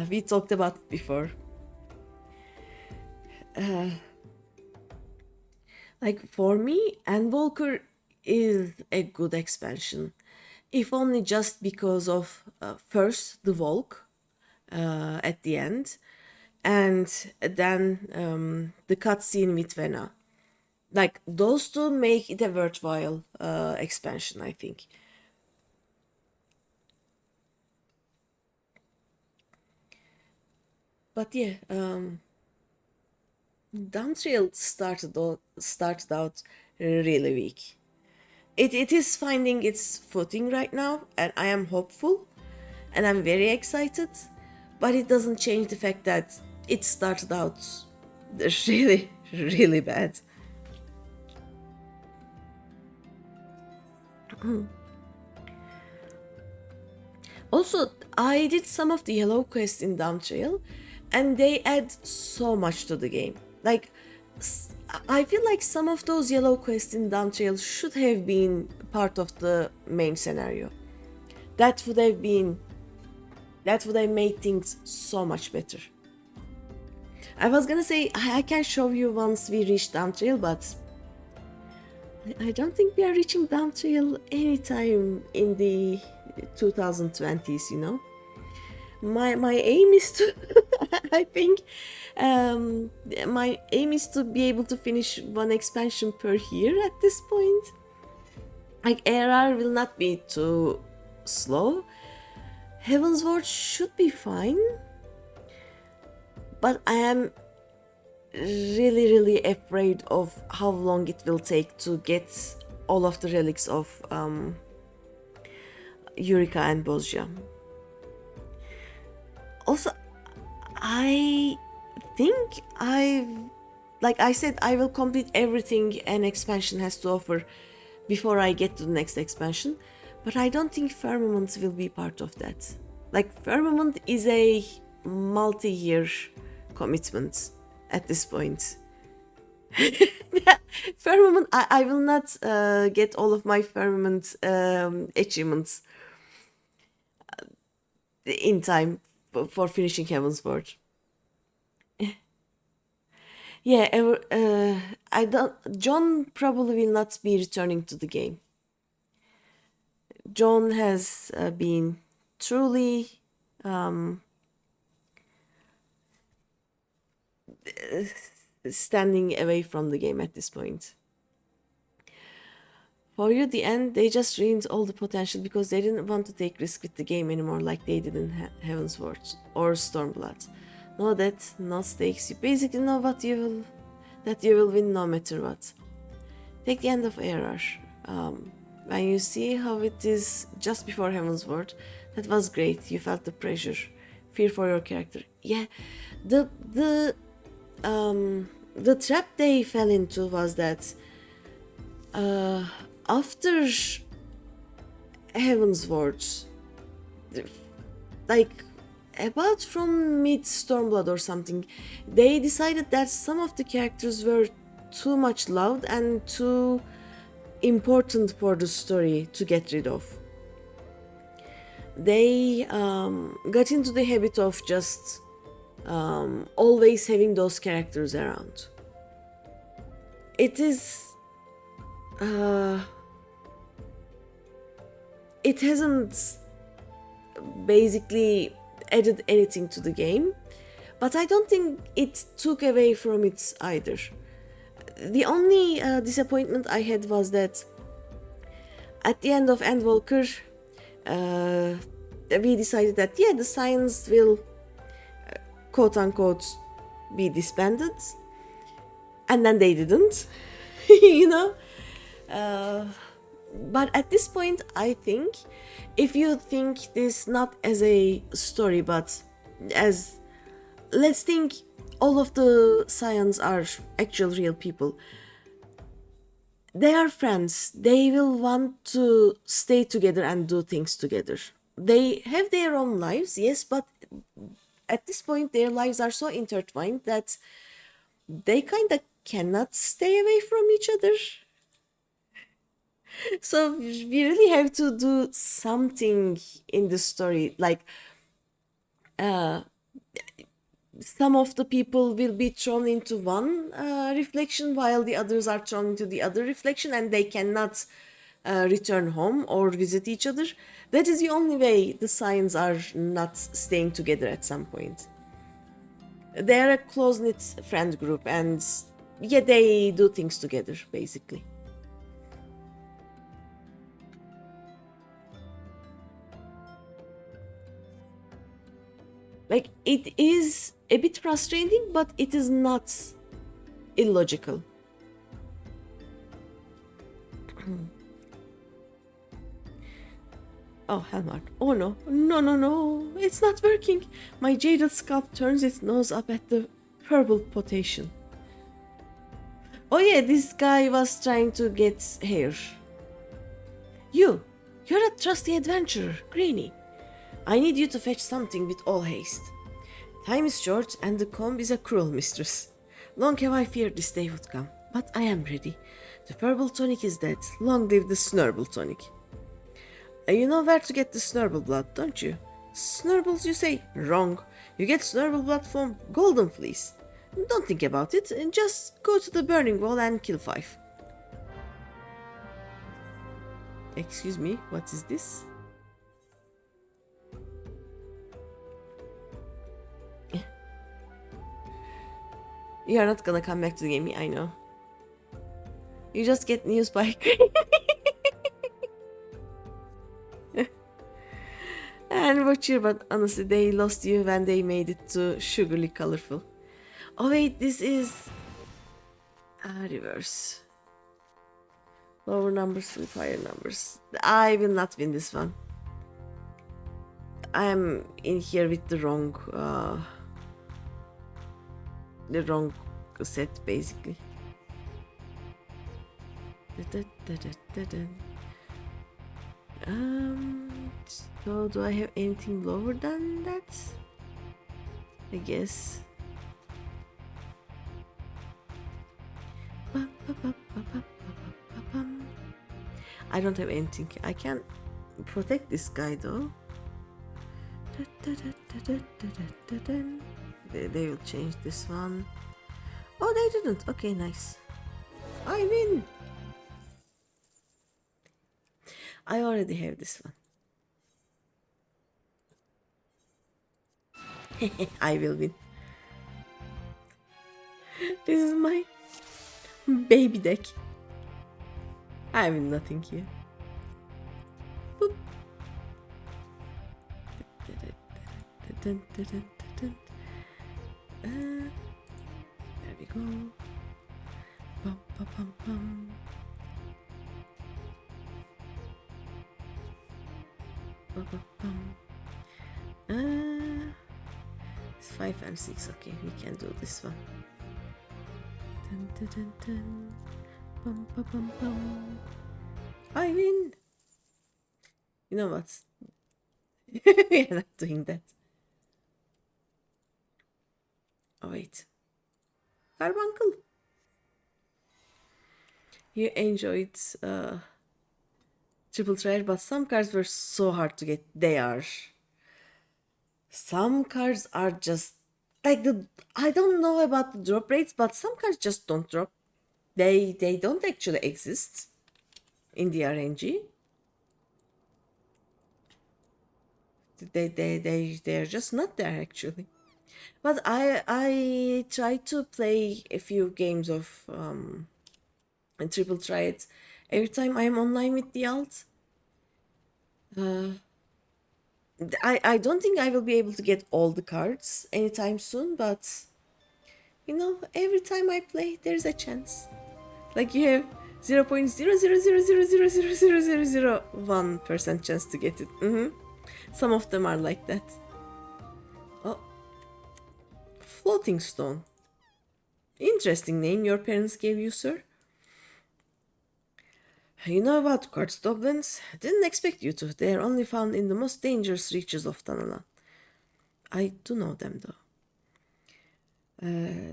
we talked about it before. Like, for me, Endwalker is a good expansion, if only just because of first the Volk at the end, and then the cutscene with Vena. Like, those two make it a worthwhile expansion, I think. But yeah, Dawn Trail started out really weak. It is finding its footing right now, and I am hopeful, and I'm very excited, but it doesn't change the fact that it started out really, really bad. Also, I did some of the yellow quests in Dawn Trail, and they add so much to the game. Like, I feel like some of those yellow quests in Dawn Trail should have been part of the main scenario. That would have made things so much better. I was gonna say I can show you once we reach Dawn Trail, but I don't think we are reaching Dawn Trail anytime in the 2020s, you know? My aim is to I think my aim is to be able to finish one expansion per year at this point. Like, ARR will not be too slow. Heavensward should be fine, but I am really afraid of how long it will take to get all of the relics of Eureka and Bozja. Also, I think like I said, I will complete everything an expansion has to offer before I get to the next expansion, but I don't think Firmament will be part of that. Like, Firmament is a multi-year commitment at this point. Firmament, I will not get all of my Firmament achievements in time for finishing Heavensward. Yeah, I don't. John probably will not be returning to the game. John has been truly standing away from the game at this point. For you, the end, they just ruined all the potential because they didn't want to take risk with the game anymore like they did in Heavensward or Stormblood. No death, no stakes. You basically know that you will win no matter what. Take the end of ARR. When you see how it is just before Heavensward, that was great. You felt the pressure, fear for your character. Yeah, the trap they fell into was that after Heavensward, like about from mid Stormblood or something, they decided that some of the characters were too much loved and too important for the story to get rid of. They got into the habit of just always having those characters around. It is it hasn't basically added anything to the game, but I don't think it took away from it either. The only disappointment I had was that at the end of Endwalker, we decided that the Scions will quote-unquote be disbanded, and then they didn't. You know. But at this point, I think if you think this not as a story but as, let's think all of the Scions are actual real people, they are friends, they will want to stay together and do things together. They have their own lives, yes, but at this point their lives are so intertwined that they kind of cannot stay away from each other. So we really have to do something in the story, like some of the people will be thrown into one reflection while the others are thrown into the other reflection, and they cannot return home or visit each other. That is the only way the Scions are not staying together at some point. They are a close-knit friend group, and they do things together, basically. Like, it is a bit frustrating, but it is not illogical. Oh, Helmart. Oh no. No. It's not working. My jaded scalp turns its nose up at the purple potation. Oh yeah, this guy was trying to get hair. You're a trusty adventurer, Greeny. I need you to fetch something with all haste. Time is short and the comb is a cruel mistress. Long have I feared this day would come, but I am ready. The purple tonic is dead. Long live the snurble tonic. You know where to get the snurble blood, don't you? Snurbles, you say? Wrong. You get snurble blood from Golden Fleece. Don't think about it, and just go to the burning wall and kill 5. Excuse me, what is this? You are not gonna come back to the game, I know. You just get news by And Watcher, but honestly, they lost you when they made it too sugarly colorful. Oh wait, this is reverse. Lower numbers with higher numbers. I will not win this one. I am in here with the wrong set basically. So do I have anything lower than that? I guess. I don't have anything. I can protect this guy though. They will change this one. Oh, they didn't. Okay, nice. I win. I already have this one. I will win. This is my baby deck. I win nothing here. Boop. There we go. Bum, bum, bum, bum. Bum, bum, bum. It's 5 and 6. Okay, we can do this one. Dun, dun, dun, dun. Bum, bum, bum, bum. I win. You know what? We are not doing that. Oh wait. Carbuncle. You enjoyed triple trade, but some cards were so hard to get. They are. Some cards are just like I don't know about the drop rates, but some cards just don't drop. They don't actually exist in the RNG. They're just not there actually. But I try to play a few games of triple triads every time I am online with the alt. I don't think I will be able to get all the cards anytime soon, but you know, every time I play, there's a chance. Like you have 0.000000001% chance to get it. Some of them are like that. Oh, floating stone. Interesting name your parents gave you, sir. You know about quartz goblins? Didn't expect you to. They are only found in the most dangerous reaches of Tanana. I do know them though.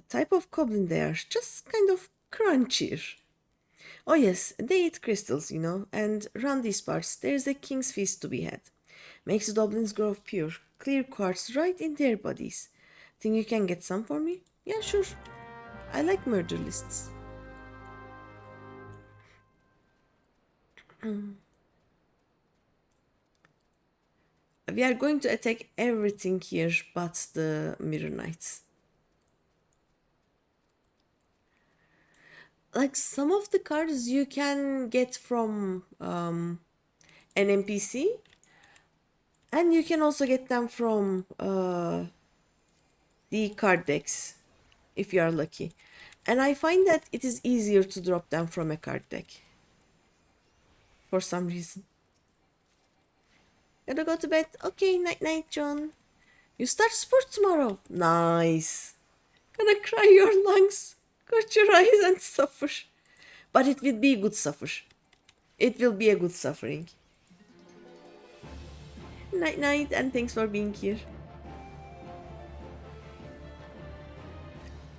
Type of goblin they are, just kind of crunchier. Oh yes, they eat crystals, you know, and around these parts there's a king's feast to be had. Makes the goblins grow pure, clear quartz right in their bodies. Think you can get some for me? Yeah, sure. I like murder lists. We are going to attack everything here but the Mirror Knights. Like some of the cards you can get from an NPC, and you can also get them from the card decks if you are lucky. And I find that it is easier to drop them from a card deck for some reason. Gotta go to bed. Okay, night night, John. You start sport tomorrow. Nice. Gonna cry your lungs, cut your eyes and suffer. But it will be good suffer. It will be a good suffering. Night night, and thanks for being here.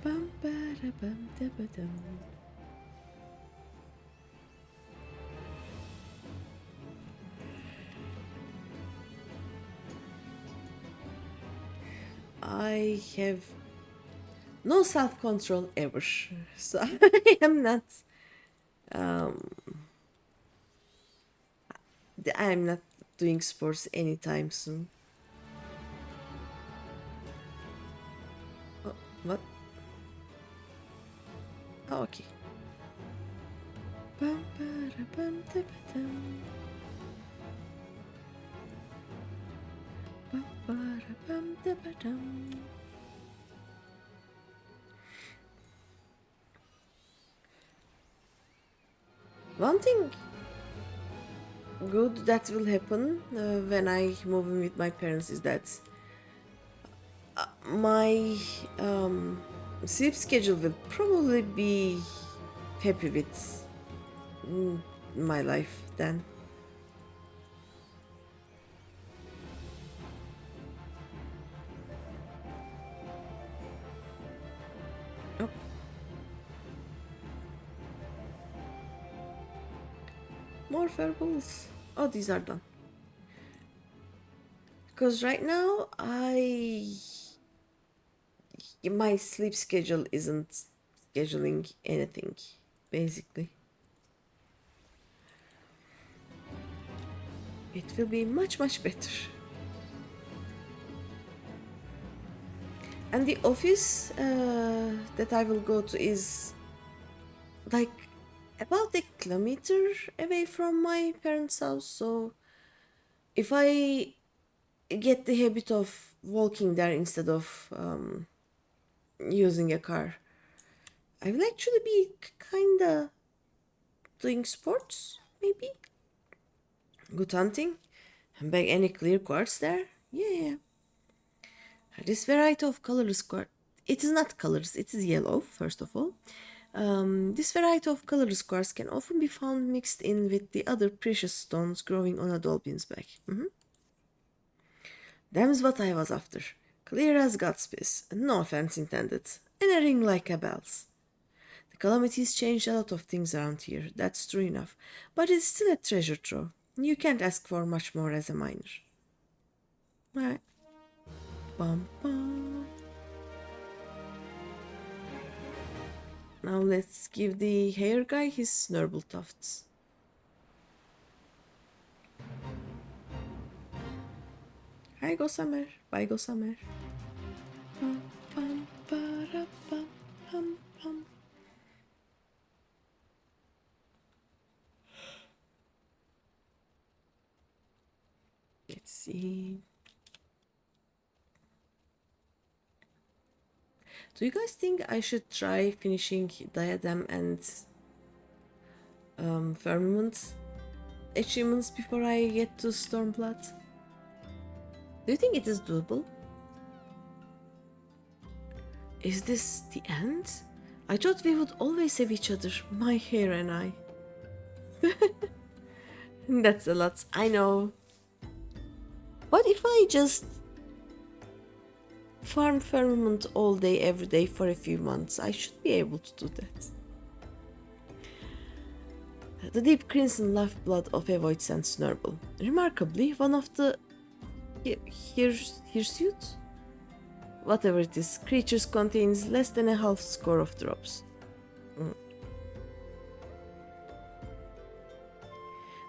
Bum, ba, bum, da, ba, dum. I have no self-control ever, so I am not I'm not doing sports anytime soon. Oh, what? Oh, okay. Bum, ba, bum, da, ba, dum. One thing good that will happen when I move in with my parents is that my sleep schedule will probably be happy with my life then. Oh. More verbals. Oh, these are done. Because right now my sleep schedule isn't scheduling anything, basically. It will be much, much better. And the office that I will go to is like about a kilometer away from my parents' house. So if I get the habit of walking there instead of using a car, I will actually be kinda doing sports, maybe. Good hunting. And bag any clear quartz there? Yeah. This variety of colorless quartz. It is not colors, it is yellow, first of all. This variety of colorless quartz can often be found mixed in with the other precious stones growing on a dolphin's back. Them's what I was after. Clear as God's piece, no offense intended, and a ring like a bell's. The calamities changed a lot of things around here, that's true enough, but it's still a treasure trove. You can't ask for much more as a miner. Right. Bum bum. Now let's give the hair guy his snurble tufts. Hi, go summer. Bye, go summer. Bum, bum, ba-da, bum, bum, bum. Let's see. Do you guys think I should try finishing Diadem and Firmament achievements before I get to Stormblood? Do you think it is doable? Is this the end? I thought we would always have each other, my hair and I. That's a lot, I know. What if I just farm Firmament all day, every day for a few months? I should be able to do that. The deep crimson lifeblood of a void sent Snurble. Remarkably, one of the hirsute? Whatever it is, creatures contains less than a half score of drops.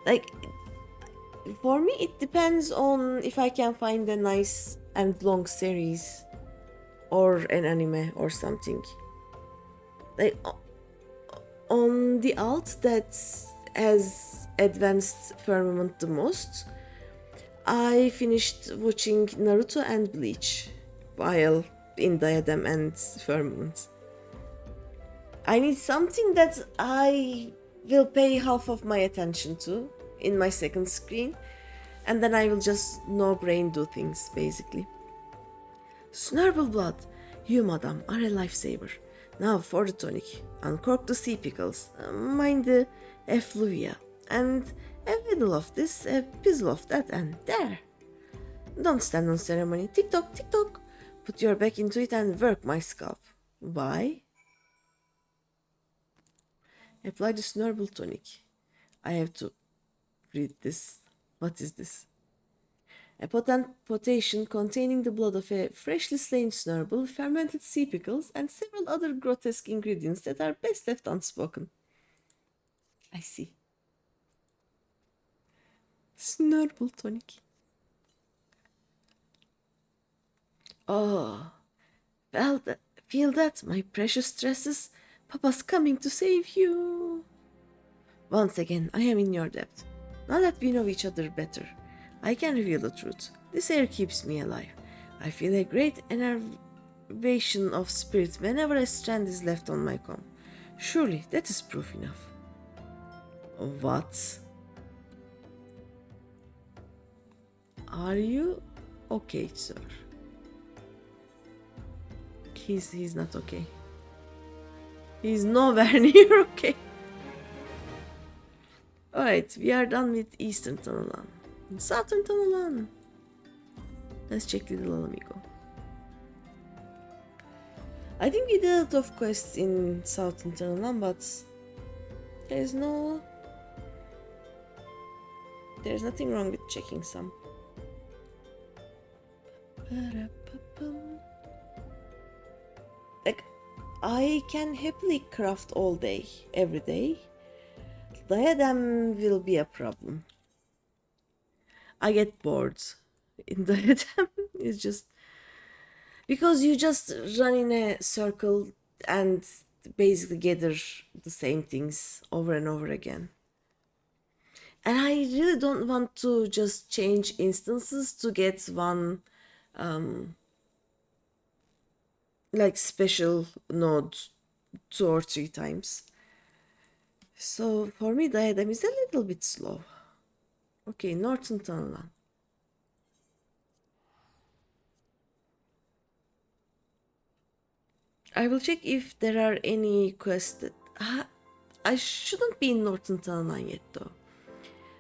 Like, for me, it depends on if I can find a nice and long series or an anime or something. Like, on the alt that has advanced Firmament the most, I finished watching Naruto and Bleach while in Diadem and Firmament. I need something that I will pay half of my attention to in my second screen, and then I will just no brain do things, basically. Snurble blood, you madam are a lifesaver. Now for the tonic. Uncork the sea pickles, mind the effluvia, and a whittle of this, a pizzle of that, and there. Don't stand on ceremony. Tick tock, tick tock. Put your back into it and work my scalp. Why? Apply the Snurble tonic. I have to read this. What is this? A potent potation containing the blood of a freshly slain Snurble, fermented sea pickles, and several other grotesque ingredients that are best left unspoken. I see. Snurble tonic. Oh, well, feel that, my precious dresses. Papa's coming to save you. Once again, I am in your debt. Now that we know each other better, I can reveal the truth. This air keeps me alive. I feel a great enervation of spirit whenever a strand is left on my comb. Surely that is proof enough. What? Are you okay, sir? He's not okay. He's nowhere near okay. Alright, we are done with Eastern Tunnel Run. Southern Tunnel Run. Let's check Little Amigo. I think we did a lot of quests in Southern Tunnel Run, but there's nothing wrong with checking some. Like, I can happily craft all day, every day. Diadem will be a problem. I get bored in Diadem. It's just because you just run in a circle and basically gather the same things over and over again. And I really don't want to just change instances to get one like special node 2 or 3 times. So for me, Diadem is a little bit slow. Okay, Northern Tunnel Run. I will check if there are any quests that... I shouldn't be in Northern Tunnel Run yet though.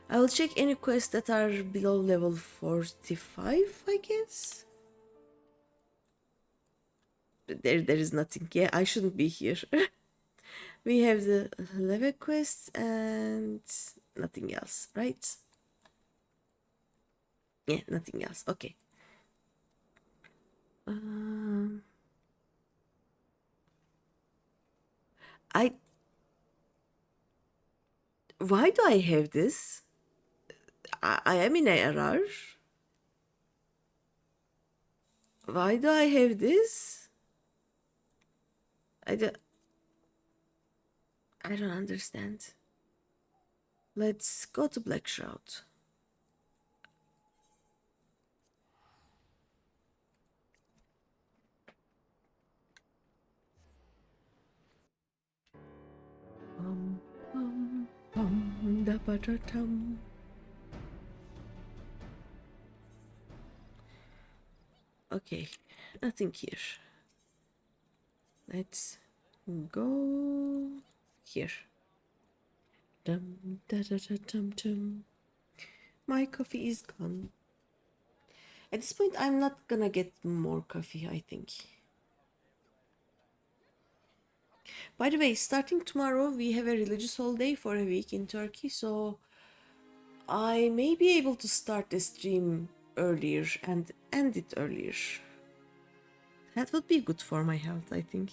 I will check any quests that are below level 45, I guess. There is nothing. Yeah, I shouldn't be here. We have the level quests and nothing else, right? Yeah, nothing else. Okay. Why do I have this? I am in ARR. Why do I have this? I don't understand. Let's go to Black Shroud. Okay, nothing here. Let's go here. Dum, da, da, da, dum, dum. My coffee is gone. At this point, I'm not gonna get more coffee, I think. By the way, starting tomorrow, we have a religious holiday for a week in Turkey, so I may be able to start the stream earlier and end it earlier. That would be good for my health, I think.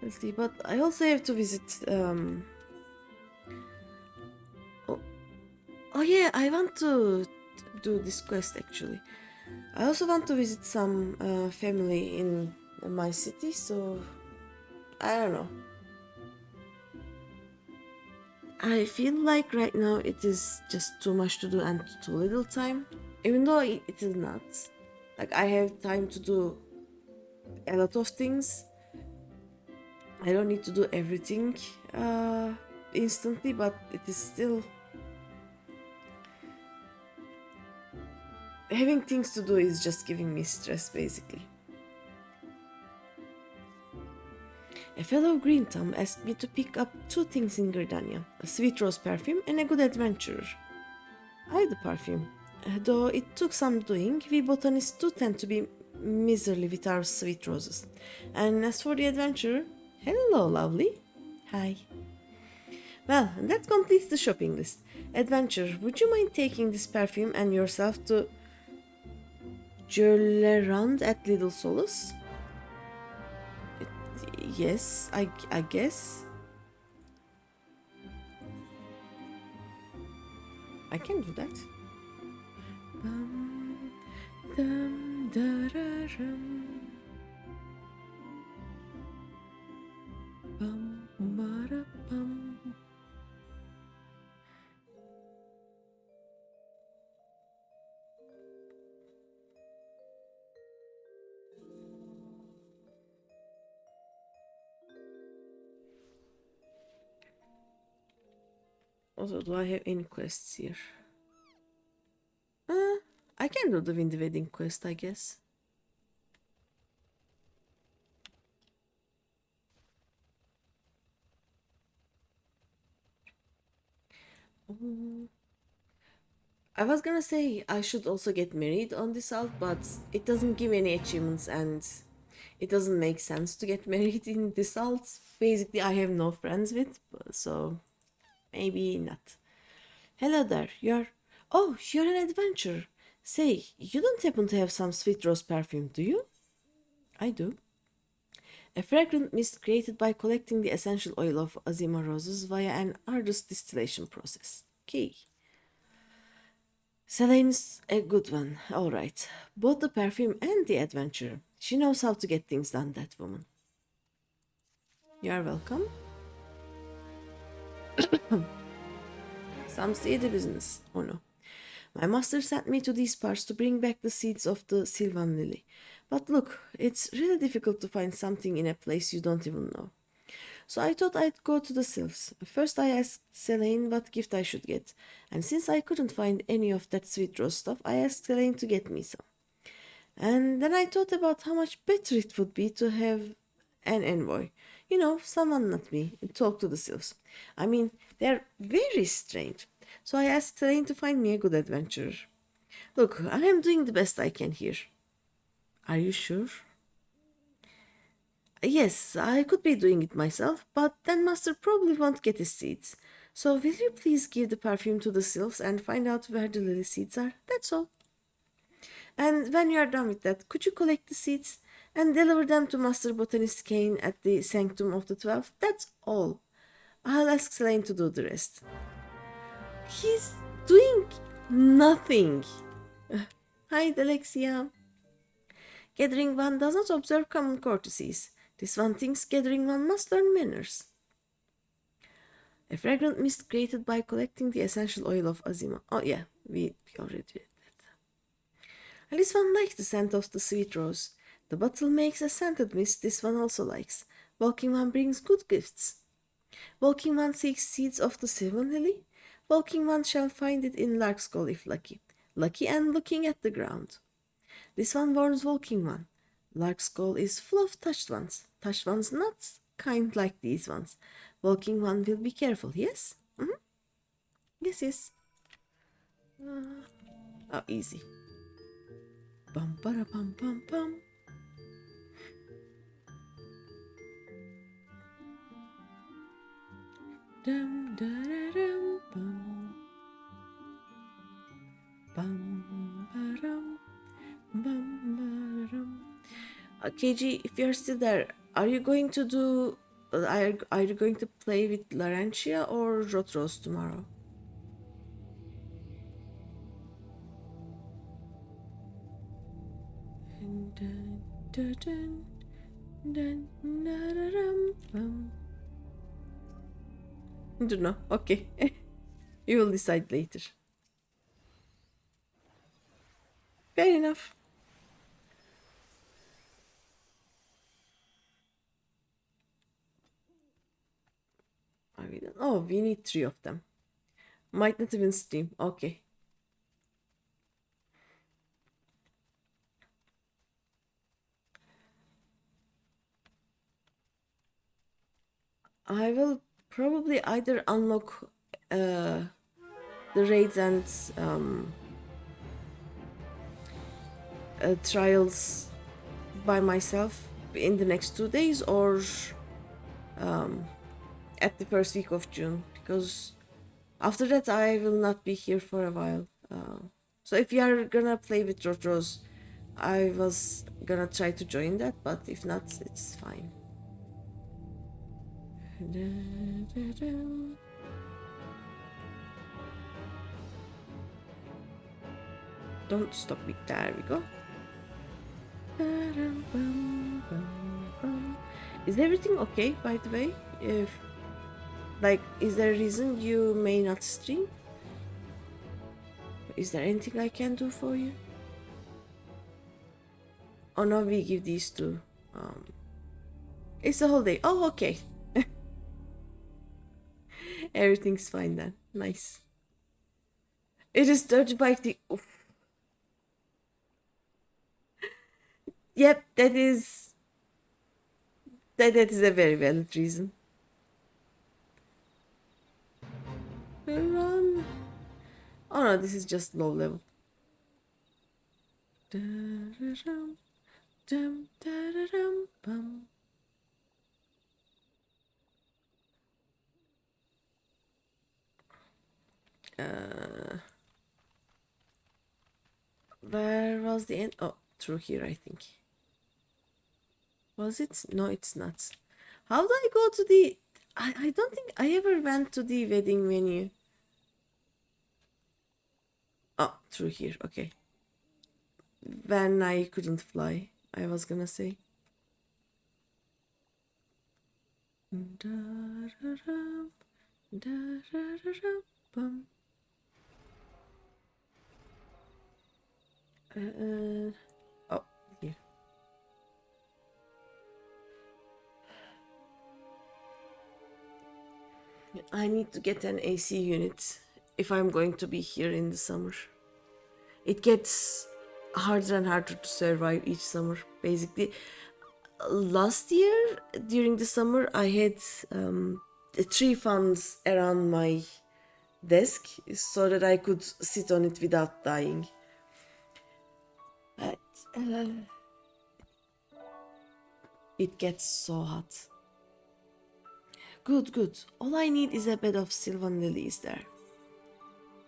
Let's see, but I also have to visit... Oh yeah, I want to do this quest actually. I also want to visit some family in my city, so I don't know. I feel like right now it is just too much to do and too little time, even though it is not. Like, I have time to do a lot of things. I don't need to do everything instantly, but it is still... Having things to do is just giving me stress, basically. A fellow green thumb asked me to pick up 2 things in Gridania, a sweet rose perfume and a good adventurer. I like the perfume. Though it took some doing, we botanists do tend to be miserly with our sweet roses. And as for the adventurer, hello, lovely. Hi. Well, that completes the shopping list. Adventurer, would you mind taking this perfume and yourself to Jollerand at Little Solace? Yes, I guess. I can do that. Also, do I have any quests here? I can do the Windy Wedding quest, I guess. I was gonna say I should also get married on this alt, but it doesn't give any achievements and it doesn't make sense to get married in this alt. Basically, I have no friends with, so maybe not. Hello there, Oh, you're an adventurer. Say, you don't happen to have some sweet rose perfume, do you? I do. A fragrant mist created by collecting the essential oil of Azima roses via an arduous distillation process. Key. Celane's a good one, all right. Both the perfume and the adventure. She knows how to get things done, that woman. You're welcome. Some see the business. Oh no. My master sent me to these parts to bring back the seeds of the Sylvan lily. But look, it's really difficult to find something in a place you don't even know. So I thought I'd go to the sylphs. First I asked Selene what gift I should get, and since I couldn't find any of that sweet rose stuff, I asked Selene to get me some. And then I thought about how much better it would be to have an envoy. You know, someone not me, talk to the sylphs. I mean, they're very strange. So I asked Selene to find me a good adventurer. Look, I am doing the best I can here. Are you sure? Yes, I could be doing it myself, but then Master probably won't get his seeds. So will you please give the perfume to the sylphs and find out where the lily seeds are? That's all. And when you are done with that, could you collect the seeds and deliver them to Master Botanist Kane at the Sanctum of the 12? That's all. I'll ask Selene to do the rest. He's doing nothing. Hi, Alexia. Gathering one does not observe common courtesies. This one thinks gathering one must learn manners. A fragrant mist created by collecting the essential oil of Azima. Oh yeah, we already did that. This one likes the scent of the sweet rose. The bottle makes a scented mist this one also likes. Walking one brings good gifts. Walking one seeks seeds of the Sylvan lily. Walking one shall find it in Lark's if lucky. Lucky and looking at the ground. This one warns Walking one. Lark's is full of touched ones. Touched ones not kind like these ones. Walking one will be careful, yes? Yes. Oh, easy. Bum para bum bum bum. Dum da da dum bum. Bum ba-dum. Bum ba-dum. KG, if you're still there, are you going to do? Are you going to play with Larentia or Rotros tomorrow? Don't know. Okay, you will decide later. Fair enough. Oh, we need 3 of them. Might not even stream. Okay. I will probably either unlock the raids and trials by myself in the next 2 days or at the first week of June, because after that I will not be here for a while. So if you are gonna play with Rotros, I was gonna try to join that, but if not, it's fine. Don't stop me. There we go. Is everything okay, by the way? Is there a reason you may not stream? Is there anything I can do for you? Oh no, we give these to it's a whole day. Oh, okay. Everything's fine then. Nice. It is 35 Oof. Yep, that is a very valid reason. Run. Oh no, this is just low level. Where was the end? Oh, through here, I think. Was it? No, it's not. How do I go to the... I don't think I ever went to the wedding venue. Oh, through here, okay. When I couldn't fly, I was gonna say. Oh, here. I need to get an AC unit if I'm going to be here in the summer. It gets harder and harder to survive each summer, basically. Last year, during the summer, I had 3 fans around my desk so that I could sit on it without dying. But it gets so hot. Good, good. All I need is a bed of sylvan lilies there.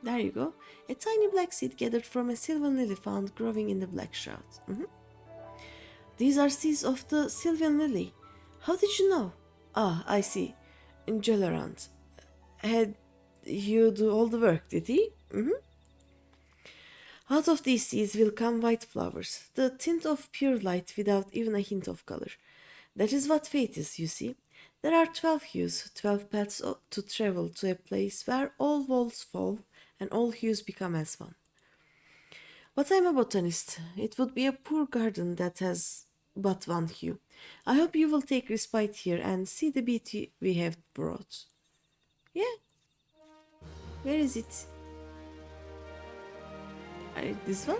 There you go. A tiny black seed gathered from a sylvan lily found growing in the black shroud. These are seeds of the sylvan lily. How did you know? Ah, I see. Jolerant. Had you do all the work, did he? Out of these seeds will come white flowers, the tint of pure light without even a hint of color. That is what fate is, you see. There are 12 hues, 12 paths to travel to a place where all walls fall and all hues become as one. But I'm a botanist. It would be a poor garden that has but one hue. I hope you will take respite here and see the beauty we have brought. Yeah. Where is it? This one?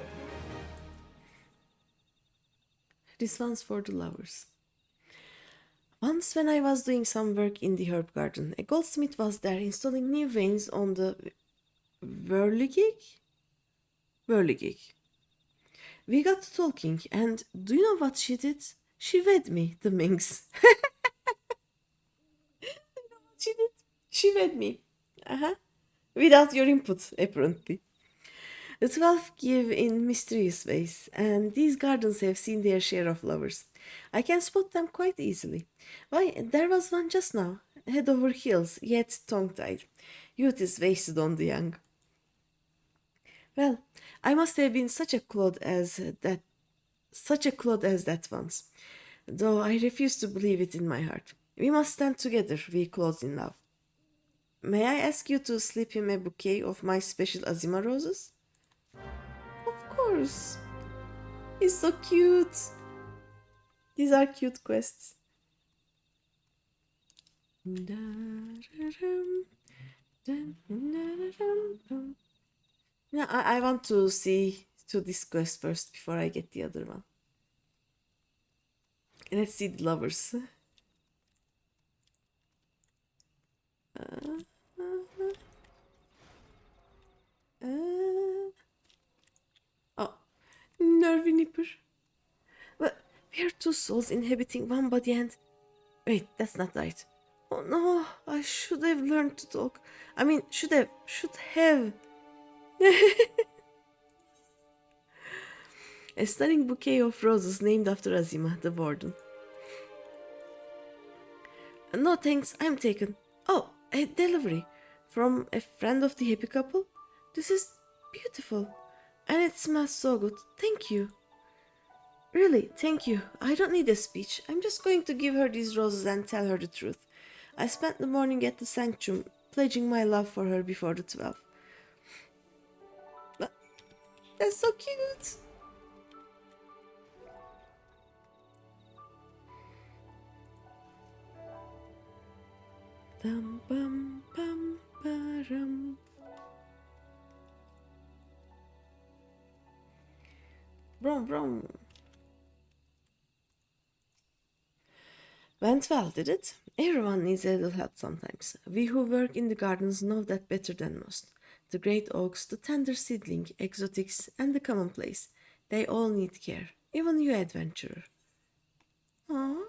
This one's for the lovers. Once when I was doing some work in the herb garden, a goldsmith was there installing new veins on the whirligig. We got to talking, and do you know what she did? She wed me, the minx. She did. She wed me. Without your input, apparently. The 12 give in mysterious ways, and these gardens have seen their share of lovers. I can spot them quite easily. Why, there was one just now, head over heels, yet tongue-tied. Youth is wasted on the young. Well, I must have been such a clod as that once, though I refuse to believe it in my heart. We must stand together, we clods in love. May I ask you to slip him a bouquet of my special Azima roses? Of course. He's so cute. These are cute quests. Yeah, I want to see to this quest first before I get the other one. Let's see the lovers. Oh, nervy nipper. Well, we are two souls inhabiting one body and... Wait, that's not right. Oh no, I should have learned to talk. I mean, should have. A stunning bouquet of roses named after Azima, the warden. No thanks, I'm taken. Oh, a delivery from a friend of the happy couple? This is beautiful. And it smells so good. Thank you. Really, thank you. I don't need a speech. I'm just going to give her these roses and tell her the truth. I spent the morning at the sanctum, pledging my love for her before the 12. But that's so cute. Dum bum bum ba-rum. Brum brum. Went well, did it? Everyone needs a little help sometimes. We who work in the gardens know that better than most. The great oaks, the tender seedling, exotics, and the commonplace. They all need care. Even you, adventurer. Aww.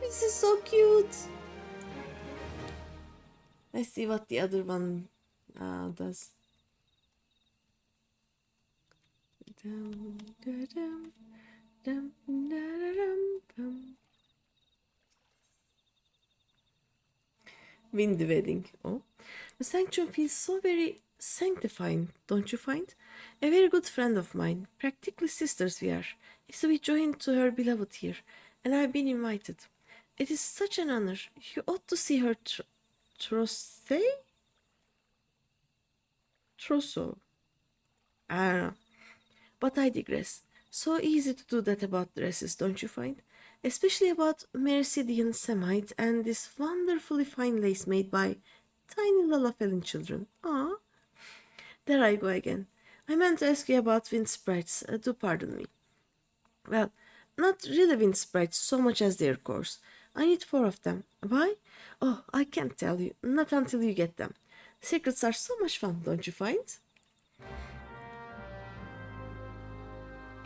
This is so cute. Let's see what the other one does. Dum, da, dum, dum, da, da, dum, dum. Win the wedding. Oh, the sanctuary feels so very sanctifying, don't you find? A very good friend of mine, practically sisters we are, is to be joined to her beloved here, and I've been invited. It is such an honor. You ought to see her trousseau? Trousseau. I don't know. But I digress. So easy to do that about dresses, don't you find? Especially about Mercidian Semite and this wonderfully fine lace made by tiny Lalafelin children. Ah, there I go again. I meant to ask you about wind sprites. Do pardon me. Well, not really wind sprites so much as their cores. I need 4 of them. Why? Oh, I can't tell you. Not until you get them. Secrets are so much fun, don't you find?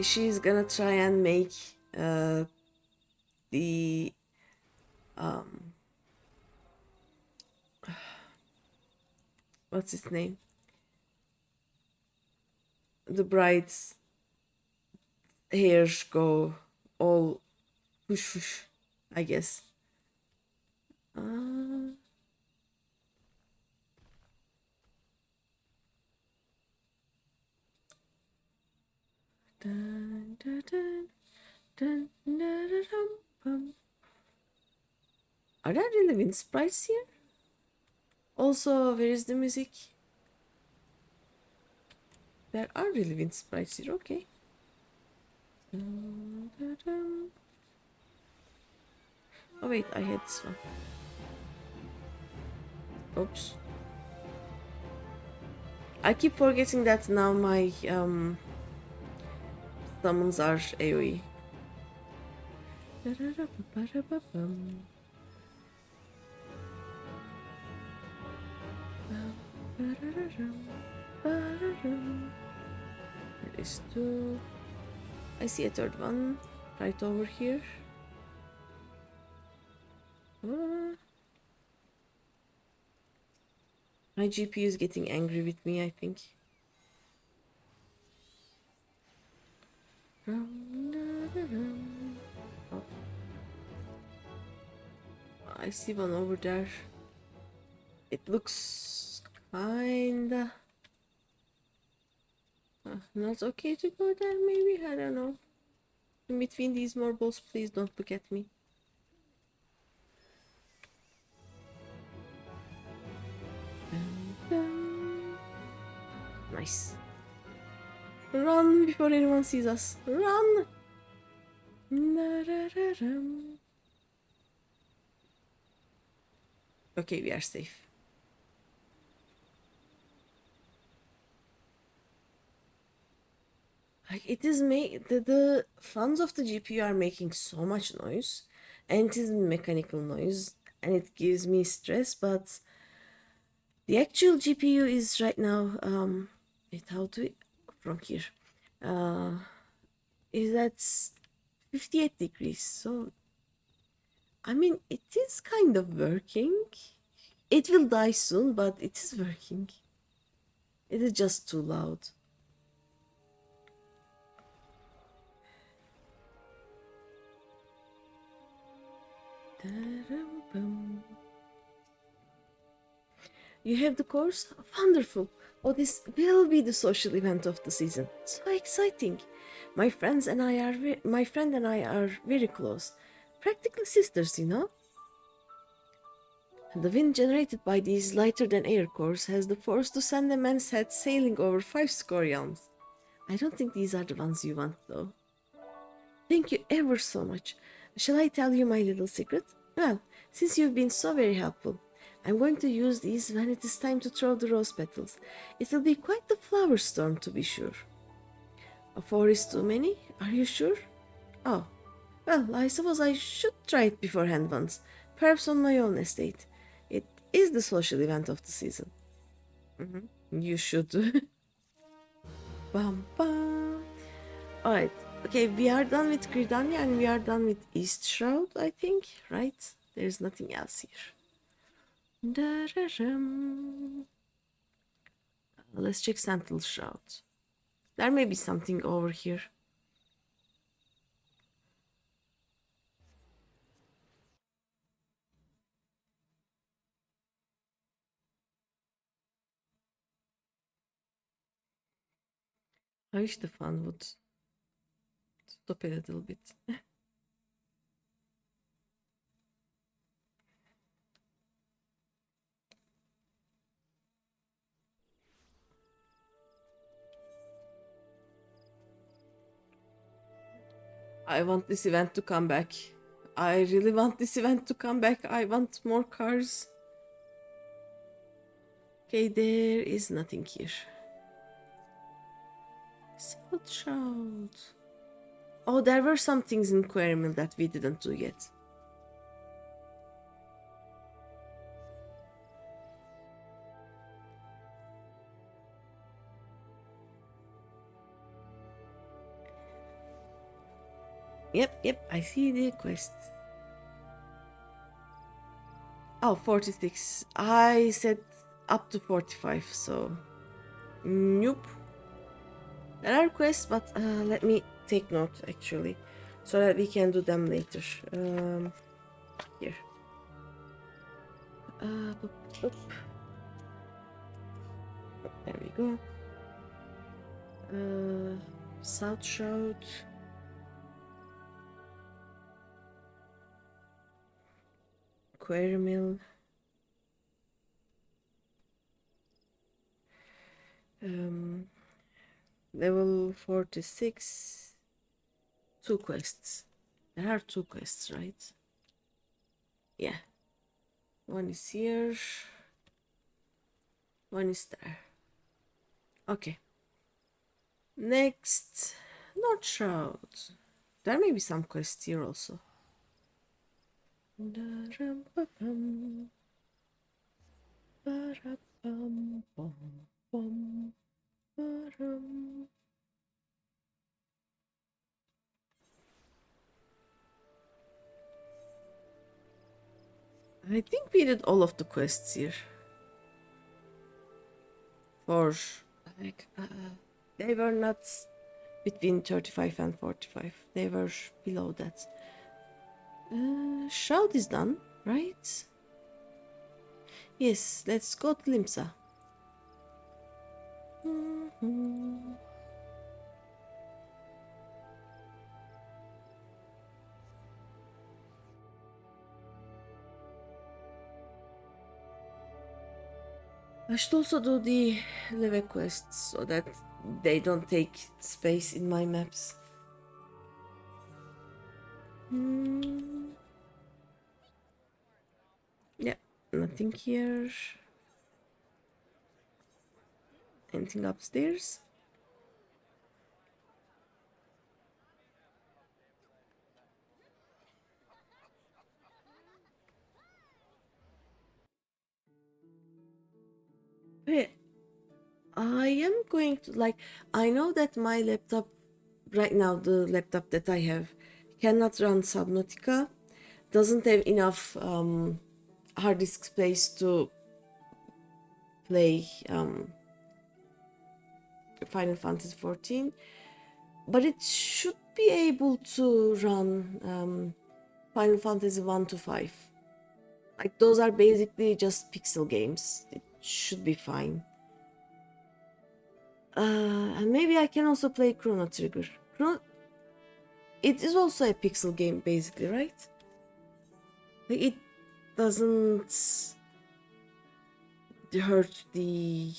She's gonna try and make the what's its name? The bride's hair go all whoosh whoosh, I guess. Dun, dun, dun, dun, dun, dun, dun, dun. Are there really wind sprites here? Also, where is the music? There are really wind sprites here, okay. Dun, dun, dun. Oh wait, I had this one. Oops. I keep forgetting that now my summons are AoE. There is 2. I see a 3rd one right over here. My GPU is getting angry with me, I think. Oh. I see one over there. It looks kinda not okay to go there, maybe? I don't know. In between these marbles, please don't look at me. Nice. Run before anyone sees us. Run! Okay, we are safe. Like it is the fans of the GPU are making so much noise, and it is mechanical noise, and it gives me stress. But the actual GPU is right now wait, how do we from here? Is at 58 degrees. So I mean, it is kind of working. It will die soon, but it is working. It is just too loud. You have the course? Wonderful. Oh, this will be the social event of the season. So exciting. My friend and I are very close. Practically sisters, you know? The wind generated by these lighter than air cores has the force to send a man's head sailing over 5 score realms. I don't think these are the ones you want, though. Thank you ever so much. Shall I tell you my little secret? Well, Since you've been so very helpful, I'm going to use these when it is time to throw the rose petals. It will be quite the flower storm, to be sure. 4 is too many? Are you sure? Oh, well, I suppose I should try it beforehand once, perhaps on my own estate. It is the social event of the season. You should. Bum bum. Alright, okay, we are done with Gridania and we are done with East Shroud, I think, right? There's nothing else here. Da-da-dum. Let's check Sentinel Shroud. There may be something over here. I wish the fun would stop it a little bit. I want this event to come back. I really want this event to come back. I want more cars. Okay, there is nothing here. South Shroud. Oh, there were some things in Quarry Mill that we didn't do yet. Yep, I see the quest. Oh, 46. I said up to 45, so... Nope. There are quests, but let me take note, actually, so that we can do them later. Here. Boop, boop. There we go. South Shroud. Quarry Mill. Level 46. 2 quests. There are 2 quests, right? Yeah. One is here. One is there. Okay. Next. North Shroud. There may be some quests here also. I think we did all of the quests here. For like they were not between 35 and 45. They were below that. Shroud is done, right? Yes, let's go to Limsa. I should also do the level quests so that they don't take space in my maps. Yeah, nothing here. Anything upstairs? Wait, I am going to like. I know that my laptop right now, the laptop that I have, cannot run Subnautica. Doesn't have enough hard disk space to play Final Fantasy XIV, but it should be able to run Final Fantasy 1 to 5. Like, those are basically just pixel games. It should be fine. And maybe I can also play Chrono Trigger. It is also a pixel game, basically, right? Like, it doesn't hurt the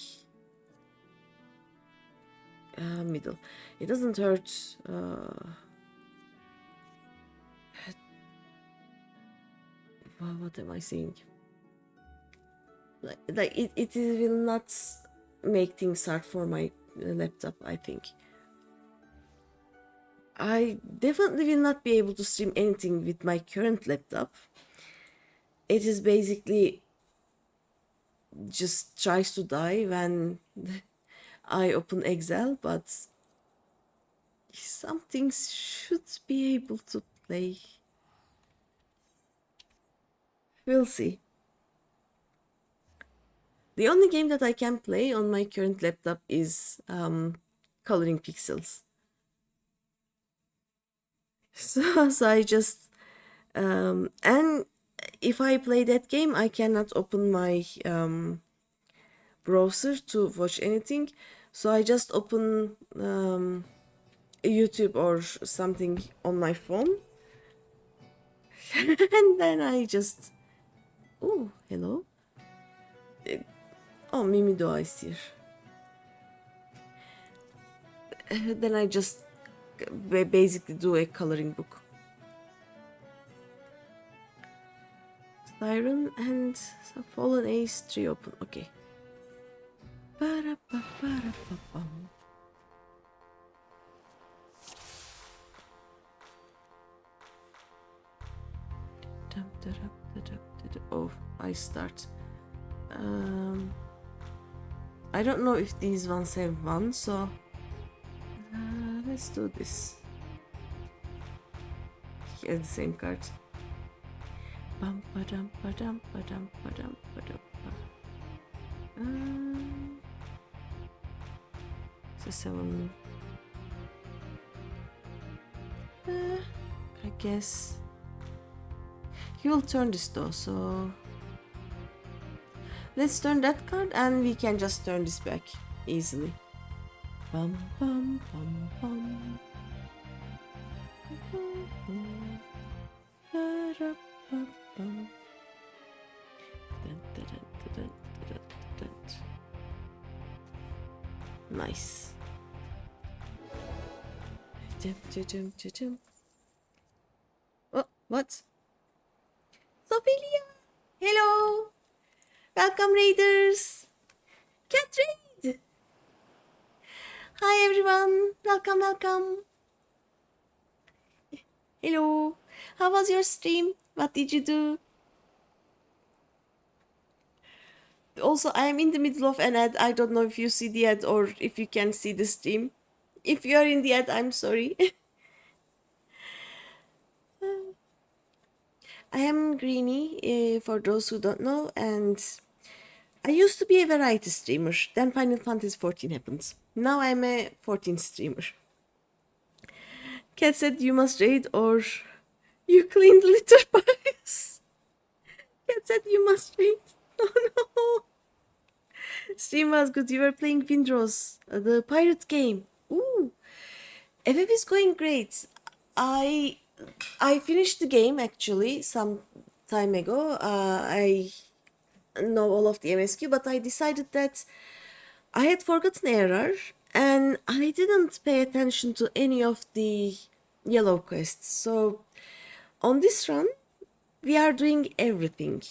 middle. It doesn't hurt What am I saying? Like it will not make things hard for my laptop, I think. I definitely will not be able to stream anything with my current laptop. It is basically just tries to die when I open Excel, but some things should be able to play. We'll see. The only game that I can play on my current laptop is Coloring Pixels. So I just and if I play that game, I cannot open my browser to watch anything. So I just open YouTube or something on my phone, and then I just oh hello. Oh, Mimi Doğa is here. Then I just basically do a coloring book. Siren and Fallen Ace 3 open. Okay. Oh, I start. I don't know if these ones have one, so let's do this. Here's the same card. So 7. I guess he will turn this though, so let's turn that card and we can just turn this back easily. Bum bum bum bum. Nice. Oh, what? Sophia! Hello! Welcome, Raiders! Cat Raid! Hi, everyone! Welcome, welcome! Hello! How was your stream? What did you do? Also, I am in the middle of an ad. I don't know if you see the ad or if you can see the stream. If you are in the ad, I'm sorry. I am Greeny, for those who don't know, and I used to be a variety streamer. Then Final Fantasy 14 happened. Now I'm a 14 streamer. Cat said you must raid or you clean the litter box. Cat said you must raid. Oh no. Stream was good. You were playing Windrose, the pirate game. Ooh. FF is going great. I finished the game actually some time ago. I know all of the MSQ, but I decided that I had forgotten ARR and I didn't pay attention to any of the yellow quests. So on this run, we are doing everything.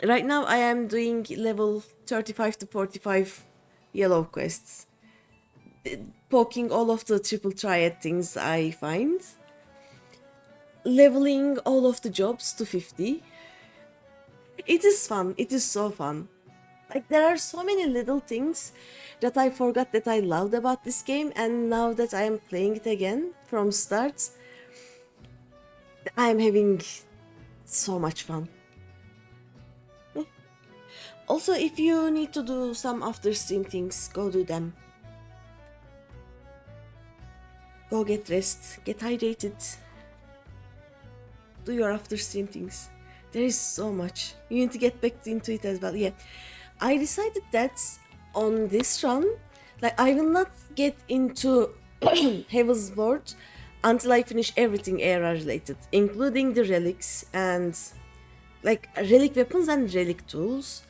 Right now I am doing level 35 to 45 yellow quests, poking all of the triple triad things I find, leveling all of the jobs to 50. It is fun. It is so fun. Like, there are so many little things that I forgot that I loved about this game, and now that I am playing it again from start, I am having so much fun. Also, if you need to do some after stream things, go do them. Go get rest, get hydrated, do your after stream things. There is so much. You need to get back into it as well. Yeah, I decided that on this run, like, I will not get into Heaven's Ward until I finish everything ARR related, including the relics and like relic weapons and relic tools.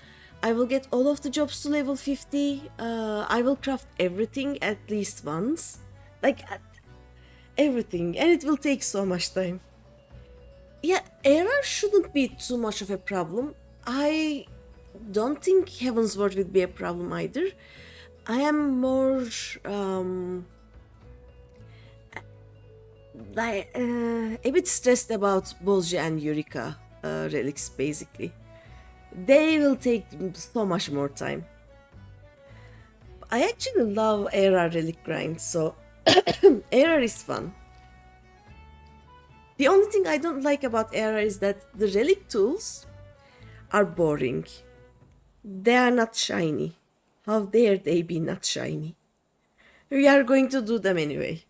I will get all of the jobs to level 50. I will craft everything at least once. Like, everything. And it will take so much time. Yeah, error shouldn't be too much of a problem. I don't think Heaven's Word will be a problem either. I am more a bit stressed about Bolja and Eureka relics basically. They will take so much more time. I actually love ARR relic grind, so ARR is fun. The only thing I don't like about ARR is that the relic tools are boring. They are not shiny. How dare they be not shiny? We are going to do them anyway.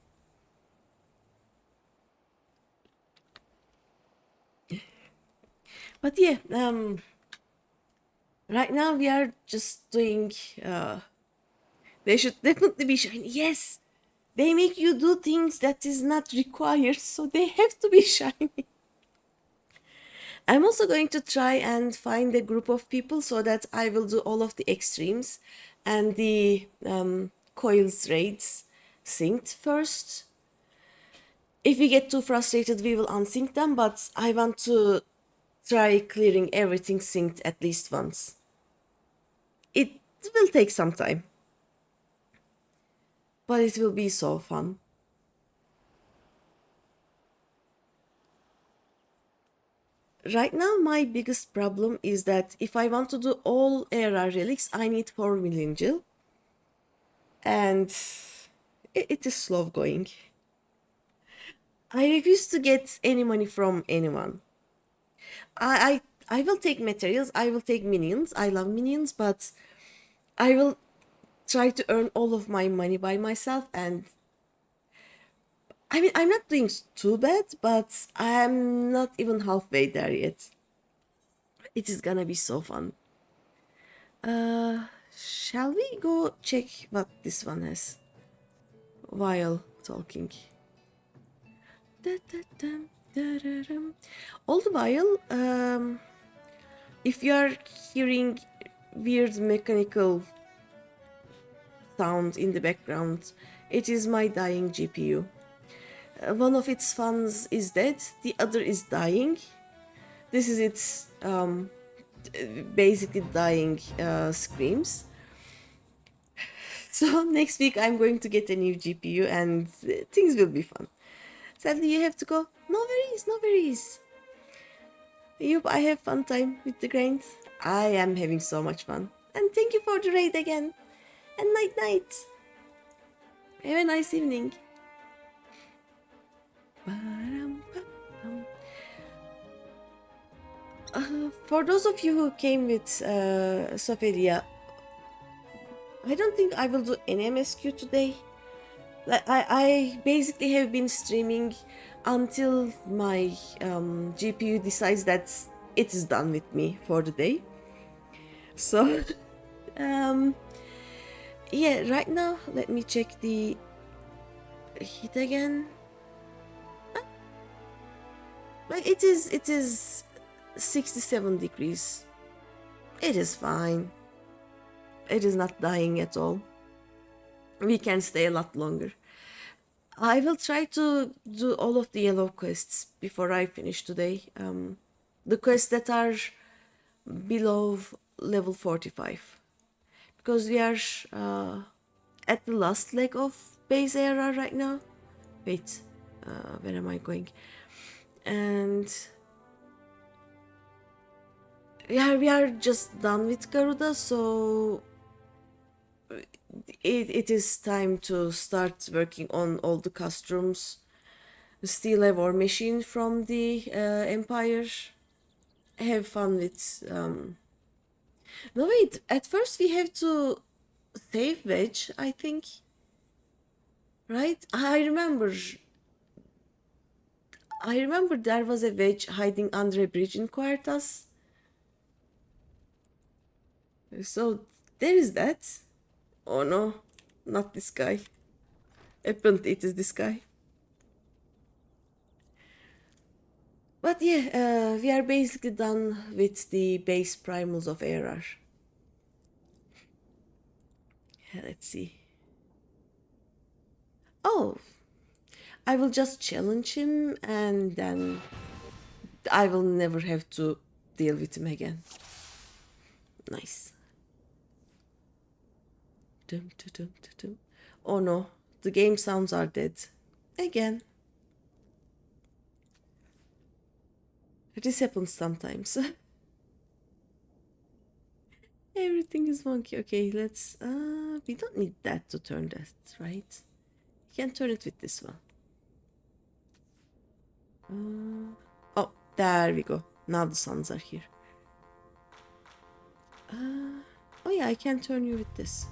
But yeah, right now we are just doing. They should definitely be shiny. Yes, they make you do things that is not required, so they have to be shiny. I'm also going to try and find a group of people so that I will do all of the extremes and the coils raids synced first. If we get too frustrated, we will unsync them, but I want to try clearing everything synced at least once. It will take some time, but it will be so fun. Right now, my biggest problem is that if I want to do all ARR relics, I need 4 million gil, and it is slow going. I refuse to get any money from anyone. I will take materials, I will take minions, I love minions, but I will try to earn all of my money by myself, and I mean, I'm not doing too bad, but I'm not even halfway there yet. It is gonna be so fun. Shall we go check what this one has while talking? All the while, if you are hearing weird mechanical sound in the background, it is my dying GPU. One of its fans is dead, the other is dying. This is its basically dying screams. So next week I'm going to get a new GPU and things will be fun. Sadly, you have to go. No worries, no worries. Yup, I have fun time with the grind. I am having so much fun. And thank you for the raid again. And night night. Have a nice evening. For those of you who came with Sophia, I don't think I will do any MSQ today. I basically have been streaming until my GPU decides that it is done with me for the day. So, yeah, right now, let me check the heat again. Like it is 67 degrees. It is fine. It is not dying at all. We can stay a lot longer. I will try to do all of the yellow quests before I finish today. The quests that are below level 45. Because we are at the last leg of base era right now. Wait, where am I going? And yeah, we are just done with Garuda, so it is time to start working on all the costumes. Steal a war machine from the Empire. Have fun with. No, wait, at first we have to save Wedge, I think. Right? I remember there was a Wedge hiding under a bridge in Quartas. So there is that. Oh no, not this guy. Apparently it is this guy. But yeah, we are basically done with the base primals of ARR. Let's see. Oh, I will just challenge him and then I will never have to deal with him again. Nice. Dum, dum, dum, dum, dum. Oh no, the game sounds are dead. Again. This happens sometimes. Everything is wonky. Okay, let's... we don't need that to turn that, right? You can turn it with this one. Oh, there we go. Now the suns are here. Oh yeah, I can turn you with this.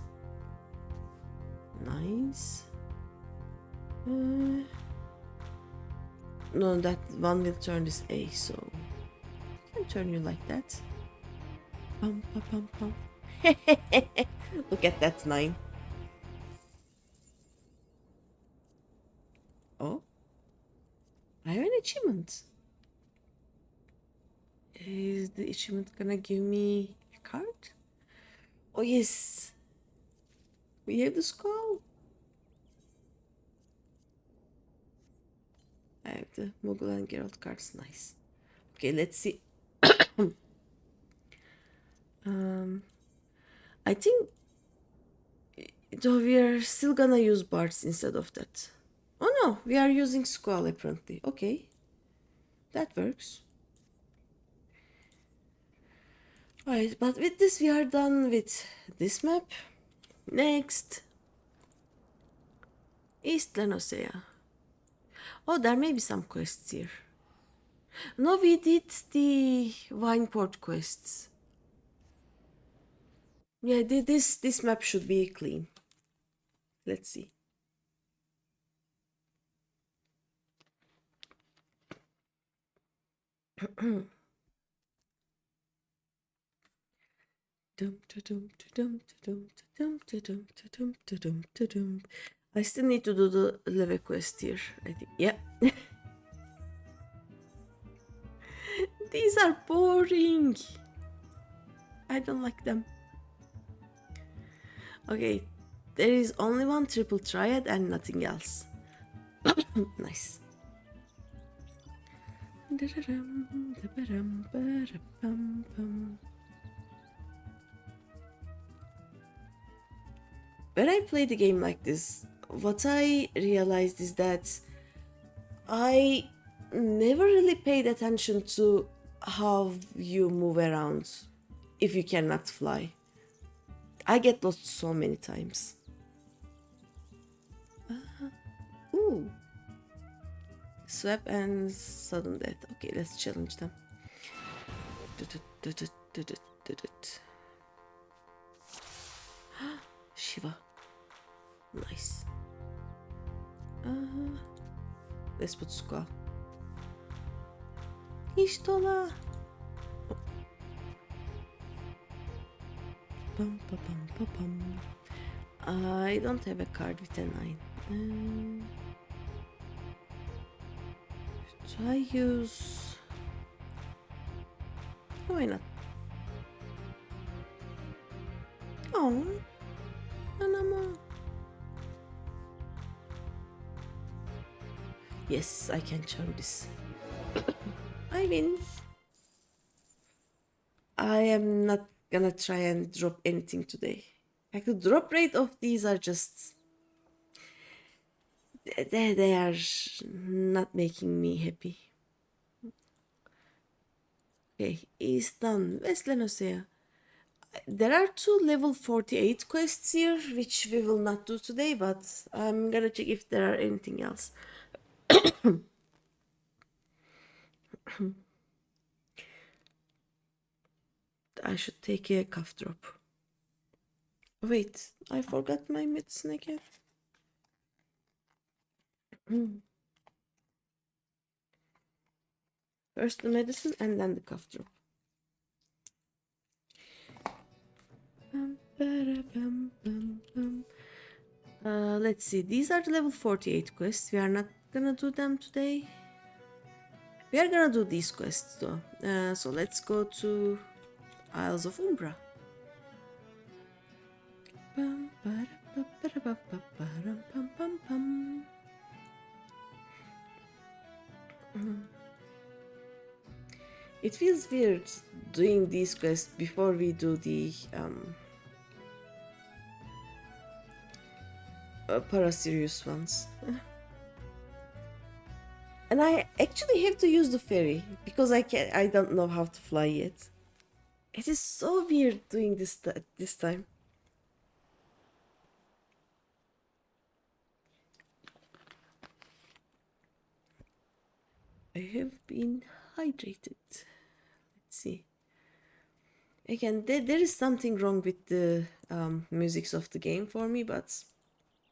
Nice. No, that one will turn this A, so I can turn you like that. Pum, pum, pum, pum. Look at that 9. Oh, I have an achievement. Is the achievement gonna give me a card? Oh yes, we have the skull. I have the Moogle and Geralt cards. Nice. Okay, let's see. I think though we are still gonna use bards instead of that. Oh no, we are using skull apparently. Okay, that works. Alright, but with this we are done with this map. Next, East Lenosea. Oh, there may be some quests here. No, we did the Vineport quests. Yeah, this map should be clean. Let's see. I still need to do the level quest here, I think. Yeah. These are boring. I don't like them. Okay, there is only one triple triad and nothing else. Nice. When I play the game like this, what I realized is that I never really paid attention to how you move around if you cannot fly. I get lost so many times. Ooh. Swap and sudden death. Okay, let's challenge them. Shiva. Nice. Let's put skull. Ishtola. Bum, bum, bum, bum. I don't have a card with a 9. Should I use... Why not? Oh, Anama. Yes, I can charm this. I win. I am not gonna try and drop anything today. Like the drop rate of these are just... They are not making me happy. Okay, East done. West Lenosea. There are 2 level 48 quests here, which we will not do today, but I'm gonna check if there are anything else. I should take a cough drop. Wait, I forgot my medicine again. First the medicine and then the cough drop. Let's see, these are the level 48 quests. We are not gonna do them today. We are gonna do these quests though. So let's go to Isles of Umbra. It feels weird doing these quests before we do the para-serious ones. And I actually have to use the ferry because I don't know how to fly yet. It is so weird doing this time. I have been hydrated. Let's see. Again, there is something wrong with the musics of the game for me, but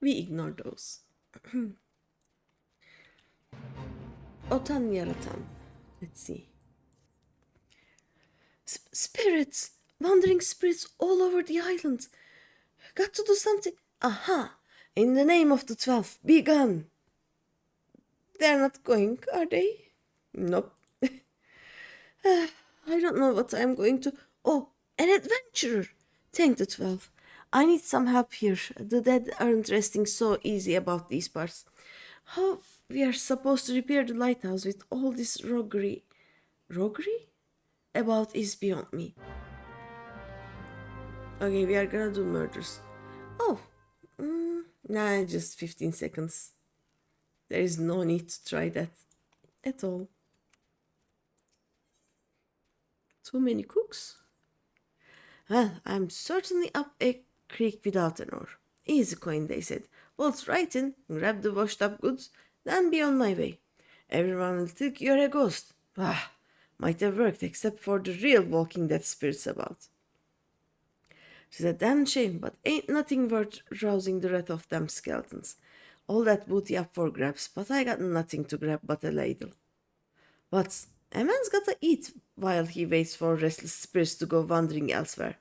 we ignore those. Otan yaratan. Let's see. Spirits! Wandering spirits all over the island. Got to do something. Aha! In the name of the 12, be gone! They're not going, are they? Nope. I don't know what I'm going to. Oh, an adventurer! Thank the 12. I need some help here. The dead aren't resting so easy about these parts. How we are supposed to repair the lighthouse with all this roguery? Roguery? About is beyond me. Okay, we are gonna do murders. Oh, nah, just 15 seconds. There is no need to try that at all. Too many cooks? Well, I'm certainly up a creek without an oar. Easy coin, they said. Waltz right in, grab the washed up goods, then be on my way. Everyone will think you're a ghost. Ah, might have worked except for the real Walking Dead spirits about. It's a damn shame, but ain't nothing worth rousing the wrath of them skeletons. All that booty up for grabs, but I got nothing to grab but a ladle. But a man's gotta eat while he waits for restless spirits to go wandering elsewhere.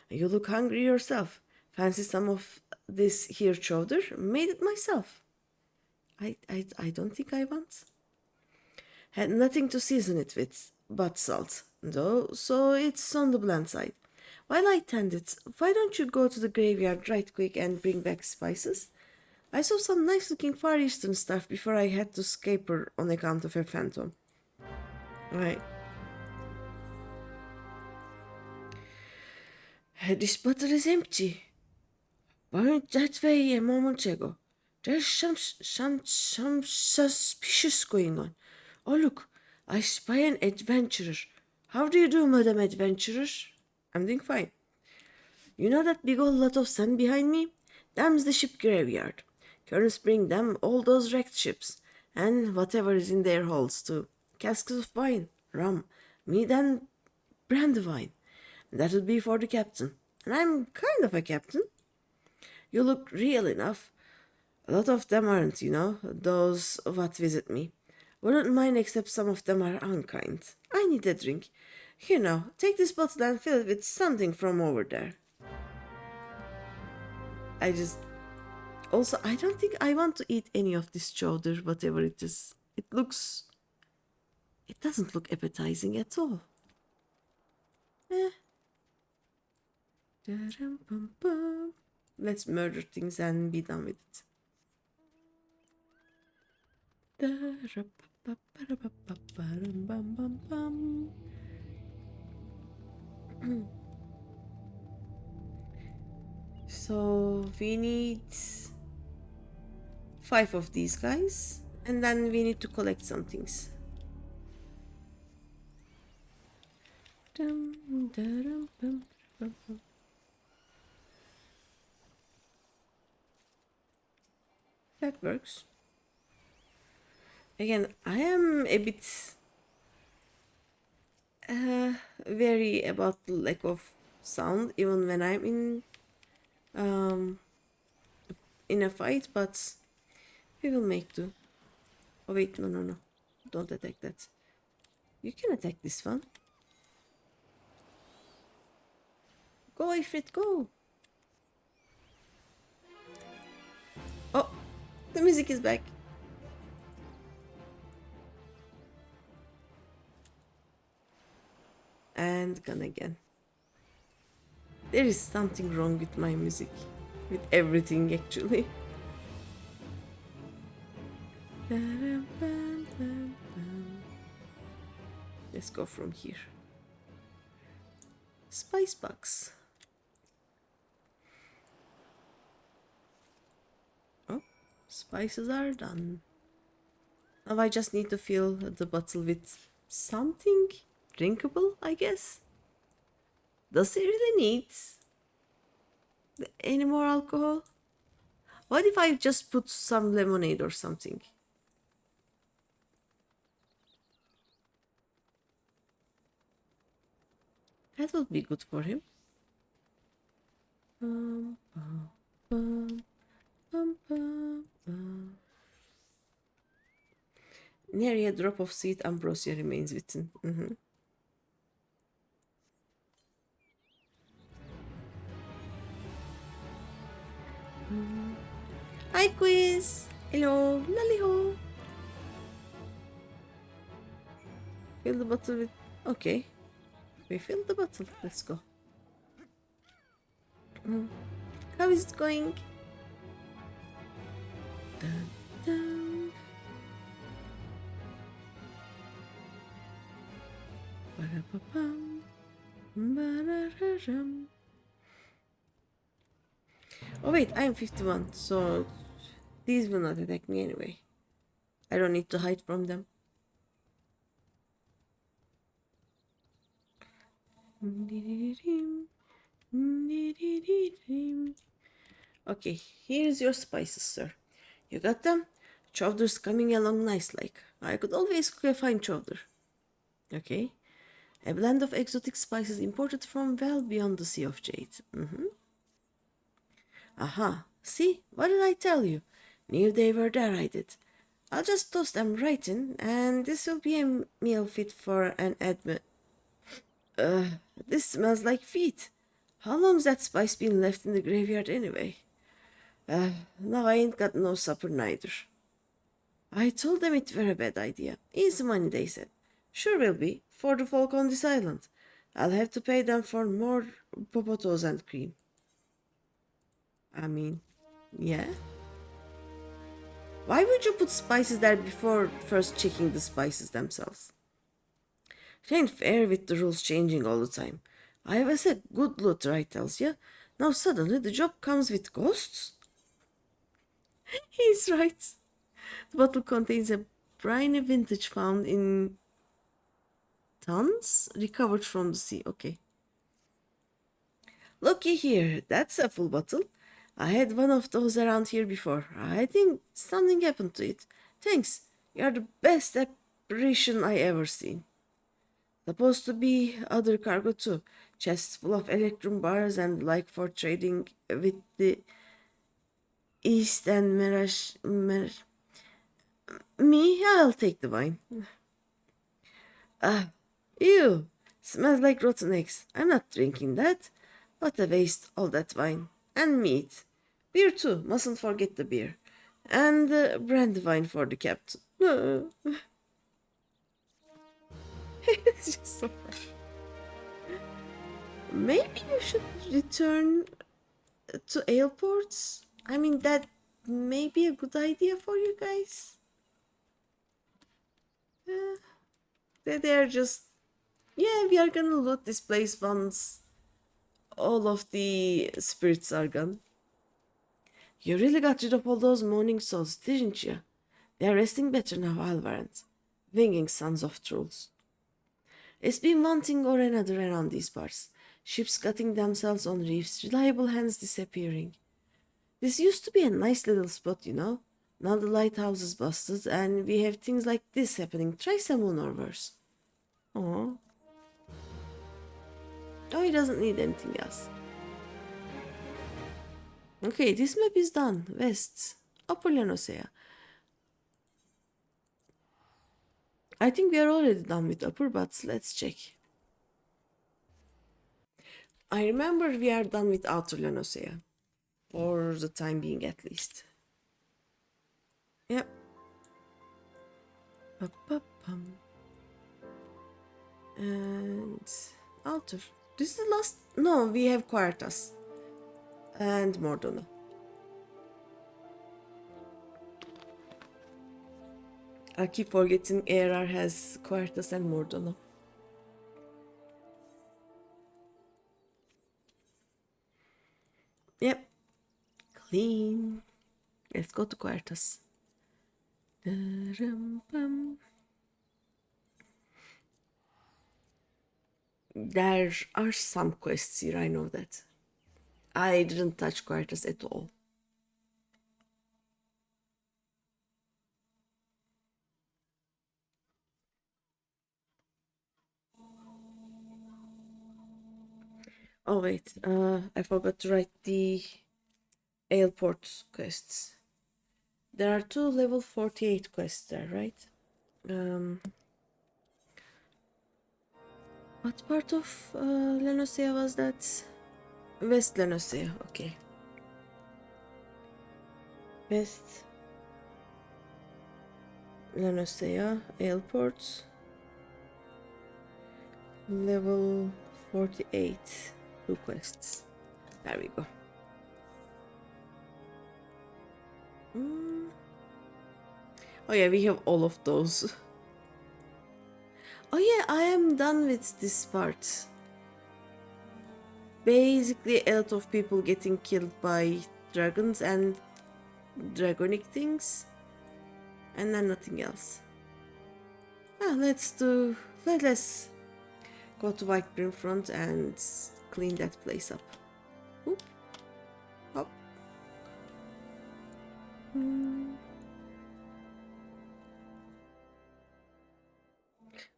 You look hungry yourself. Fancy some of this here chowder? Made it myself. I don't think I want. Had nothing to season it with but salt, though, so it's on the bland side. While I tend it, why don't you go to the graveyard right quick and bring back spices? I saw some nice looking Far Eastern stuff before I had to scaper on account of a phantom. Right. This bottle is empty. Weren't that way a moment ago. There's some suspicious going on. Oh look, I spy an adventurer. How do you do, Madam Adventurer? I'm doing fine. You know that big old lot of sand behind me? Them's the ship graveyard. Currents bring them all those wrecked ships, and whatever is in their holds too. Casks of wine, rum, mead and brandy wine. That would be for the captain. And I'm kind of a captain. You look real enough. A lot of them aren't, you know, those what visit me. Wouldn't mind except some of them are unkind. I need a drink. Here now, take this bottle and fill it with something from over there. Also, I don't think I want to eat any of this chowder, whatever it is. It doesn't look appetizing at all. Let's murder things and be done with it. So we need 5 of these guys, and then we need to collect some things. That works. Again, I am a bit wary about the lack of sound, even when I'm in a fight, but we will make do. Oh wait, no. Don't attack that. You can attack this one. Go, Ifrit, go! Oh, the music is back. And gone again. There is something wrong with my music. With everything, actually. Yes, Let's go from here. Spice box. Oh, spices are done. Now I just need to fill the bottle with something drinkable, I guess. Does it really need any more alcohol? What if I just put some lemonade or something? That would be good for him. Nary a drop of sweet ambrosia remains within. Hi, quiz. Hello, lollyho. Fill the bottle with. Okay, we filled the bottle. Let's go. How is it going? Dun, dun. Ba-da-ba-bum. Ba-da-da-dum. Oh wait, I am 51, so these will not attack me anyway. I don't need to hide from them. Okay, here's your spices, sir. You got them? Chowder's coming along nice like. I could always cook a fine chowder. Okay. A blend of exotic spices imported from well beyond the Sea of Jade. Aha. See? What did I tell you? Knew they were there, I did. I'll just toss them right in, and this will be a meal fit for an admin. This smells like feet. How long's that spice been left in the graveyard anyway? Now I ain't got no supper neither. I told them it were a bad idea. Easy money, they said. Sure will be, for the folk on this island. I'll have to pay them for more popotos and cream. I mean, yeah? Why would you put spices there before first checking the spices themselves? It ain't fair with the rules changing all the time. I was a good looter, I tells ya. Now suddenly the job comes with ghosts? He's right. The bottle contains a briny vintage found in tons recovered from the sea. Okay. Looky here, that's a full bottle. I had one of those around here before. I think something happened to it. Thanks. You're the best apparition I ever seen. Supposed to be other cargo too. Chests full of electrum bars and like for trading with the East and Me, I'll take the wine. Ew, smells like rotten eggs. I'm not drinking that. What a waste, all that wine. And meat. Beer too, mustn't forget the beer. And brandy wine for the captain. It's just so funny. Maybe you should return to airports. I mean, that may be a good idea for you guys. They're just, yeah, we are gonna loot this place once all of the spirits are gone. You really got rid of all those moaning souls, didn't you? They're resting better now, Alvarant. Winging sons of trolls. It's been one thing or another around these parts. Ships cutting themselves on reefs, reliable hands disappearing. This used to be a nice little spot, you know. Now the lighthouse is busted, and we have things like this happening twice a moon or worse. Oh, he doesn't need anything else. Okay, this map is done. West. Upper Lenosea. I think we are already done with upper, but let's check. I remember we are done with outer Lenosea. For the time being, at least. Yep. Ba-ba-bum. And outer. This is the last. No, we have Quartas. And Mordona. I keep forgetting ARR has Quartas and Mordona. Yep. Clean. Let's go to Quartus. There are some quests here, I know that. I didn't touch Quartus at all. Oh wait, I forgot to write the airport quests. There are 2 level 48 quests there, right? What part of Lenosea was that? West Lenosea, okay. West Lenosea airport. Level 48. 2 quests. There we go. Oh yeah, we have all of those. Oh yeah, I am done with this part. Basically, a lot of people getting killed by dragons and dragonic things. And then nothing else. Let's go to Whitebrim Front and clean that place up. Oop. Hop.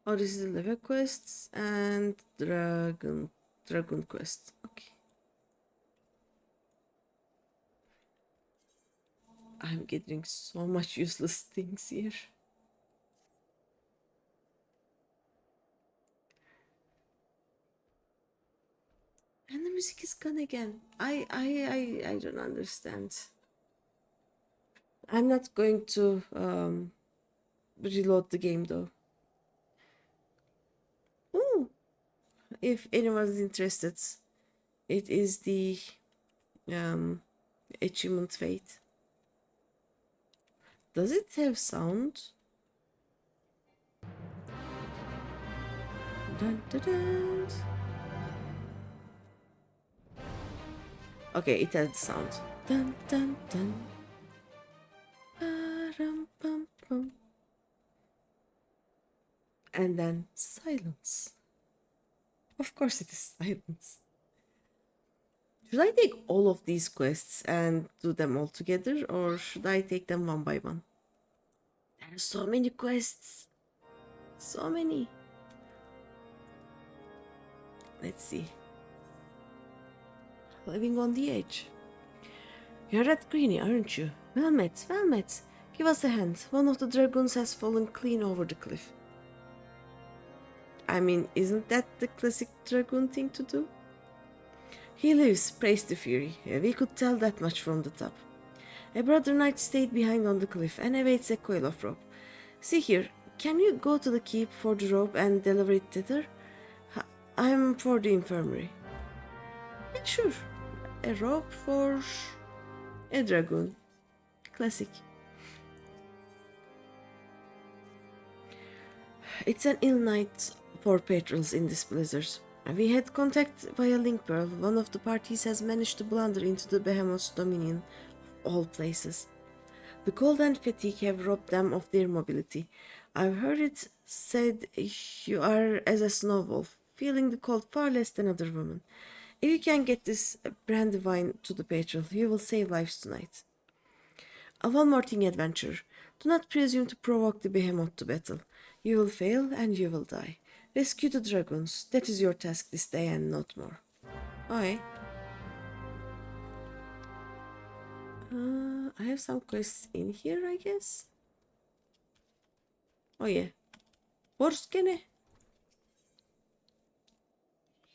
Oh, this is level quests and dragon quest. Okay. I'm getting so much useless things here. And the music is gone again. I don't understand. I'm not going to reload the game though. Ooh, if anyone is interested, it is the achievement fate. Does it have sound? Dun, dun, dun. Okay, it has the sound. Dun, dun, dun. Ba-rum, bum. And then silence. Of course it is silence. Should I take all of these quests and do them all together, or should I take them one by one? There are so many quests. So many. Let's see. Living on the edge. You're at Greeny, aren't you? Well met, well met. Give us a hand. One of the dragoons has fallen clean over the cliff. I mean, isn't that the classic dragoon thing to do? He lives, praise the fury. We could tell that much from the top. A brother knight stayed behind on the cliff and awaits a coil of rope. See here, can you go to the keep for the rope and deliver it thither? I'm for the infirmary. Yeah, sure. A rope for a dragoon. Classic. It's an ill night for patrols in this blizzard. We had contact via link pearl. One of the parties has managed to blunder into the behemoth's dominion of all places. The cold and fatigue have robbed them of their mobility. I've heard it said you are as a snow wolf, feeling the cold far less than other women. If you can get this brandy wine to the patrol, you will save lives tonight. One more thing, adventurer. Do not presume to provoke the behemoth to battle. You will fail and you will die. Rescue the dragoons. That is your task this day and not more. Okay. I have some quests in here, I guess. Oh yeah. Borskene.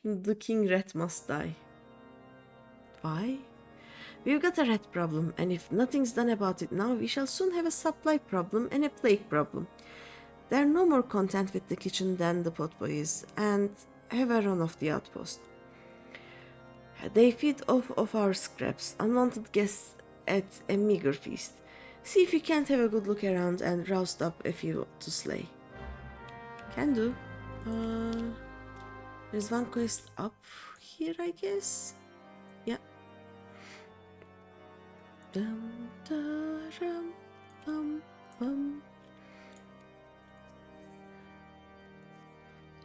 The king rat must die. Why? We've got a rat problem, and if nothing's done about it now, we shall soon have a supply problem and a plague problem. They're no more content with the kitchen than the potboy is, and have a run of the outpost. They feed off of our scraps, unwanted guests at a meager feast. See if you can't have a good look around and roust up a few to slay. Can do. There's one quest up here, I guess. Yeah. Dum, da-rum, bum, bum.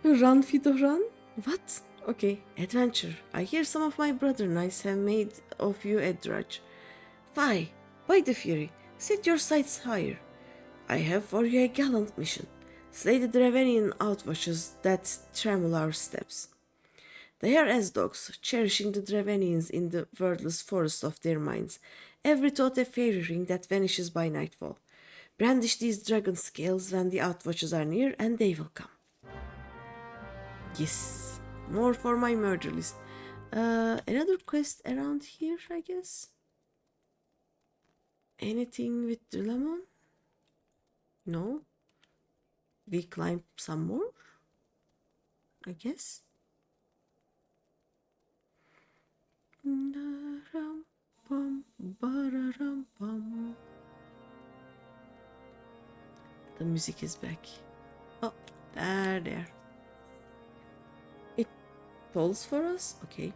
Run, Fido, run? What? Okay, adventure. I hear some of my brother knights have made of you a drudge. Fie, by the fury, set your sights higher. I have for you a gallant mission. Slay the Dravenian outwatches that trammel our steps. They are as dogs, cherishing the Dravenians in the wordless forest of their minds, every thought a fairy ring that vanishes by nightfall. Brandish these dragon scales when the outwatches are near, and they will come. Yes, more for my murder list. Another quest around here, I guess. Anything with the lemon? No. We climb some more, I guess. The music is back. Oh, there. It pulls for us? Okay.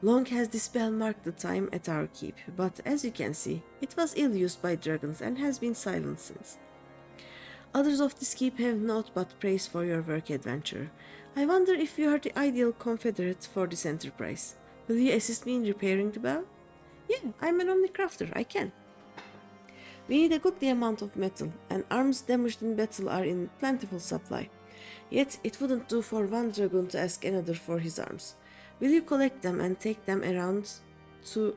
Long has this bell marked the time at our keep, but as you can see, it was ill used by dragons and has been silent since. Others of this keep have naught but praise for your work, adventurer. I wonder if you are the ideal confederate for this enterprise. Will you assist me in repairing the bell? Yeah, I'm an only crafter, I can. We need a goodly amount of metal, and arms damaged in battle are in plentiful supply. Yet it wouldn't do for one dragoon to ask another for his arms. Will you collect them and take them around to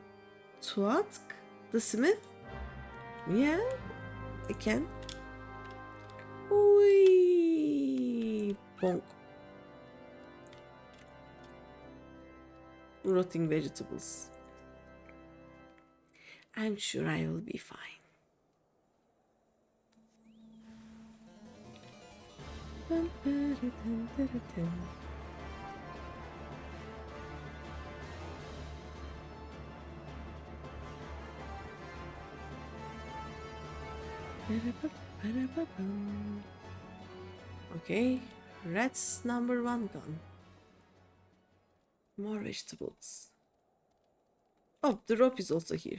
Tuatk, the smith? Yeah, I can. Whee! Bonk. Rotting vegetables. I'm sure I will be fine. Okay, rat's number 1 gone. More vegetables. Oh, the rope is also here.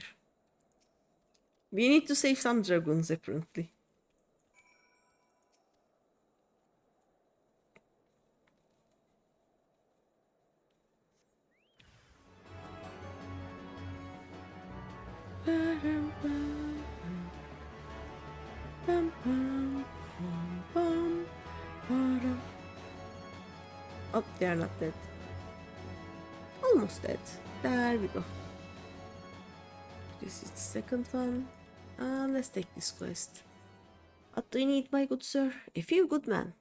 We need to save some dragoons, apparently. Oh, they are not dead. Almost dead. There we go. This is the second one. Let's take this quest. What do you need, my good sir? A few good men.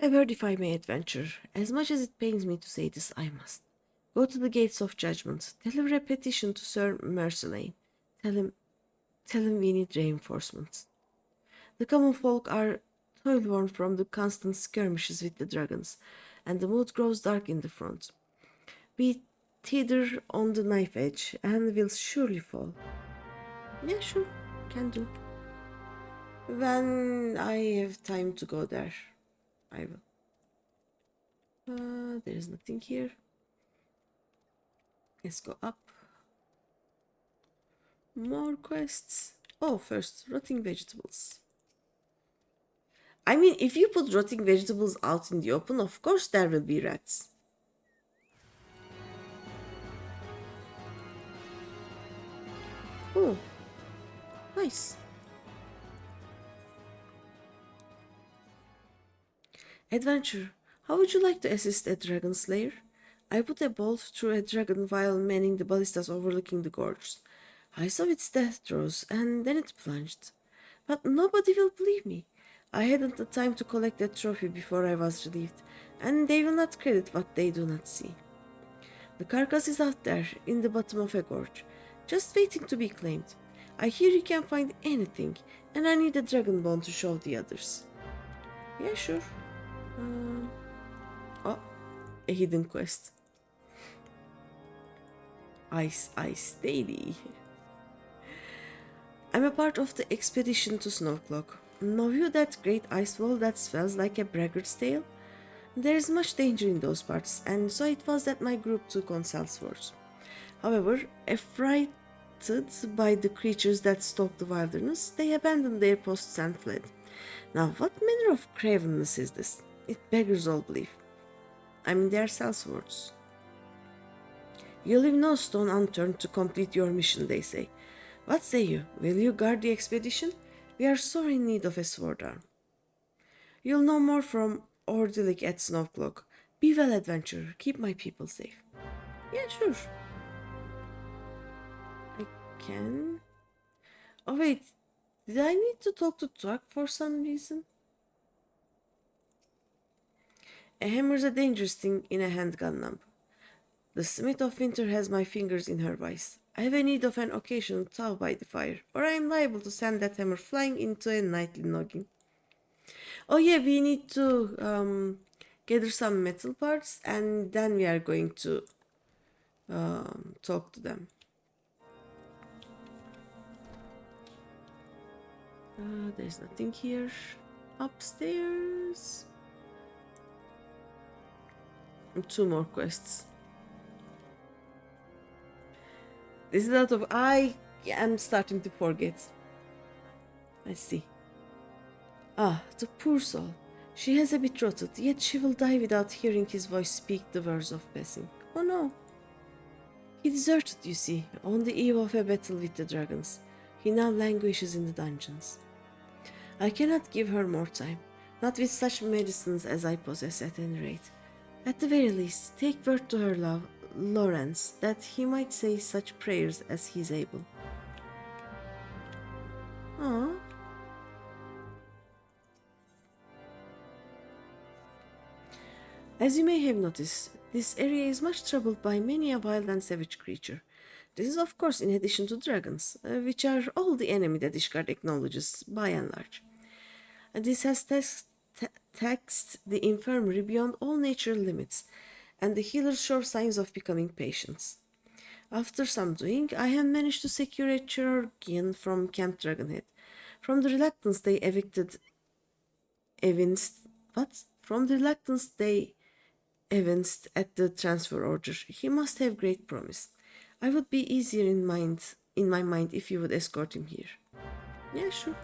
A word if I may, adventure. As much as it pains me to say this, I must. Go to the gates of judgment. Deliver a petition to Sir Mercilane. Tell him we need reinforcements. The common folk are toil-worn from the constant skirmishes with the dragons, and the mood grows dark in the front. We teeter on the knife edge, and will surely fall. Yeah, sure, can do. When I have time to go there, I will. There's nothing here. Let's go up. More quests. Oh, first, rotting vegetables. I mean, if you put rotting vegetables out in the open, of course there will be rats. Oh, nice. Adventure, how would you like to assist a dragon slayer? I put a bolt through a dragon while manning the ballistas overlooking the gorge. I saw its death throes, and then it plunged. But nobody will believe me. I hadn't the time to collect that trophy before I was relieved, and they will not credit what they do not see. The carcass is out there, in the bottom of a gorge, just waiting to be claimed. I hear you can find anything, and I need a dragon bone to show the others. Yeah, sure. Oh, a hidden quest. Ice Daily. I'm a part of the expedition to Snowcloak. Know you that great ice wall that swells like a braggart's tail? There is much danger in those parts, and so it was that my group took on Salesforce. However, a fright hunted by the creatures that stalk the wilderness, they abandoned their posts and fled. Now, what manner of cravenness is this? It beggars all belief. I mean, they are sellswords. You leave no stone unturned to complete your mission, they say. What say you? Will you guard the expedition? We are sore in need of a sword arm. You'll know more from Ordilik at Snowcloak. Be well, adventurer. Keep my people safe. Yeah, sure. I can. Oh, wait. Did I need to talk to Tuak for some reason? A hammer's a dangerous thing in a handgun lamp. The Smith of Winter has my fingers in her vice. I have a need of an occasional tow by the fire, or I am liable to send that hammer flying into a nightly noggin. Oh yeah, we need to gather some metal parts, and then we are going to talk to them. There's nothing here. Upstairs. 2 more quests. This is a lot of... I am starting to forget. Let's see. Ah, the poor soul. She has a betrothed, yet she will die without hearing his voice speak the words of passing. Oh no. He deserted, you see, on the eve of a battle with the dragons. He now languishes in the dungeons. I cannot give her more time, not with such medicines as I possess at any rate. At the very least, take word to her love, Lawrence, that he might say such prayers as he is able. Ah. As you may have noticed, this area is much troubled by many a wild and savage creature. This is of course in addition to dragons, which are all the enemy that Ishgard acknowledges by and large. This has taxed the infirmary beyond all natural limits, and the healers show signs of becoming patients. After some doing, I have managed to secure a chirurgeon from Camp Dragonhead. From the reluctance they evinced at the transfer order, he must have great promise. I would be easier in my mind if you would escort him here. Yeah, sure.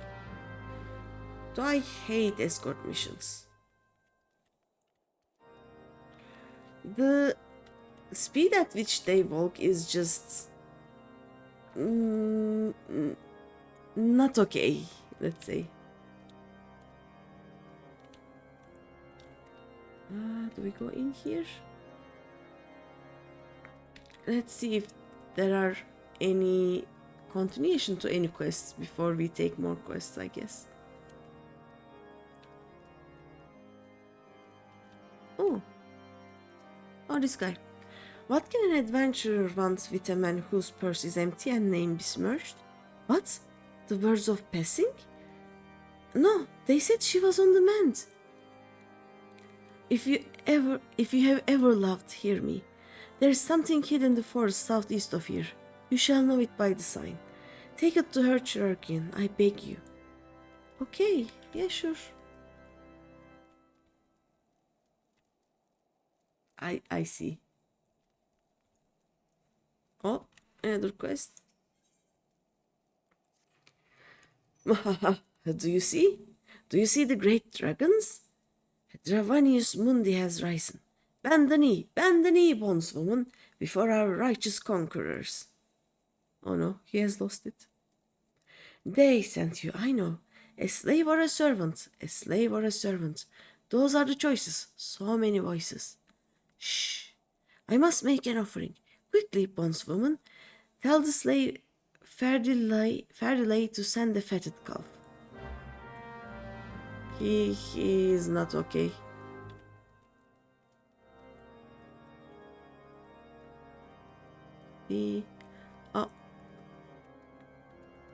Though I hate escort missions. The speed at which they walk is just not okay, let's say. Do we go in here? Let's see if there are any continuation to any quests before we take more quests, I guess. Oh, this guy. What can an adventurer want with a man whose purse is empty and name besmirched? What? The words of passing? No, they said she was on the mend. If you have ever loved, hear me. There is something hid in the forest southeast of here. You shall know it by the sign. Take it to her chirurgeon, I beg you. Okay, yeah, sure. I see. Oh, another quest. Do you see? Do you see the great dragons? Dravanius Mundi has risen. Bend the knee, bondswoman, before our righteous conquerors. Oh no, he has lost it. They sent you, I know. A slave or a servant, a slave or a servant. Those are the choices, so many voices. Shh, I must make an offering. Quickly, bondswoman, tell the slave Ferdilay to send the fatted calf. He is not okay.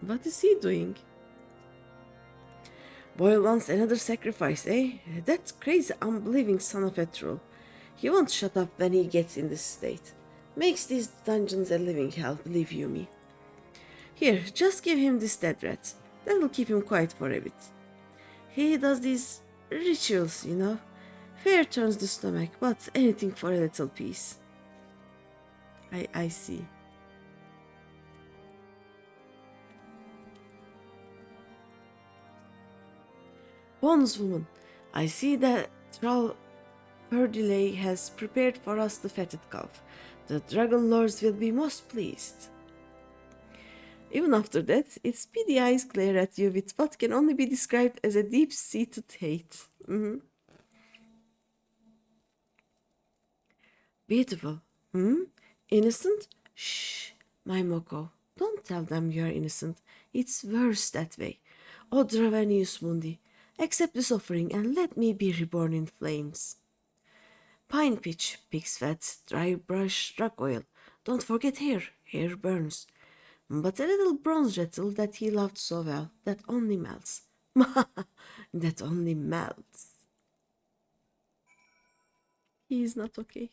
What is he doing? Boy wants another sacrifice, eh? That crazy, unbelieving son of a troll. He won't shut up when he gets in this state. Makes these dungeons a living hell, believe you me. Here, just give him this dead rat. That'll keep him quiet for a bit. He does these rituals, you know. Fear turns the stomach, but anything for a little peace. I see. bondswoman, I see that Perdelay has prepared for us the fatted calf. The dragon lords will be most pleased. Even after that, its beady eyes glare at you with what can only be described as a deep-seated hate. Beautiful. Innocent? Shh, my Moko. Don't tell them you're innocent. It's worse that way. O Dravenius Mundi, accept this offering and let me be reborn in flames. Pine pitch, pig's fat, dry brush, rock oil. Don't forget hair. Hair burns. But a little bronze rattle that he loved so well, that only melts. That only melts. He is not okay.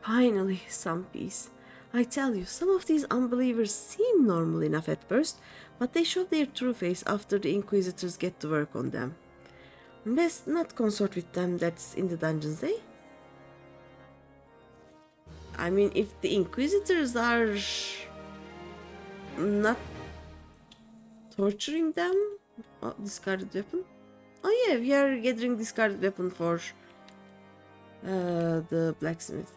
Finally, some peace. I tell you, some of these unbelievers seem normal enough at first, but they show their true face after the Inquisitors get to work on them. Best not consort with them that's in the dungeons, eh? I mean, if the Inquisitors are not torturing them... Oh, discarded weapon? Oh yeah, we are gathering discarded weapon for the blacksmith.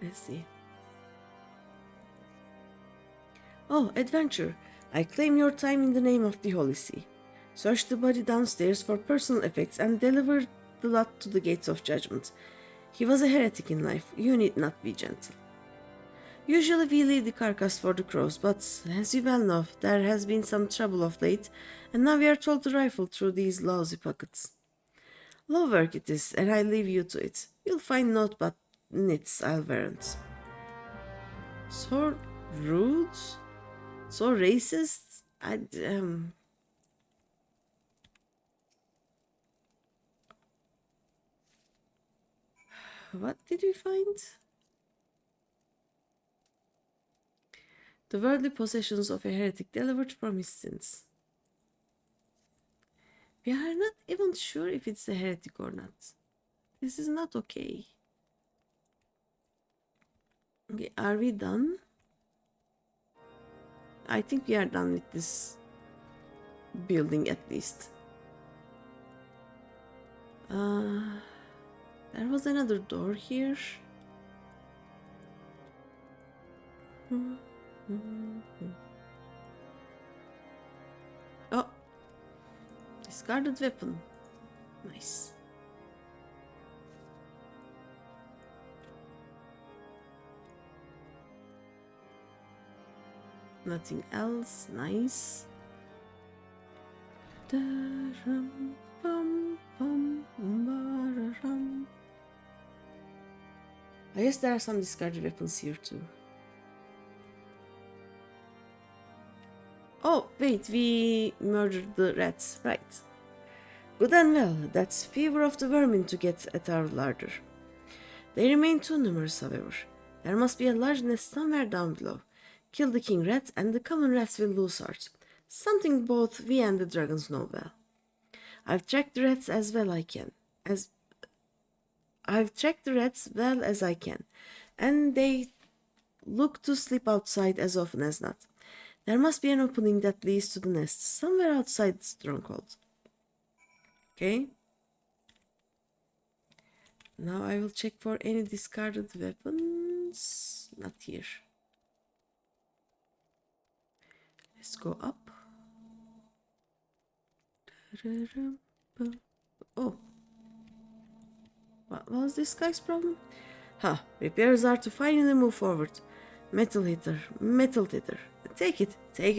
Let's see. Oh, adventure. I claim your time in the name of the Holy See. Search the body downstairs for personal effects and deliver the lot to the gates of judgment. He was a heretic in life. You need not be gentle. Usually we leave the carcass for the crows, but as you well know, there has been some trouble of late, and now we are told to rifle through these lousy pockets. Low work it is, and I leave you to it. You'll find naught but nits, I'll warrant. So rude? So racist? What did we find? The worldly possessions of a heretic delivered from his sins. We are not even sure if it's a heretic or not. This is not okay. Okay, are we done? I think we are done with this building at least. There was another door here. Oh, discarded weapon. Nice. Nothing else. Nice. I guess there are some discarded weapons here too. Oh, wait, we murdered the rats, right. Good and well, that's fewer of the vermin to get at our larder. They remain too numerous, however. There must be a large nest somewhere down below. Kill the king rat and the common rats will lose heart. Something both we and the dragons know well. I've tracked the rats as well as I can, and they look to sleep outside as often as not. There must be an opening that leads to the nest, somewhere outside the stronghold. Okay. Now I will check for any discarded weapons. Not here. Let's go up. Oh. What was this guy's problem? Repairs are to finally move forward. Metal hitter, metal titter. Take it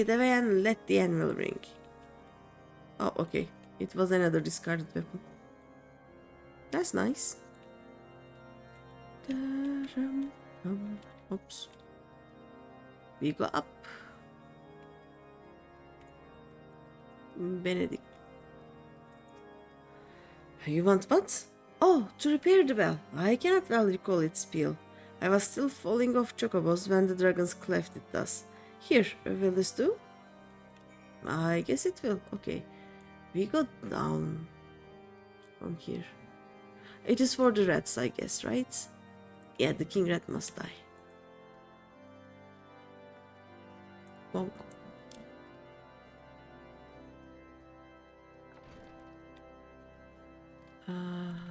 away and let the anvil ring. Oh, okay. It was another discarded weapon. That's nice. Oops. We go up. Benedict. You want what? Oh, to repair the bell. I cannot well recall its spiel. I was still falling off chocobos when the dragons cleft it thus. Here, will this do? I guess it will. Okay. We go down from here. It is for the rats, I guess, right? Yeah, the king rat must die. Bonk.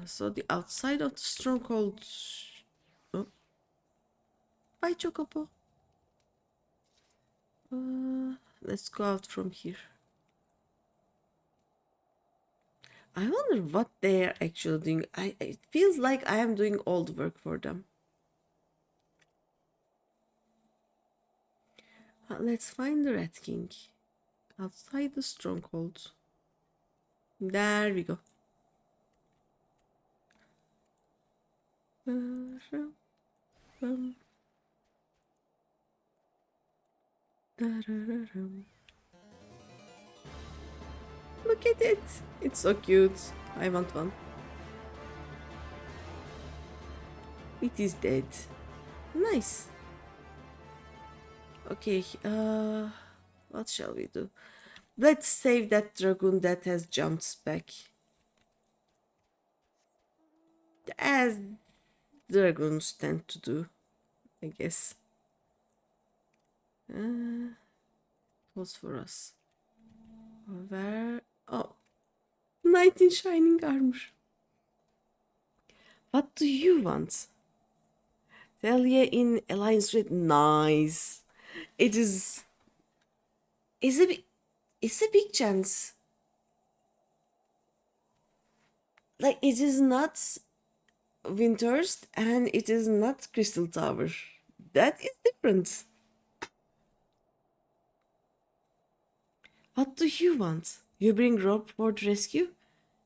So the outside of the stronghold. Oh. Bye, Chocobo. Let's go out from here. I wonder what they're actually doing. It feels like I am doing all the work for them. Let's find the Rat King. Outside the stronghold. There we go. Look at it. It's so cute. I want one. It is dead. Nice. Okay, what shall we do? Let's save that dragoon that has jumped back. As dragoons tend to do, I guess. Was for us. Where? Oh, knight in shining armor. What do you want? Talia in alliance red. Nice. It is. It's a big chance. Like, it is not Windhurst and it is not Crystal Tower. That is different. What do you want? You bring Rob for the rescue?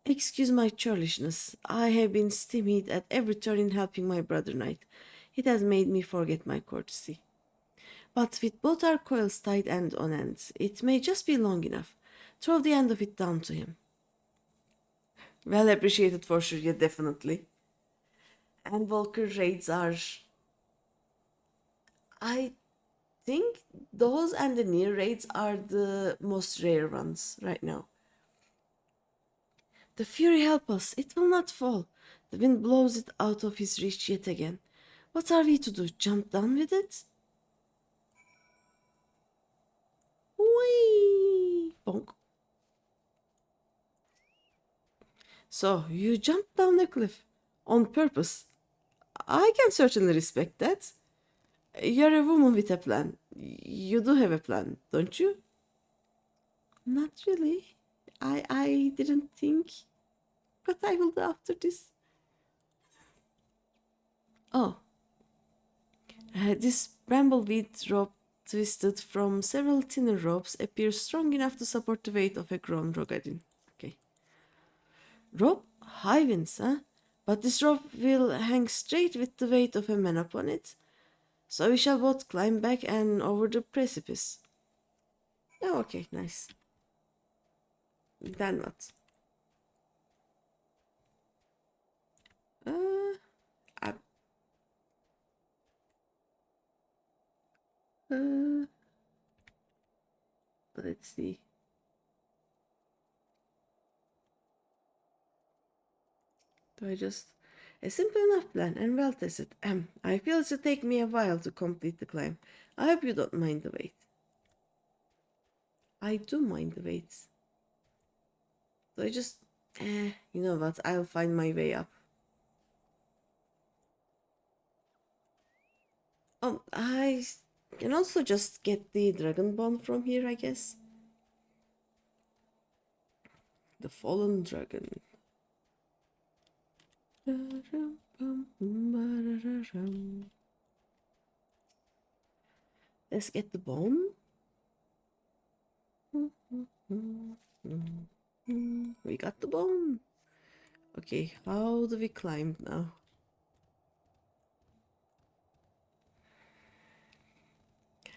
Excuse my churlishness. I have been stymied at every turn in helping my brother knight. It has made me forget my courtesy. But with both our coils tied end on end, it may just be long enough. Throw the end of it down to him. Well appreciated for sure, yeah, definitely. And Volker raids are... I think those and the near raids are the most rare ones right now. The Fury help us, it will not fall. The wind blows it out of his reach yet again. What are we to do, jump down with it? Whee! Bonk. So, you jumped down the cliff. On purpose. I can certainly respect that. You're a woman with a plan. You do have a plan, don't you? Not really. I didn't think. What I will do after this. Oh. This brambleweed rope twisted from several thinner ropes appears strong enough to support the weight of a grown rogadin. Okay. Rope? High winds, huh? But this rope will hang straight with the weight of a man upon it. So we shall both climb back and over the precipice. Oh, okay, nice. Then what? Uh, uh, let's see. Do I just... A simple enough plan and well tested. I feel it will take me a while to complete the climb. I hope you don't mind the wait. I do mind the wait. So I just... you know what? I'll find my way up. Oh, I can also just get the dragon bone from here, I guess. The fallen dragon. Let's get the bone. We got the bone. Okay, how do we climb now?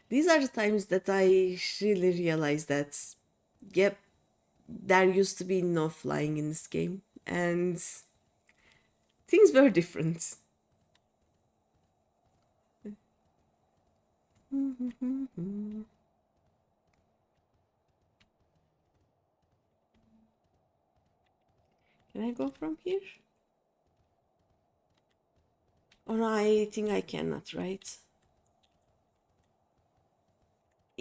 These are the times that I really realize that, yep, there used to be no flying in this game, and things were different. Can I go from here? Oh no, I think I cannot, right?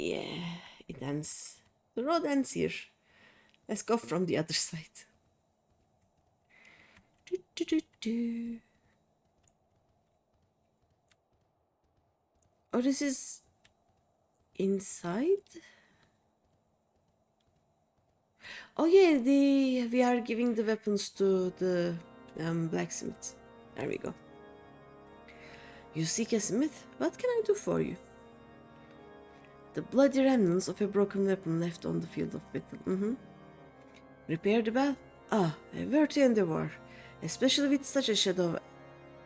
Yeah, it ends. The road ends here. Let's go from the other side. Do, do, do, do. Oh, this is inside? Oh yeah, we are giving the weapons to the blacksmith. There we go. You seek a smith? What can I do for you? The bloody remnants of a broken weapon left on the field of battle. Repair the bell? Ah, a worthy endeavor, especially with such a shadow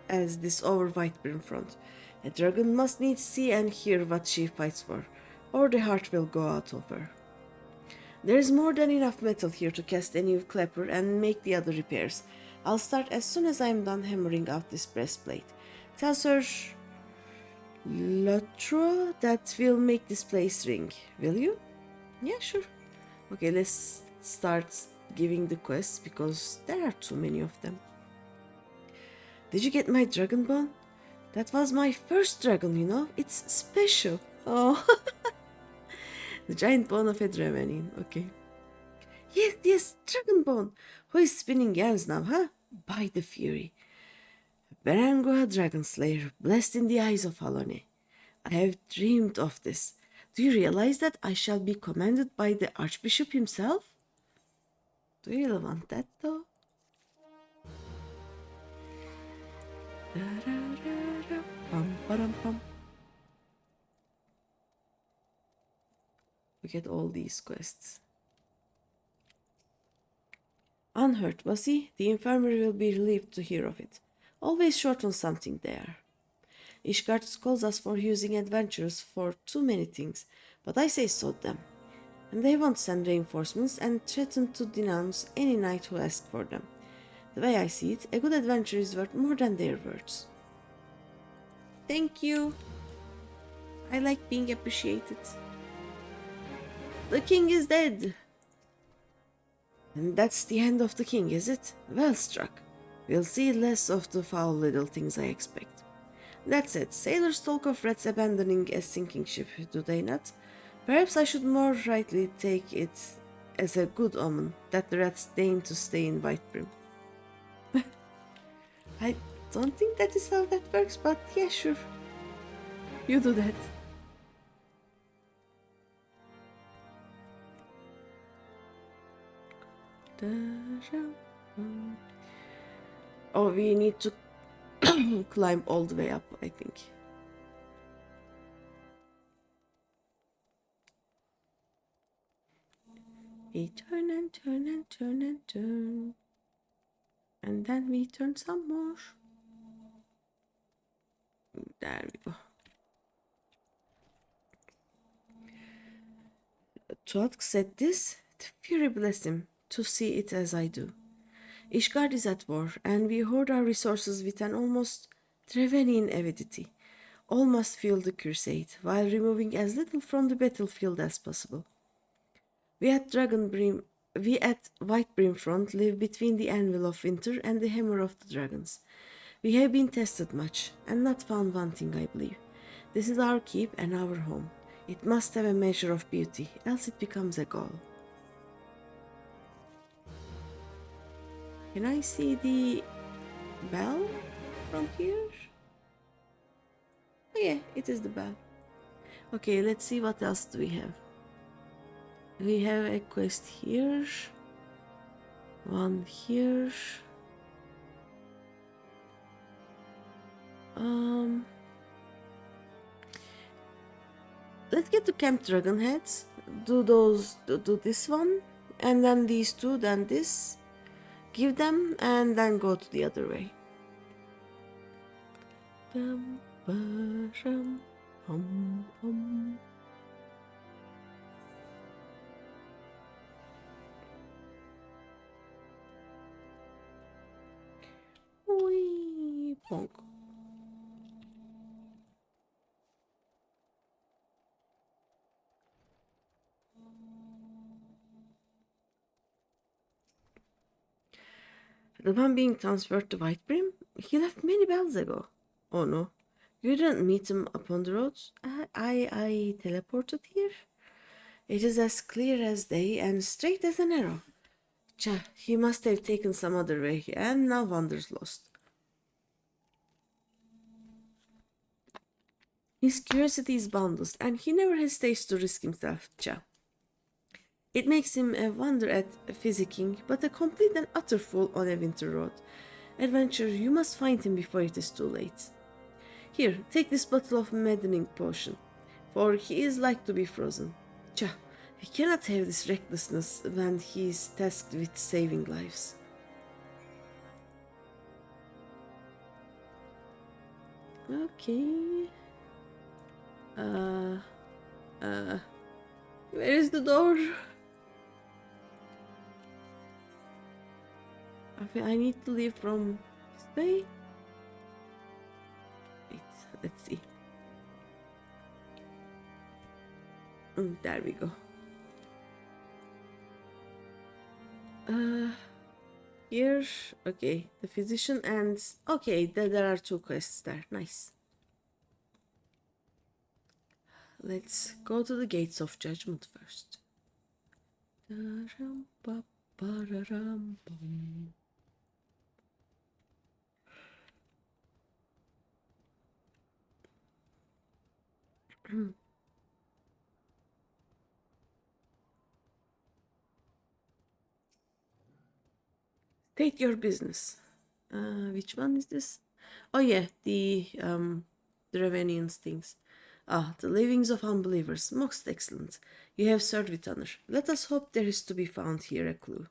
as this over Whitebrim Front. A dragon must needs see and hear what she fights for, or the heart will go out of her. There is more than enough metal here to cast a new clapper and make the other repairs. I'll start as soon as I am done hammering out this breastplate. Tell Sir Lotro that we'll make this place ring, will you? Yeah, sure. Okay, let's start giving the quests because there are too many of them. Did you get my dragon bone? That was my first dragon, you know. It's special. Oh, the giant bone of a Dravenin. Okay. Yes, dragon bone. Who is spinning yarns now, huh? By the fury. Berengoa Dragon Slayer, blessed in the eyes of Halone. I have dreamed of this. Do you realize that I shall be commanded by the Archbishop himself? Do you really want that, though? Look at all these quests. Unhurt, was he? The infirmary will be relieved to hear of it. Always short on something there. Ishgard scolds us for using adventurers for too many things, but I say so them. And they won't send reinforcements and threaten to denounce any knight who asks for them. The way I see it, a good adventure is worth more than their words. Thank you. I like being appreciated. The king is dead. And that's the end of the king, is it? Well struck. We'll see less of the foul little things I expect. That said, sailors talk of rats abandoning a sinking ship, do they not? Perhaps I should more rightly take it as a good omen that the rats deign to stay in Whitebrim. I don't think that is how that works, but yeah, sure. You do that. Oh, we need to climb all the way up, I think. We turn and turn and turn and turn. And then we turn some more. There we go. Tuatk said this, the fury bless him, to see it as I do. Ishgard is at war, and we hoard our resources with an almost Trevenian avidity. All must fuel the crusade, while removing as little from the battlefield as possible. We at Whitebrim Front live between the anvil of winter and the hammer of the dragons. We have been tested much, and not found wanting, I believe. This is our keep and our home. It must have a measure of beauty, else it becomes a gall. Can I see the bell from here? Oh yeah, it is the bell. Okay, let's see what else do we have. We have a quest here. One here. Let's get to Camp Dragon Heads. Do this one, and then these two, then this. Give them, and then go to the other way. Wee, bonk. The one being transferred to Whitebrim? He left many bells ago. Oh no. You didn't meet him upon the road? I teleported here? It is as clear as day and straight as an arrow. Cha, he must have taken some other way and now wanders lost. His curiosity is boundless and he never hesitates to risk himself, Cha. It makes him a wonder at physicking, but a complete and utter fool on a winter road. Adventure, you must find him before it is too late. Here, take this bottle of maddening potion, for he is like to be frozen. Cha, we cannot have this recklessness when he is tasked with saving lives. Okay. Where is the door? Okay, I need to leave from this way. Wait, let's see. There we go. Here, okay, the physician and okay, there are 2 quests there. Nice. Let's go to the gates of judgment first. State your business. Which one is this? Oh yeah, the Dravenians things. The livings of unbelievers. Most excellent. You have served with honor. Let us hope there is to be found here a clue.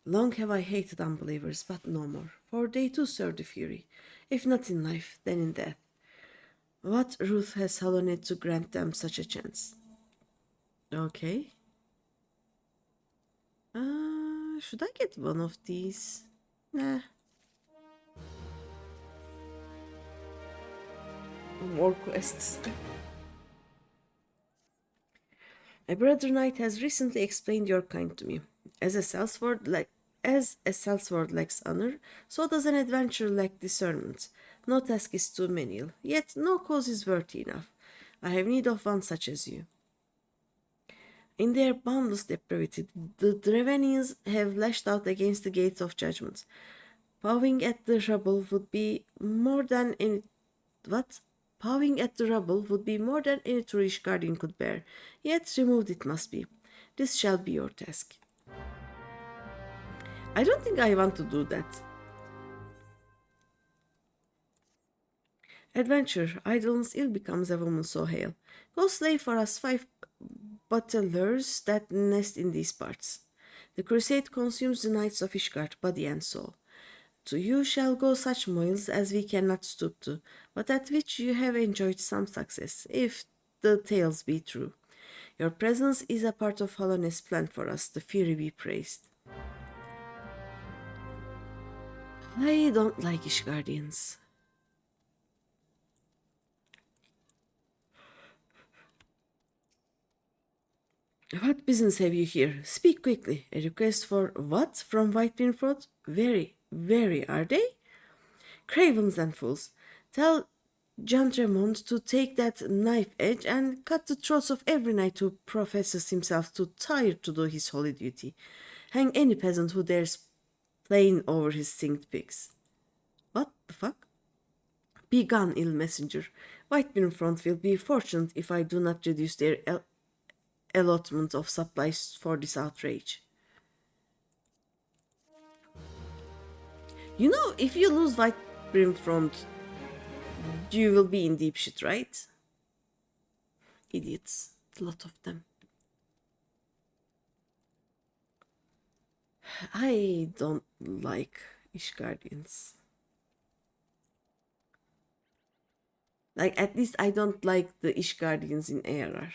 Long have I hated unbelievers, but no more, for they too serve the Fury, if not in life, then in death. What ruth has Halonet to grant them such a chance? Okay. Should I get one of these? Nah. More quests. A brother knight has recently explained your kind to me. As a sellsword lacks honor, so does an adventurer lack discernment. No task is too menial, yet no cause is worthy enough. I have need of one such as you. In their boundless depravity, the Dravenians have lashed out against the gates of judgment. Pawing at the rubble would be more than any Pawing at the rubble would be more than any true Ishgardian could bear, yet removed it must be. This shall be your task. I don't think I want to do that. Adventure, idleness ill becomes a woman so hale. Go slay for us 5 battlers that nest in these parts. The crusade consumes the knights of Ishgard, body and soul. To you shall go such moils as we cannot stoop to, but at which you have enjoyed some success, if the tales be true. Your presence is a part of Halonet's plan for us, the Fury be praised. I don't like Ishgardians. What business have you here? Speak quickly. A request for what from Whitebrim Front? Very, are they? Cravens and fools. Tell John Tremont to take that knife edge and cut the throats of every knight who professes himself too tired to do his holy duty. Hang any peasant who dares plain over his singed pigs. What the fuck? Be gone, ill messenger. Whitebrim Front will be fortunate if I do not reduce their allotment of supplies for this outrage. You know, if you lose Whitebrim Front, you will be in deep shit, right? Idiots. A lot of them. I don't like Ishgardians. Like, at least I don't like the Ishgardians in ARR.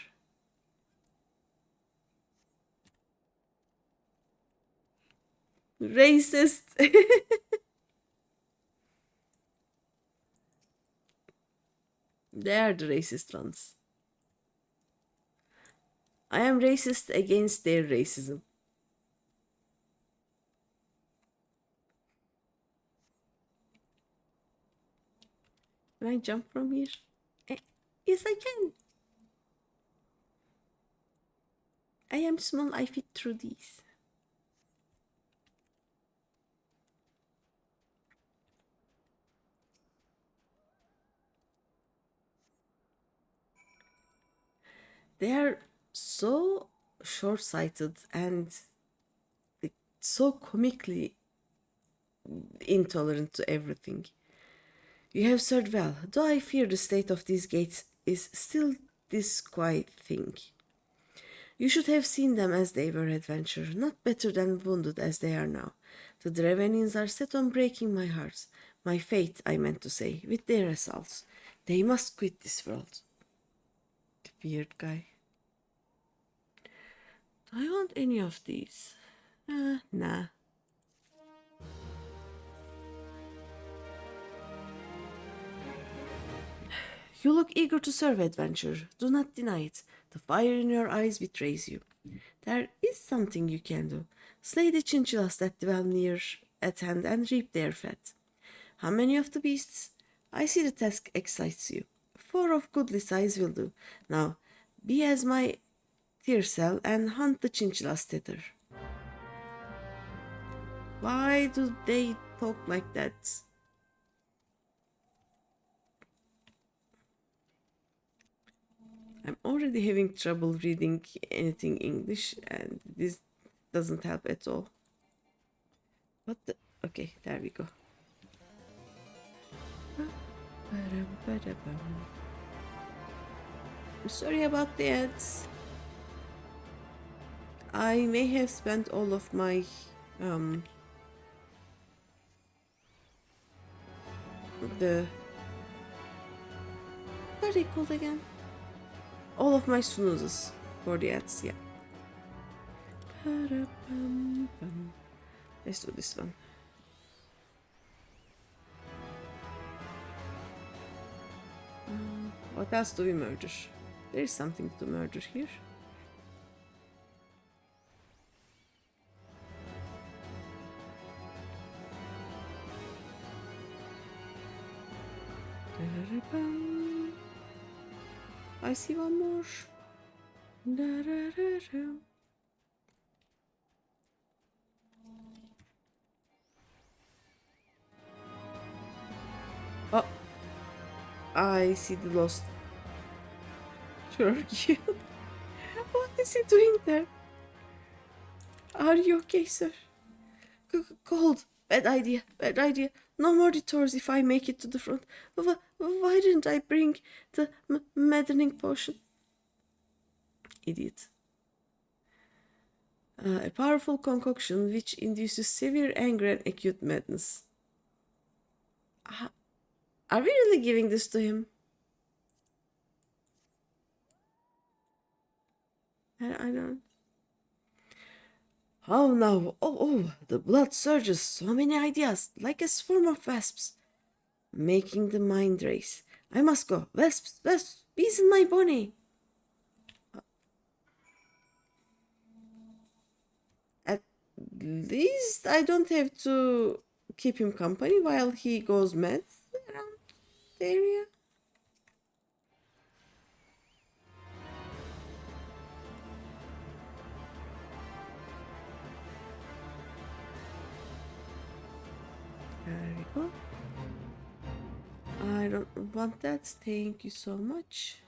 Racist. They are the racist ones. I am racist against their racism. Can I jump from here? Yes, I can. I am small, I fit through these. They are so short-sighted and so comically intolerant to everything. You have served well, though I fear the state of these gates is still this quiet thing. You should have seen them as they were adventure, not better than wounded as they are now. The Dravenians are set on breaking my heart, my faith, I meant to say, with their assaults. They must quit this world. The weird guy. Do I want any of these? Nah. You look eager to serve adventure. Do not deny it. The fire in your eyes betrays you. There is something you can do. Slay the chinchillas that dwell near at hand and reap their fat. How many of the beasts? I see the task excites you. 4 of goodly size will do. Now, be as my Tearcell and hunt the chinchillas thither. Why do they talk like that? I'm already having trouble reading anything English, and this doesn't help at all. What the? Okay, there we go. I'm sorry about the ads. I may have spent all of my what are they called again? All of my snoozes for the ads, yeah. Let's do this one. What else do we murder? There is something to murder here. I see one more. Oh, I see the lost turkey. What is he doing there? Are you okay, sir? Cold. Bad idea. Bad idea. No more detours if I make it to the front. Why didn't I bring the maddening potion? Idiot. A powerful concoction which induces severe anger and acute madness. Are we really giving this to him? I don't. Oh no! Oh! The blood surges. So many ideas, like a swarm of wasps, making the mind race. I must go. Wasps! Bees in my body. At least I don't have to keep him company while he goes mad around the area. There we go. I don't want that. Thank you so much.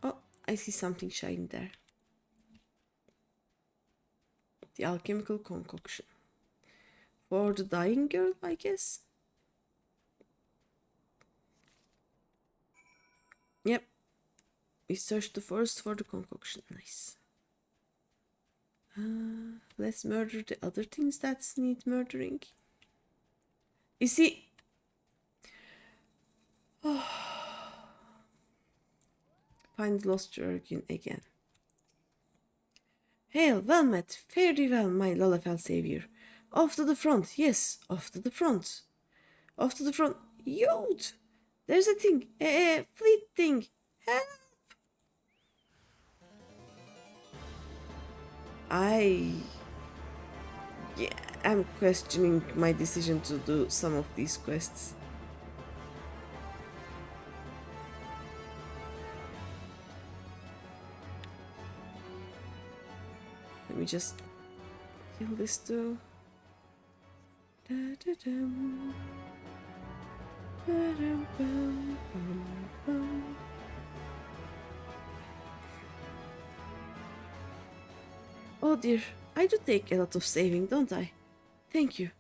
Oh, I see something shiny there. The alchemical concoction. For the dying girl, I guess. Yep. We searched the forest for the concoction. Nice. Let's murder the other things that need murdering. You see... Oh. Find lost Jurgen again. Hail, well met, fare thee well, my Lalafell savior. Off to the front, yes, off to the front. Off to the front. Youth! There's a thing, a fleet thing. Help! I'm questioning my decision to do some of these quests. me just kill this too. Da-da-dum. Ba-dum-bum-bum-bum. Oh dear, I do take a lot of saving, don't I? Thank you.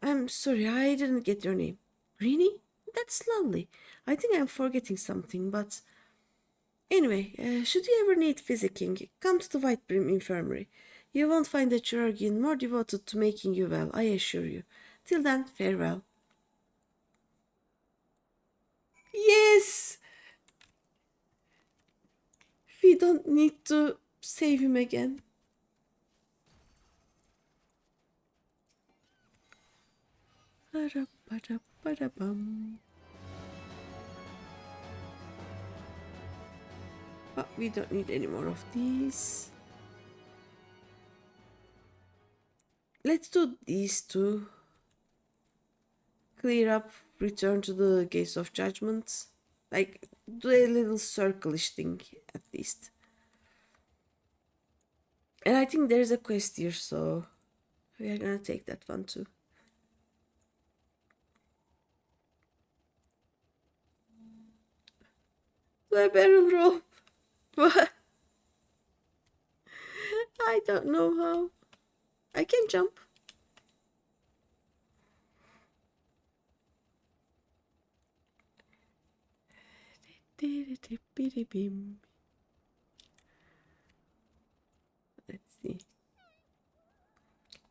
I'm sorry, I didn't get your name. Greeny? That's lovely. I think I'm forgetting something, but... Anyway, should you ever need physicking, come to the Whitebrim Infirmary. You won't find a chirurgeon more devoted to making you well, I assure you. Till then, farewell. Yes! We don't need to save him again. Ba-da-ba-da-ba-da-bum. But we don't need any more of these. Let's do these two. Clear up, return to the gates of judgment. Like, do a little circle-ish thing, at least. And I think there's a quest here, so we are gonna take that one too. Do a barrel roll. What? I don't know how. I can jump. Let's see.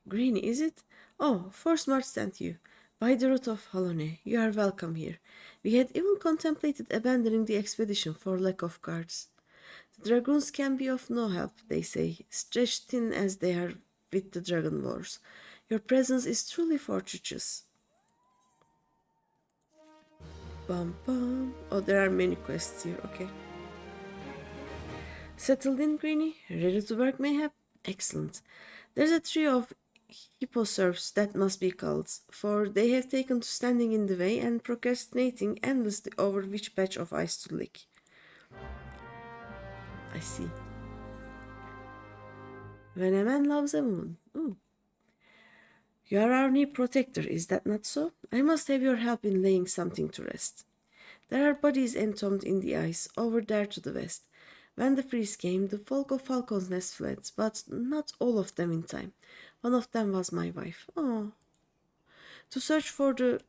Greeny, is it? Oh, Forsmart sent you. By the root of Halone, you are welcome here. We had even contemplated abandoning the expedition for lack of guards. The dragoons can be of no help, they say, stretched thin as they are with the dragon wars. Your presence is truly fortuitous. Bum bum. Oh, there are many quests here, okay. Settled in, Greeny? Ready to work, mayhap? Excellent. There's a trio of hipposerfs that must be culled, for they have taken to standing in the way and procrastinating endlessly over which patch of ice to lick. I see. When a man loves a woman. Ooh. You are our new protector, is that not so? I must have your help in laying something to rest. There are bodies entombed in the ice, over there to the west. When the freeze came, the folk of Falcon's Nest fled, but not all of them in time. One of them was my wife. Oh. To search for the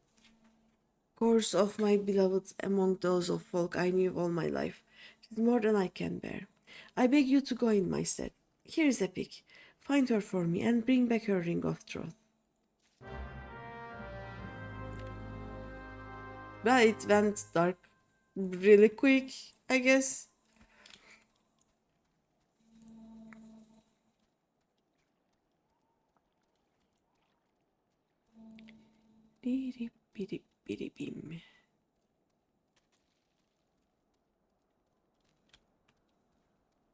corpse of my beloved among those of folk I knew all my life. It is more than I can bear. I beg you to go in my stead. Here is a pig. Find her for me and bring back her ring of truth. Well, it went dark really quick, I guess. Bidi-bidi-bidi-bim.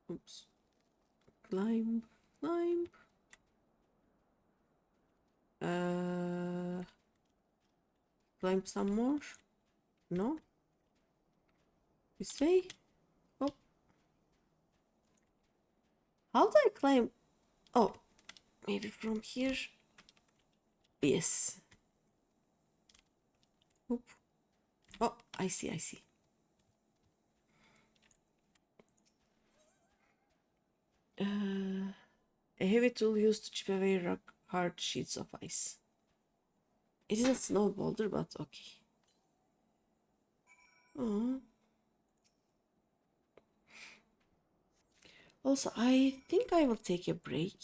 Oops. Climb, climb. Climb some more? No? This way? Oh. How do I climb? Oh, maybe from here? Yes. Oop. Oh, I see, I see. A heavy tool used to chip away hard sheets of ice. It is a snow boulder, but okay. Oh. Also, I think I will take a break.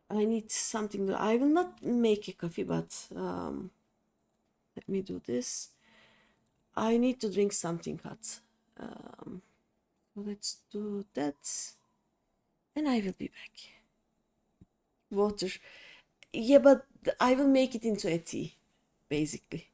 I need something to... I will not make a coffee, but let me do this. I need to drink something hot. So let's do that. And I will be back. Water. Yeah, but I will make it into a tea, basically.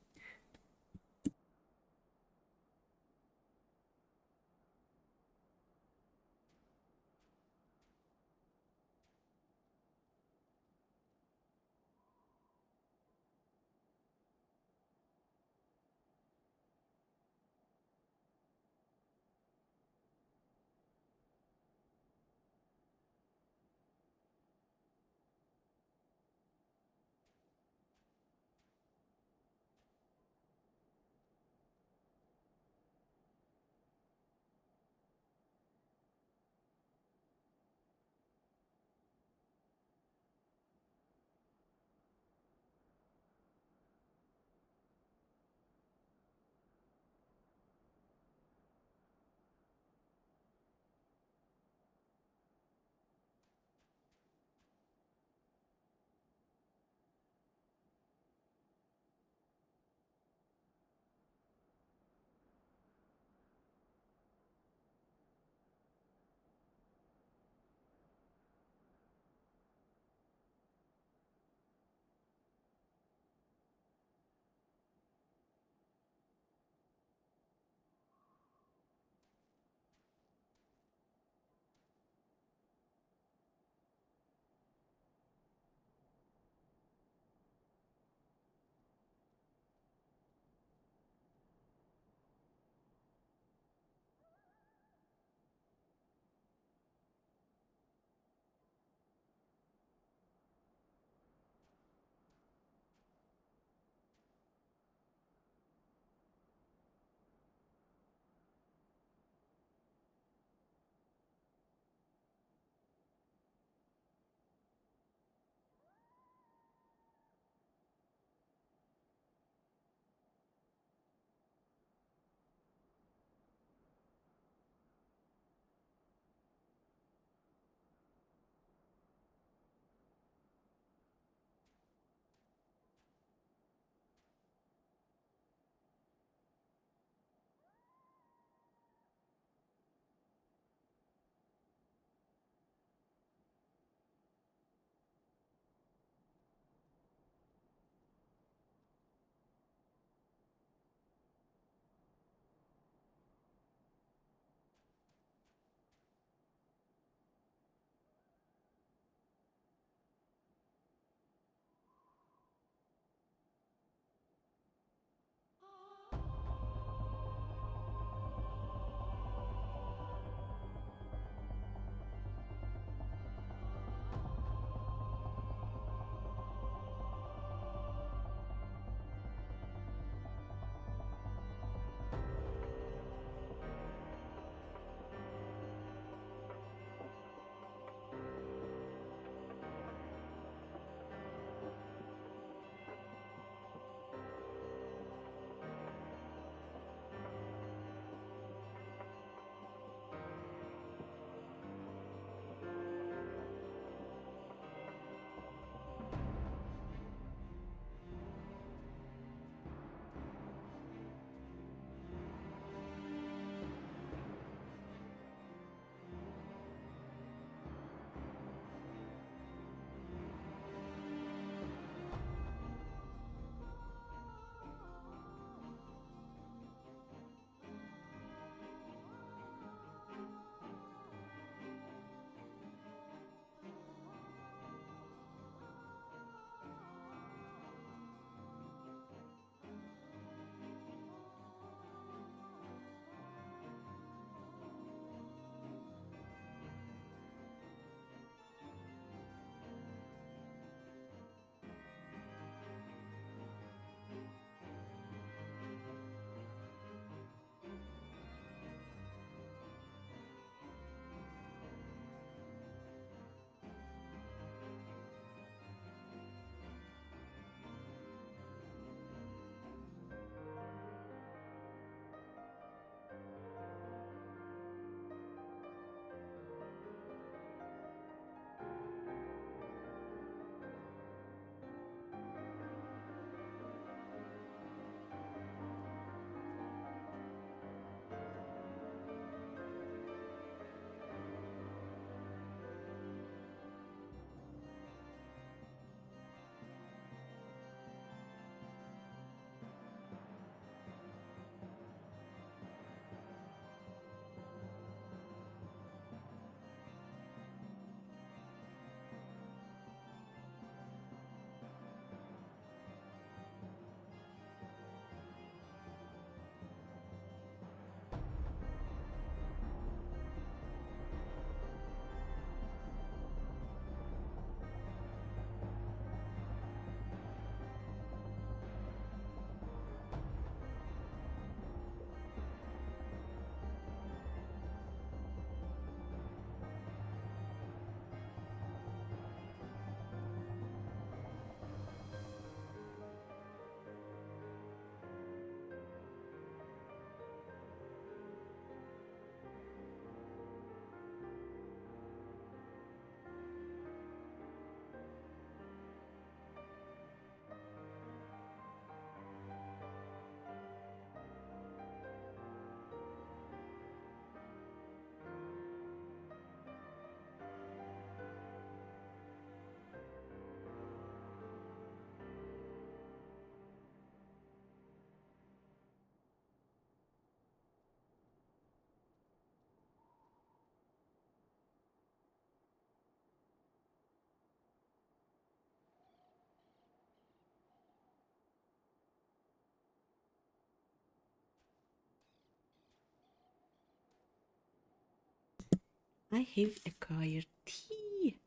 I have acquired tea.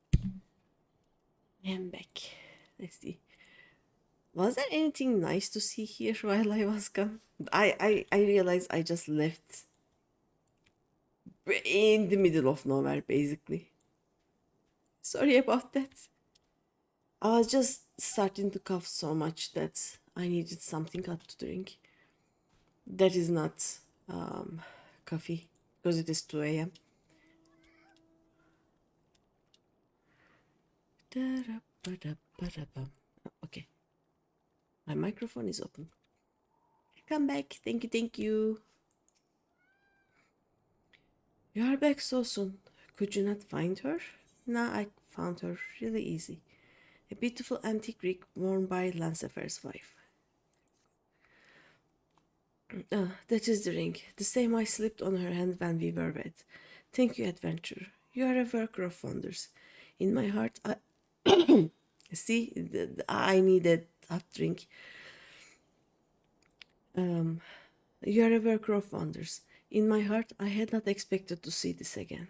I am back. Let's see. Was there anything nice to see here while I was gone? I realized I just left in the middle of nowhere, basically. Sorry about that. I was just starting to cough so much that I needed something hot to drink. That is not coffee, because it is 2 a.m. Okay, my microphone is open. Come back. Thank you, thank you. You are back so soon. Could you not find her? Nah, I found her really easy. A beautiful antique ring worn by Lancefer's wife. That is the ring. The same I slipped on her hand when we were wed. Thank you, adventurer. You are a worker of wonders. In my heart, I... See, I needed that drink. You are a worker of wonders. In my heart, I had not expected to see this again.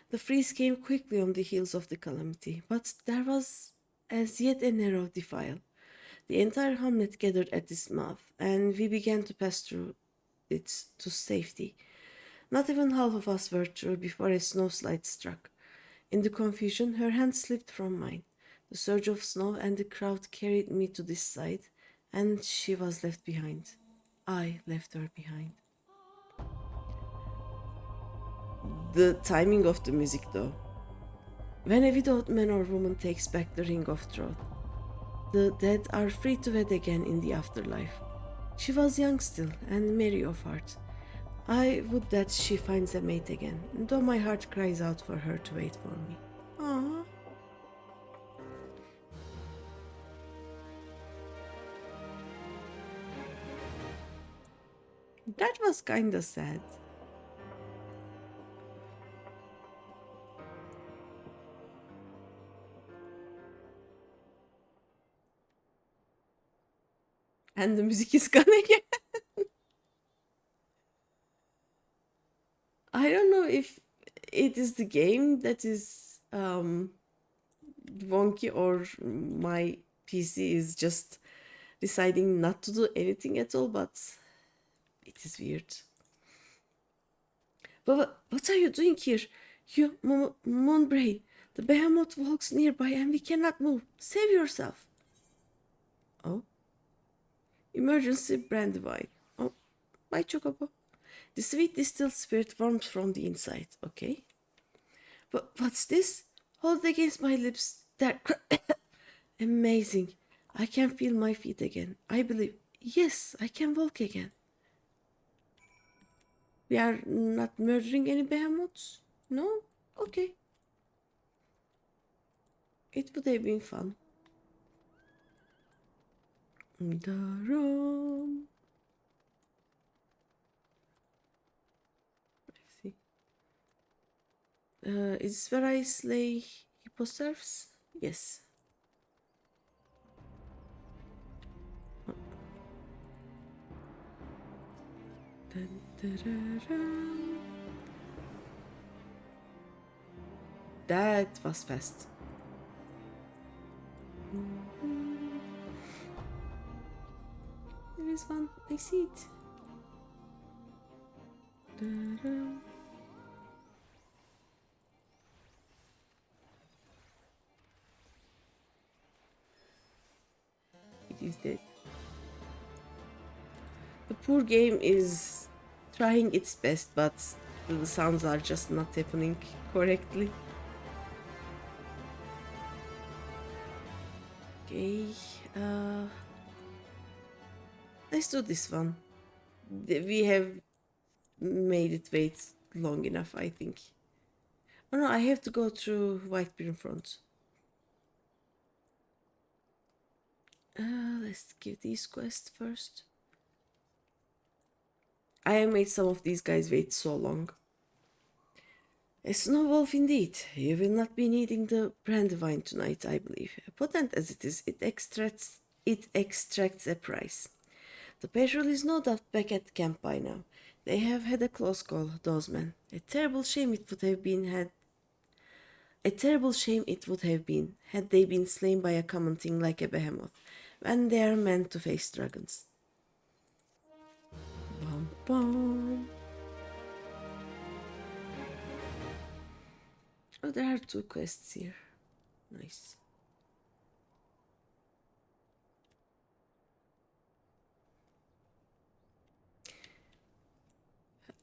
The freeze came quickly on the heels of the calamity, but there was as yet a narrow defile. The entire hamlet gathered at its mouth, and we began to pass through it to safety. Not even half of us were through before a snowslide struck. In the confusion, her hand slipped from mine. The surge of snow and the crowd carried me to this side, and she was left behind. I left her behind. The timing of the music, though. When a widowed man or woman takes back the ring of troth, the dead are free to wed again in the afterlife. She was young still and merry of heart. I would that she finds a mate again, though my heart cries out for her to wait for me. Aww. That was kinda sad. And the music is gone again. I don't know if it is the game that is wonky or my PC is just deciding not to do anything at all, but it is weird. But what are you doing here? You, Moonbrain. The behemoth walks nearby and we cannot move. Save yourself. Oh. Emergency brandy wine. Oh, bye, Chocobo. The sweet distilled spirit warms from the inside. Okay. But what's this? Hold it against my lips. There. Amazing. I can feel my feet again. I believe. Yes, I can walk again. We are not murdering any behemoths? No? Okay. It would have been fun. Darum. Let's see. Is this where I slay hipposerfs? Yes. That was fast. There is one. I see it. It is dead. The poor game is trying its best, but the sounds are just not happening correctly. Okay, let's do this one. We have made it wait long enough, I think. Oh no, I have to go through Whitebrim Front. Let's give these quests first. I have made some of these guys wait so long. A snow wolf indeed. You will not be needing the brandywine tonight, I believe. Potent as it is, it extracts a price. The petrol is no doubt back at camp by now. They have had a close call, those men. A terrible shame it would have been had they been slain by a common thing like a behemoth, when they are meant to face dragons. Bum bum. Oh, there are 2 quests here. Nice.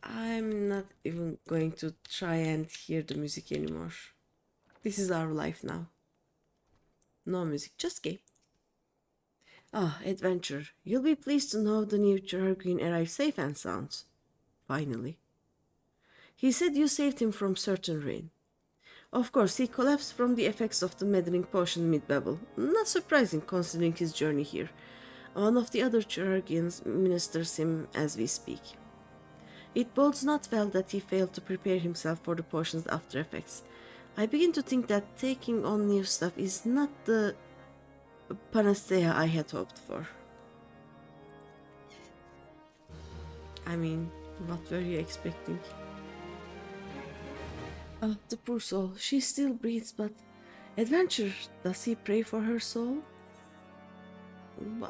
I'm not even going to try and hear the music anymore. This is our life now. No music, just game. Ah, adventure. You'll be pleased to know the new Green arrived safe and sound. Finally. He said you saved him from certain rain. Of course, he collapsed from the effects of the maddening potion mid-babble. Not surprising considering his journey here. One of the other Chirurgians ministers him as we speak. It bodes not well that he failed to prepare himself for the potion's after effects. I begin to think that taking on new stuff is not the panacea I had hoped for. I mean, what were you expecting? Ah, the poor soul. She still breathes, but... Adventure, does he pray for her soul?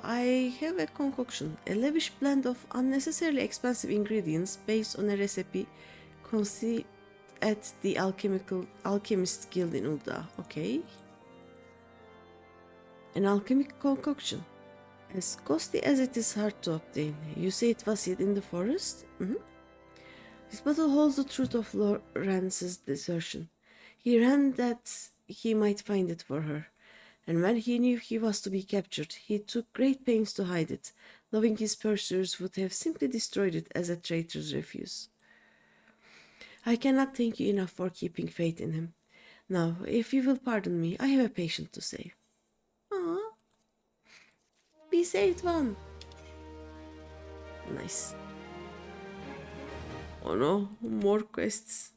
I have a concoction, a lavish blend of unnecessarily expensive ingredients based on a recipe conceived at the Alchemist's Guild in Ulda, okay? An alchemic concoction. As costly as it is hard to obtain. You say it was hid in the forest? This bottle holds the truth of Lawrence's desertion. He ran that he might find it for her, and when he knew he was to be captured, he took great pains to hide it, knowing his pursuers would have simply destroyed it as a traitor's refuse. I cannot thank you enough for keeping faith in him. Now, if you will pardon me, I have a patient to save. Ah, we saved one. Nice. Oh no, more quests.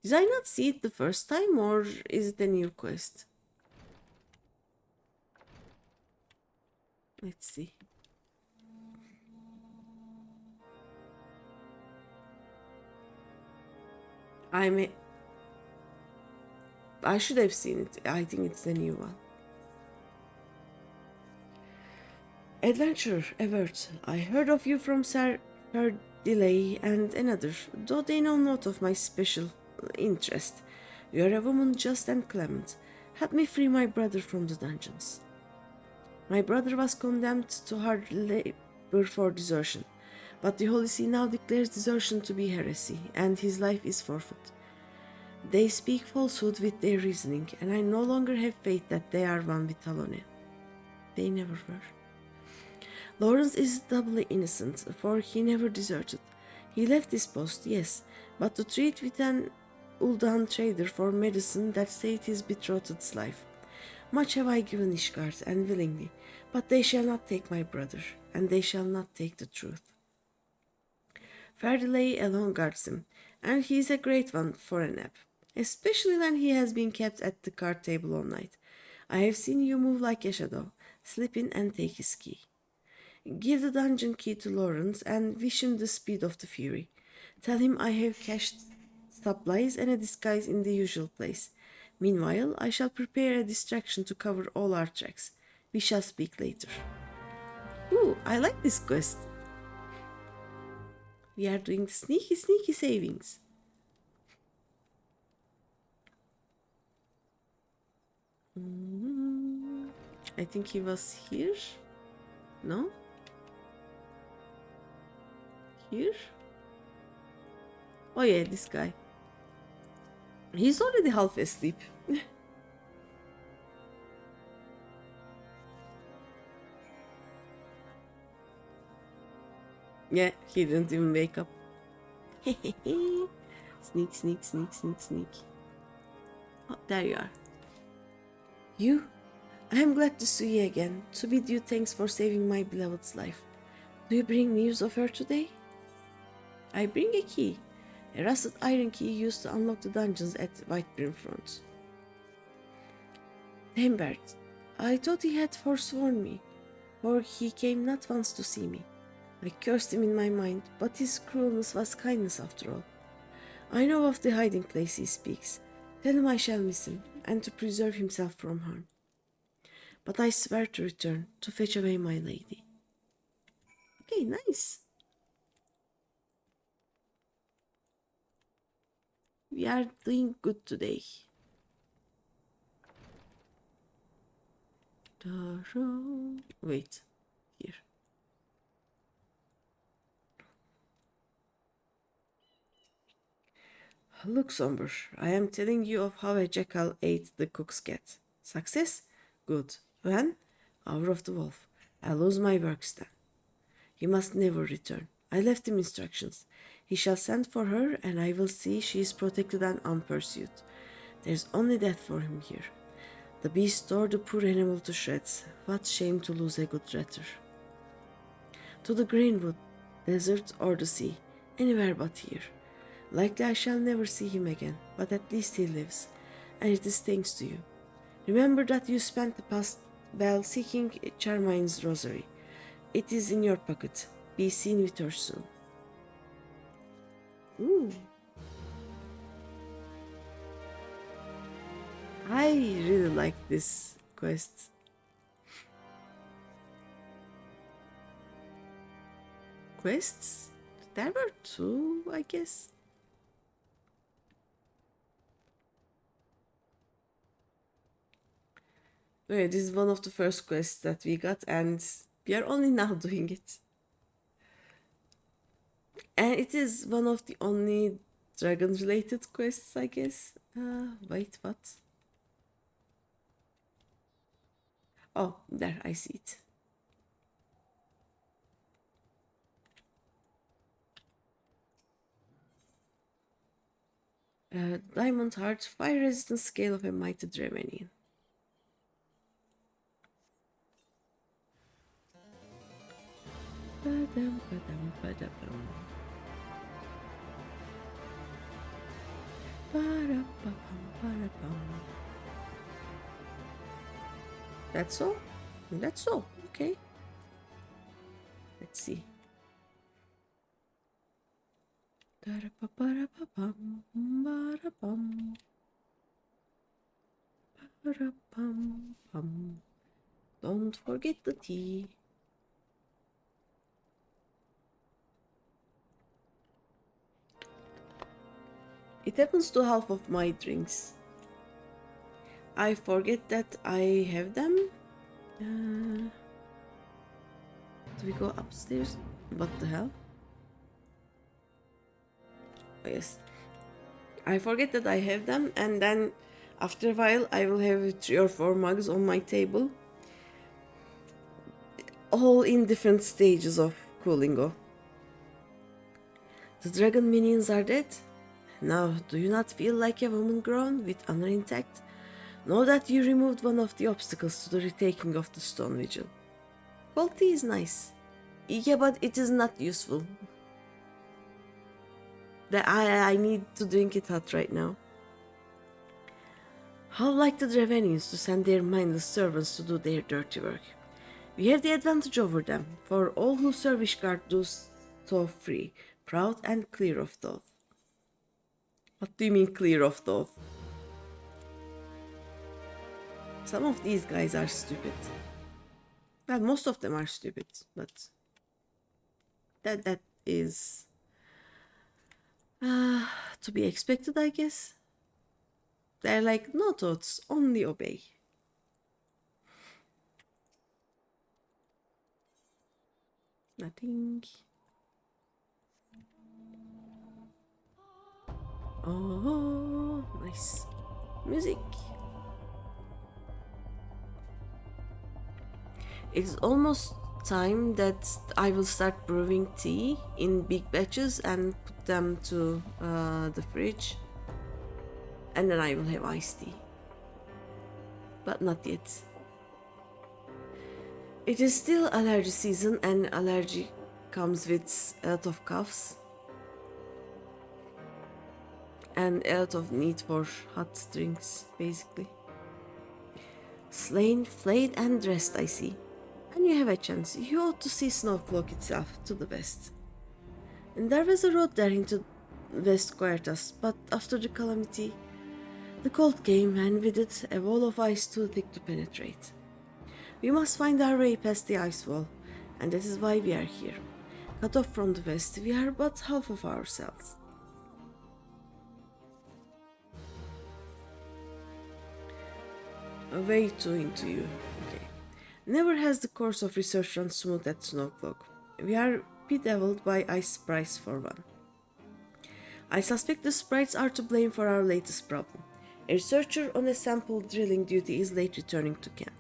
Did I not see it the first time, or is it a new quest? Let's see. I should have seen it. I think it's the new one. Adventure, avert. I heard of you from Sir Delay and another, though they know not of my special interest. You are a woman just and clement. Help me free my brother from the dungeons. My brother was condemned to hard labor for desertion, but the Holy See now declares desertion to be heresy, and his life is forfeit. They speak falsehood with their reasoning, and I no longer have faith that they are one with Talone. They never were. Lawrence is doubly innocent, for he never deserted. He left his post, yes, but to treat with an Uldan trader for medicine that saved his betrothed's life. Much have I given Ishgard, and willingly, but they shall not take my brother, and they shall not take the truth. Fardelay alone guards him, and he is a great one for a nap, especially when he has been kept at the card table all night. I have seen you move like a shadow, slip in and take his key. Give the dungeon key to Lawrence and wish him the speed of the Fury. Tell him I have cached supplies and a disguise in the usual place. Meanwhile, I shall prepare a distraction to cover all our tracks. We shall speak later. Ooh, I like this quest. We are doing the sneaky savings. I think he was here. No? Here? Oh yeah, this guy. He's already half asleep. Yeah, he didn't even wake up. Sneak. Oh, there you are. You? I am glad to see you again. To bid you thanks for saving my beloved's life. Do you bring news of her today? I bring a key. A rusted iron key used to unlock the dungeons at Whitebrim Front. Lambert, I thought he had forsworn me, for he came not once to see me. I cursed him in my mind, but his cruelness was kindness after all. I know of the hiding place he speaks. Tell him I shall miss him, and to preserve himself from harm. But I swear to return, to fetch away my lady. Okay, nice. We are doing good today. Wait, here. Look, Somber, I am telling you of how a jackal ate the cook's cat. Success? Good. When? Hour of the wolf. I lose my work stand. He must never return. I left him instructions. He shall send for her, and I will see she is protected and unpursued. There's only death for him here. The beast tore the poor animal to shreds. What shame to lose a good ratter. To the greenwood, desert, or the sea, anywhere but here. Likely I shall never see him again, but at least he lives, and it is thanks to you. Remember that you spent the past bell seeking Charmaine's rosary. It is in your pocket. Be seen with her soon. Ooh. I really like this quest. Quests? There were two, I guess. Okay, this is one of the first quests that we got, and we are only now doing it. And it is one of the only dragon-related quests, I guess. Wait, what? Oh, there, I see it. Diamond Heart, Fire Resistance Scale of a Mighty Dramanian. That's all? That's all, okay. Let's see. Don't forget the tea. It happens to half of my drinks. I forget that I have them. Do we go upstairs? What the hell? Oh, yes. I forget that I have them, and then after a while I will have 3 or 4 mugs on my table. All in different stages of cooling off. The dragon minions are dead. Now, do you not feel like a woman grown, with honor intact? Know that you removed one of the obstacles to the retaking of the stone vigil. Cold tea is nice. Yeah, but it is not useful. I need to drink it hot right now. How like the Dravenians to send their mindless servants to do their dirty work. We have the advantage over them, for all who serve Ishgard do so free, proud and clear of thought. What do you mean clear of thought? Some of these guys are stupid. Well, most of them are stupid, but that is to be expected, I guess. They're like, no thoughts, only obey. Nothing. Oh, nice. Music. It's almost time that I will start brewing tea in big batches and put them to the fridge. And then I will have iced tea. But not yet. It is still allergy season, and allergy comes with a lot of coughs. And a lot of need for hot drinks, basically. Slain, flayed and dressed, I see. A When you have a chance, you ought to see Snowcloak itself, to the west. And there was a road there into West Quertas, but after the calamity, the cold came, and with it a wall of ice too thick to penetrate. We must find our way past the ice wall, and that is why we are here. Cut off from the west, we are but half of ourselves. Way too into you. Okay. Never has the course of research run smooth at Snowcloak. We are bedeviled by ice sprites for one. I suspect the sprites are to blame for our latest problem. A researcher on a sample drilling duty is late returning to camp.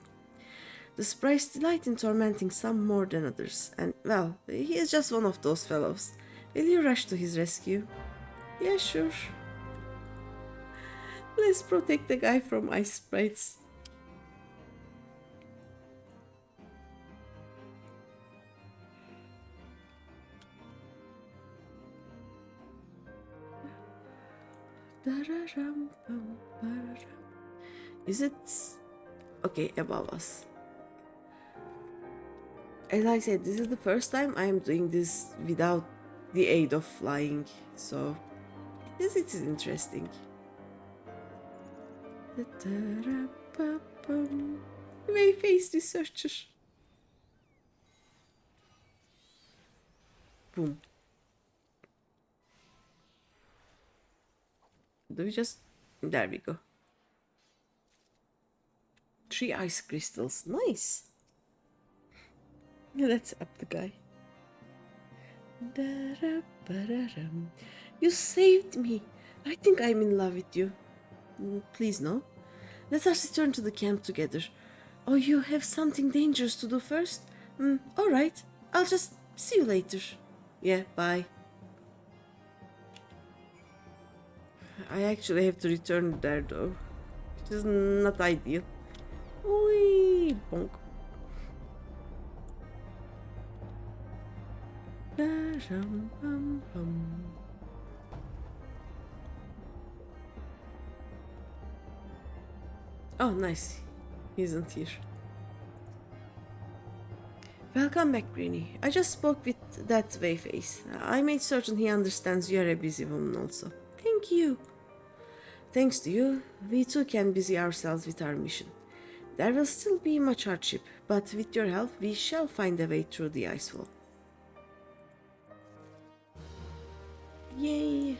The sprites delight in tormenting some more than others, and, well, he is just one of those fellows. Will you rush to his rescue? Yeah, sure. Let's protect the guy from ice sprites. Is it okay above us? As I said, this is the first time I am doing this without the aid of flying, so it is interesting. May face researcher. Boom. Do we just... There we go. 3 ice crystals. Nice. Let's up the guy. You saved me. I think I'm in love with you. Please, no. Let us return to the camp together. Oh, you have something dangerous to do first? Alright. I'll just see you later. Yeah, bye. I actually have to return there though, which is not ideal. Oi, bonk. Oh, nice. He isn't here. Welcome back, Greeny. I just spoke with that Wayface. I made certain he understands you are a busy woman also. Thank you. Thanks to you, we too can busy ourselves with our mission. There will still be much hardship, but with your help, we shall find a way through the ice wall. Yay!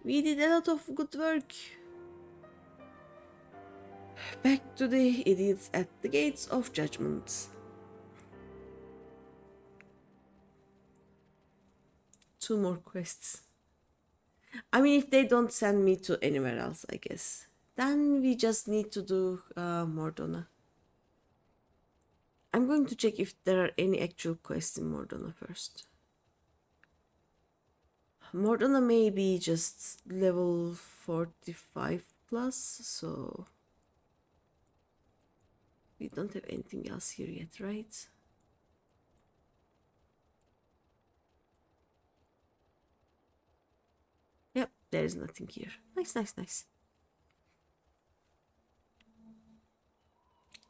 We did a lot of good work. Back to the idiots at the gates of judgment. 2 more quests. I mean, if they don't send me to anywhere else, I guess. Then we just need to do Mordona. I'm going to check if there are any actual quests in Mordona first. Mordona may be just level 45 plus, so... We don't have anything else here yet, right? Yep, there is nothing here. Nice, nice, nice.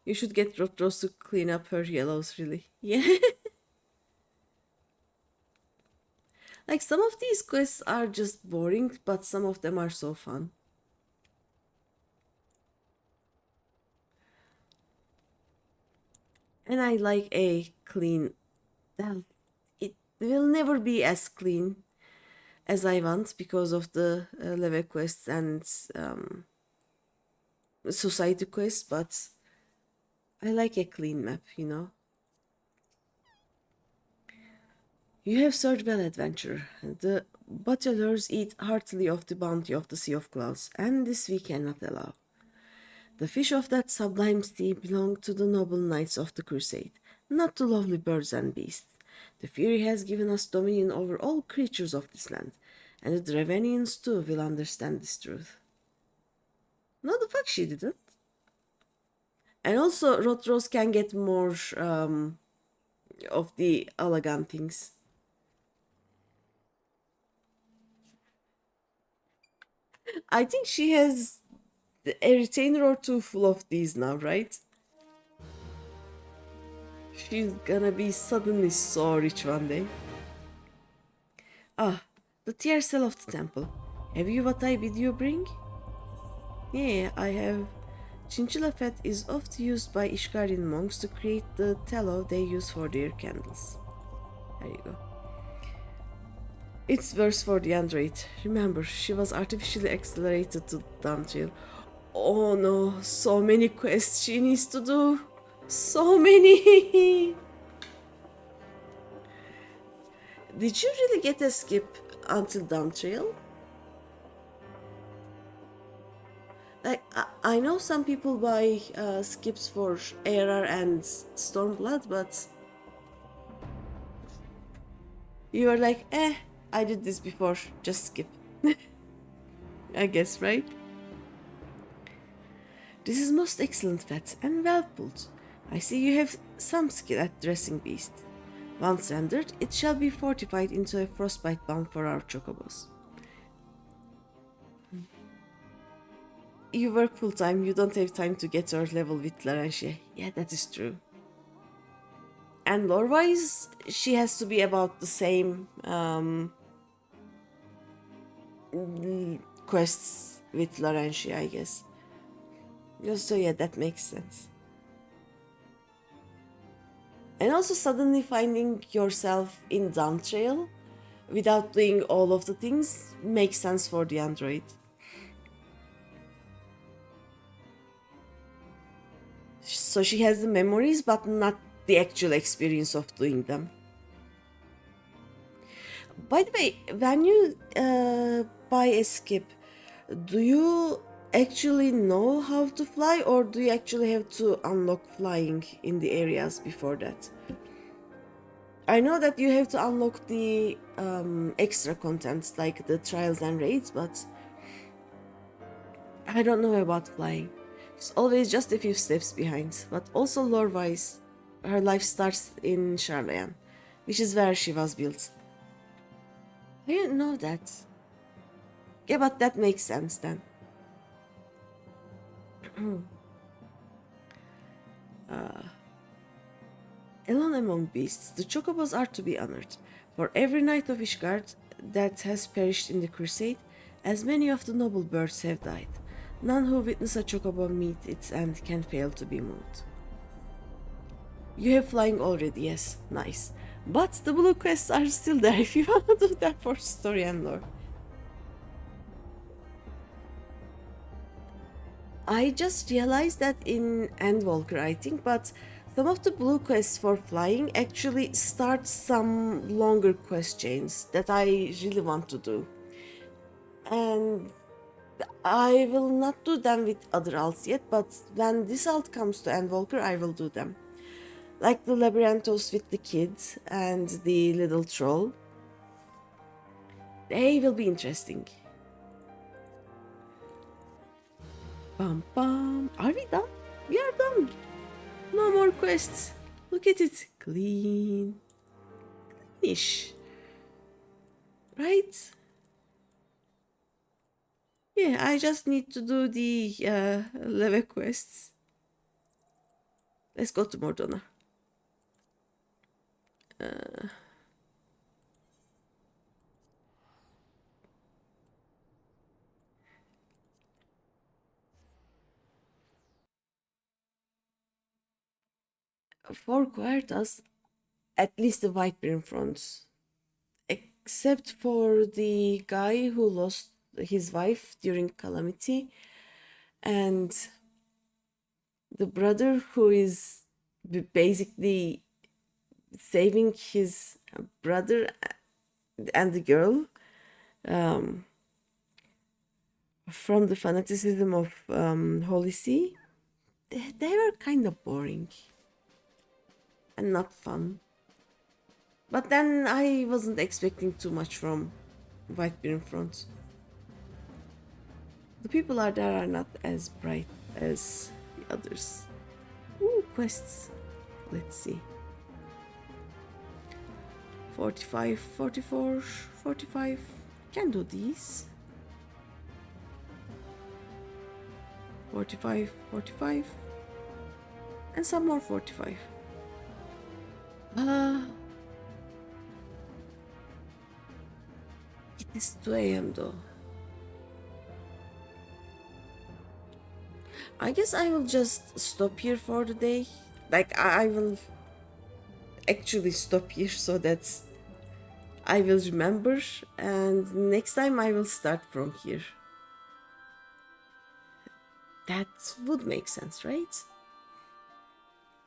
You should get Rotros to clean up her yellows, really. Yeah. Like, some of these quests are just boring, but some of them are so fun. And I like a clean... It will never be as clean as I want because of the level quests and society quests, but I like a clean map, you know. You have served well, adventurer. The battlers eat heartily of the bounty of the Sea of Clouds, and this we cannot allow. The fish of that sublime sea belong to the noble knights of the crusade, not to lovely birds and beasts. The Fury has given us dominion over all creatures of this land, and the Dravenians too will understand this truth. No, the fuck she didn't. And also, Rotros can get more of the elegant things. I think she has a retainer or two full of these now, right? She's gonna be suddenly so rich one day. Ah, the tier cell of the temple. Have you what I bid you bring? Yeah, I have. Chinchilla fat is often used by Ishgardian monks to create the tallow they use for their candles. There you go. It's worse for the android. Remember, she was artificially accelerated to Duntrail. Oh no, so many quests she needs to do. So many! Did you really get a skip until Duntrail? Like, I know some people buy skips for ARR and Stormblood, but you were like, I did this before, just skip. I guess, right? This is most excellent fat and well pulled. I see you have some skill at dressing beasts. Once rendered, it shall be fortified into a frostbite balm for our chocobos. You work full time, you don't have time to get her level with Larentia. Yeah, that is true. And lore-wise, she has to be about the same quests with Larentia, I guess. So yeah, that makes sense. And also suddenly finding yourself in Duntrail without doing all of the things makes sense for the android. So she has the memories but not the actual experience of doing them. By the way, when you buy a skip, do you actually know how to fly, or do you actually have to unlock flying in the areas before that? I know that you have to unlock the extra contents like the trials and raids, but I don't know about flying. She's always just a few steps behind, but also lore-wise, her life starts in Charlayan, which is where she was built. I didn't know that. Yeah, but that makes sense then. Alone among beasts, the chocobos are to be honored. For every knight of Ishgard that has perished in the crusade, as many of the noble birds have died. None who witness a chocobo meet its end can fail to be moved. You have flying already, yes, nice. But the blue quests are still there if you want to do that for story and lore. I just realized that in Endwalker, I think, but some of the blue quests for flying actually start some longer quest chains that I really want to do. And I will not do them with other alts yet, but when this alt comes to Endwalker, I will do them. Like the Labyrinthos with the kid and the little troll. They will be interesting. Bum bum. Are we done? We are done. No more quests. Look at it. Clean. Cleanish. Right? Yeah, I just need to do the level quests. Let's go to Mordona. For Quartas, at least the Whitebrim Front. Except for the guy who lost his wife during Calamity, and the brother who is basically saving his brother and the girl from the fanaticism of Holy See. They were kind of boring and not fun. But then I wasn't expecting too much from Whitebrim Front. The people there are not as bright as the others. Ooh, quests. Let's see. 45, 44, 45. Can do these. 45, 45, and some more 45. It is 2 a.m. though. I guess I will just stop here for the day. Like, I will actually stop here so that I will remember, and next time I will start from here. That would make sense, right?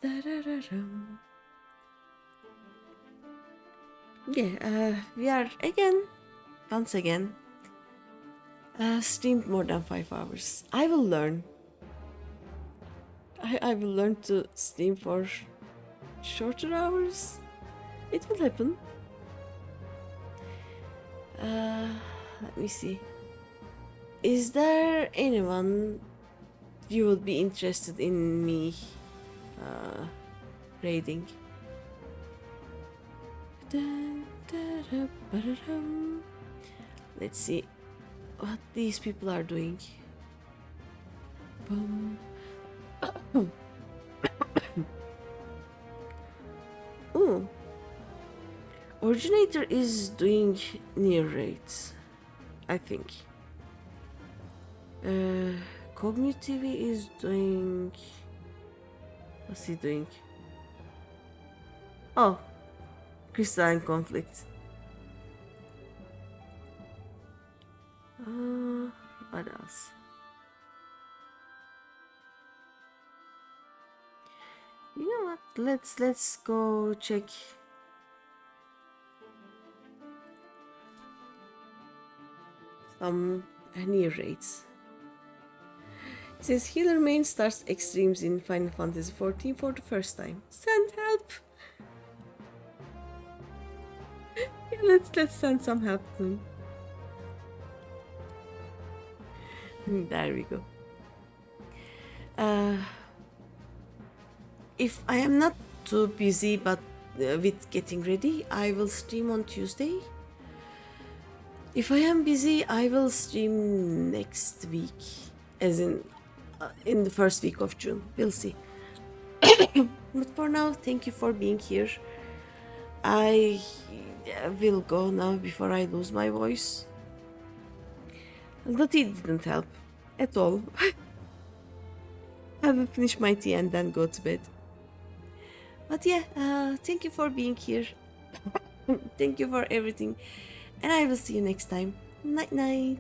Da-da-da-dum. Yeah, we are once again, streamed more than 5 hours. I will learn. I will learn to stream for shorter hours. It will happen. Let me see. Is there anyone you would be interested in me raiding? Let's see what these people are doing. Ooh. Originator is doing near raids, I think. Cognitive is doing... What's he doing? Oh, Crystalline Conflict. What else? You know what? Let's go check some near raids. It says healer main starts extremes in Final Fantasy XIV for the first time. Send help. Yeah, let's send some help to him. There we go. If I am not too busy but with getting ready, I will stream on Tuesday. If I am busy, I will stream next week, as in the first week of June. We'll see. But for now, thank you for being here. I will go now before I lose my voice. The tea didn't help at all. I will finish my tea and then go to bed. But yeah, thank you for being here. Thank you for everything. And I will see you next time. Night night.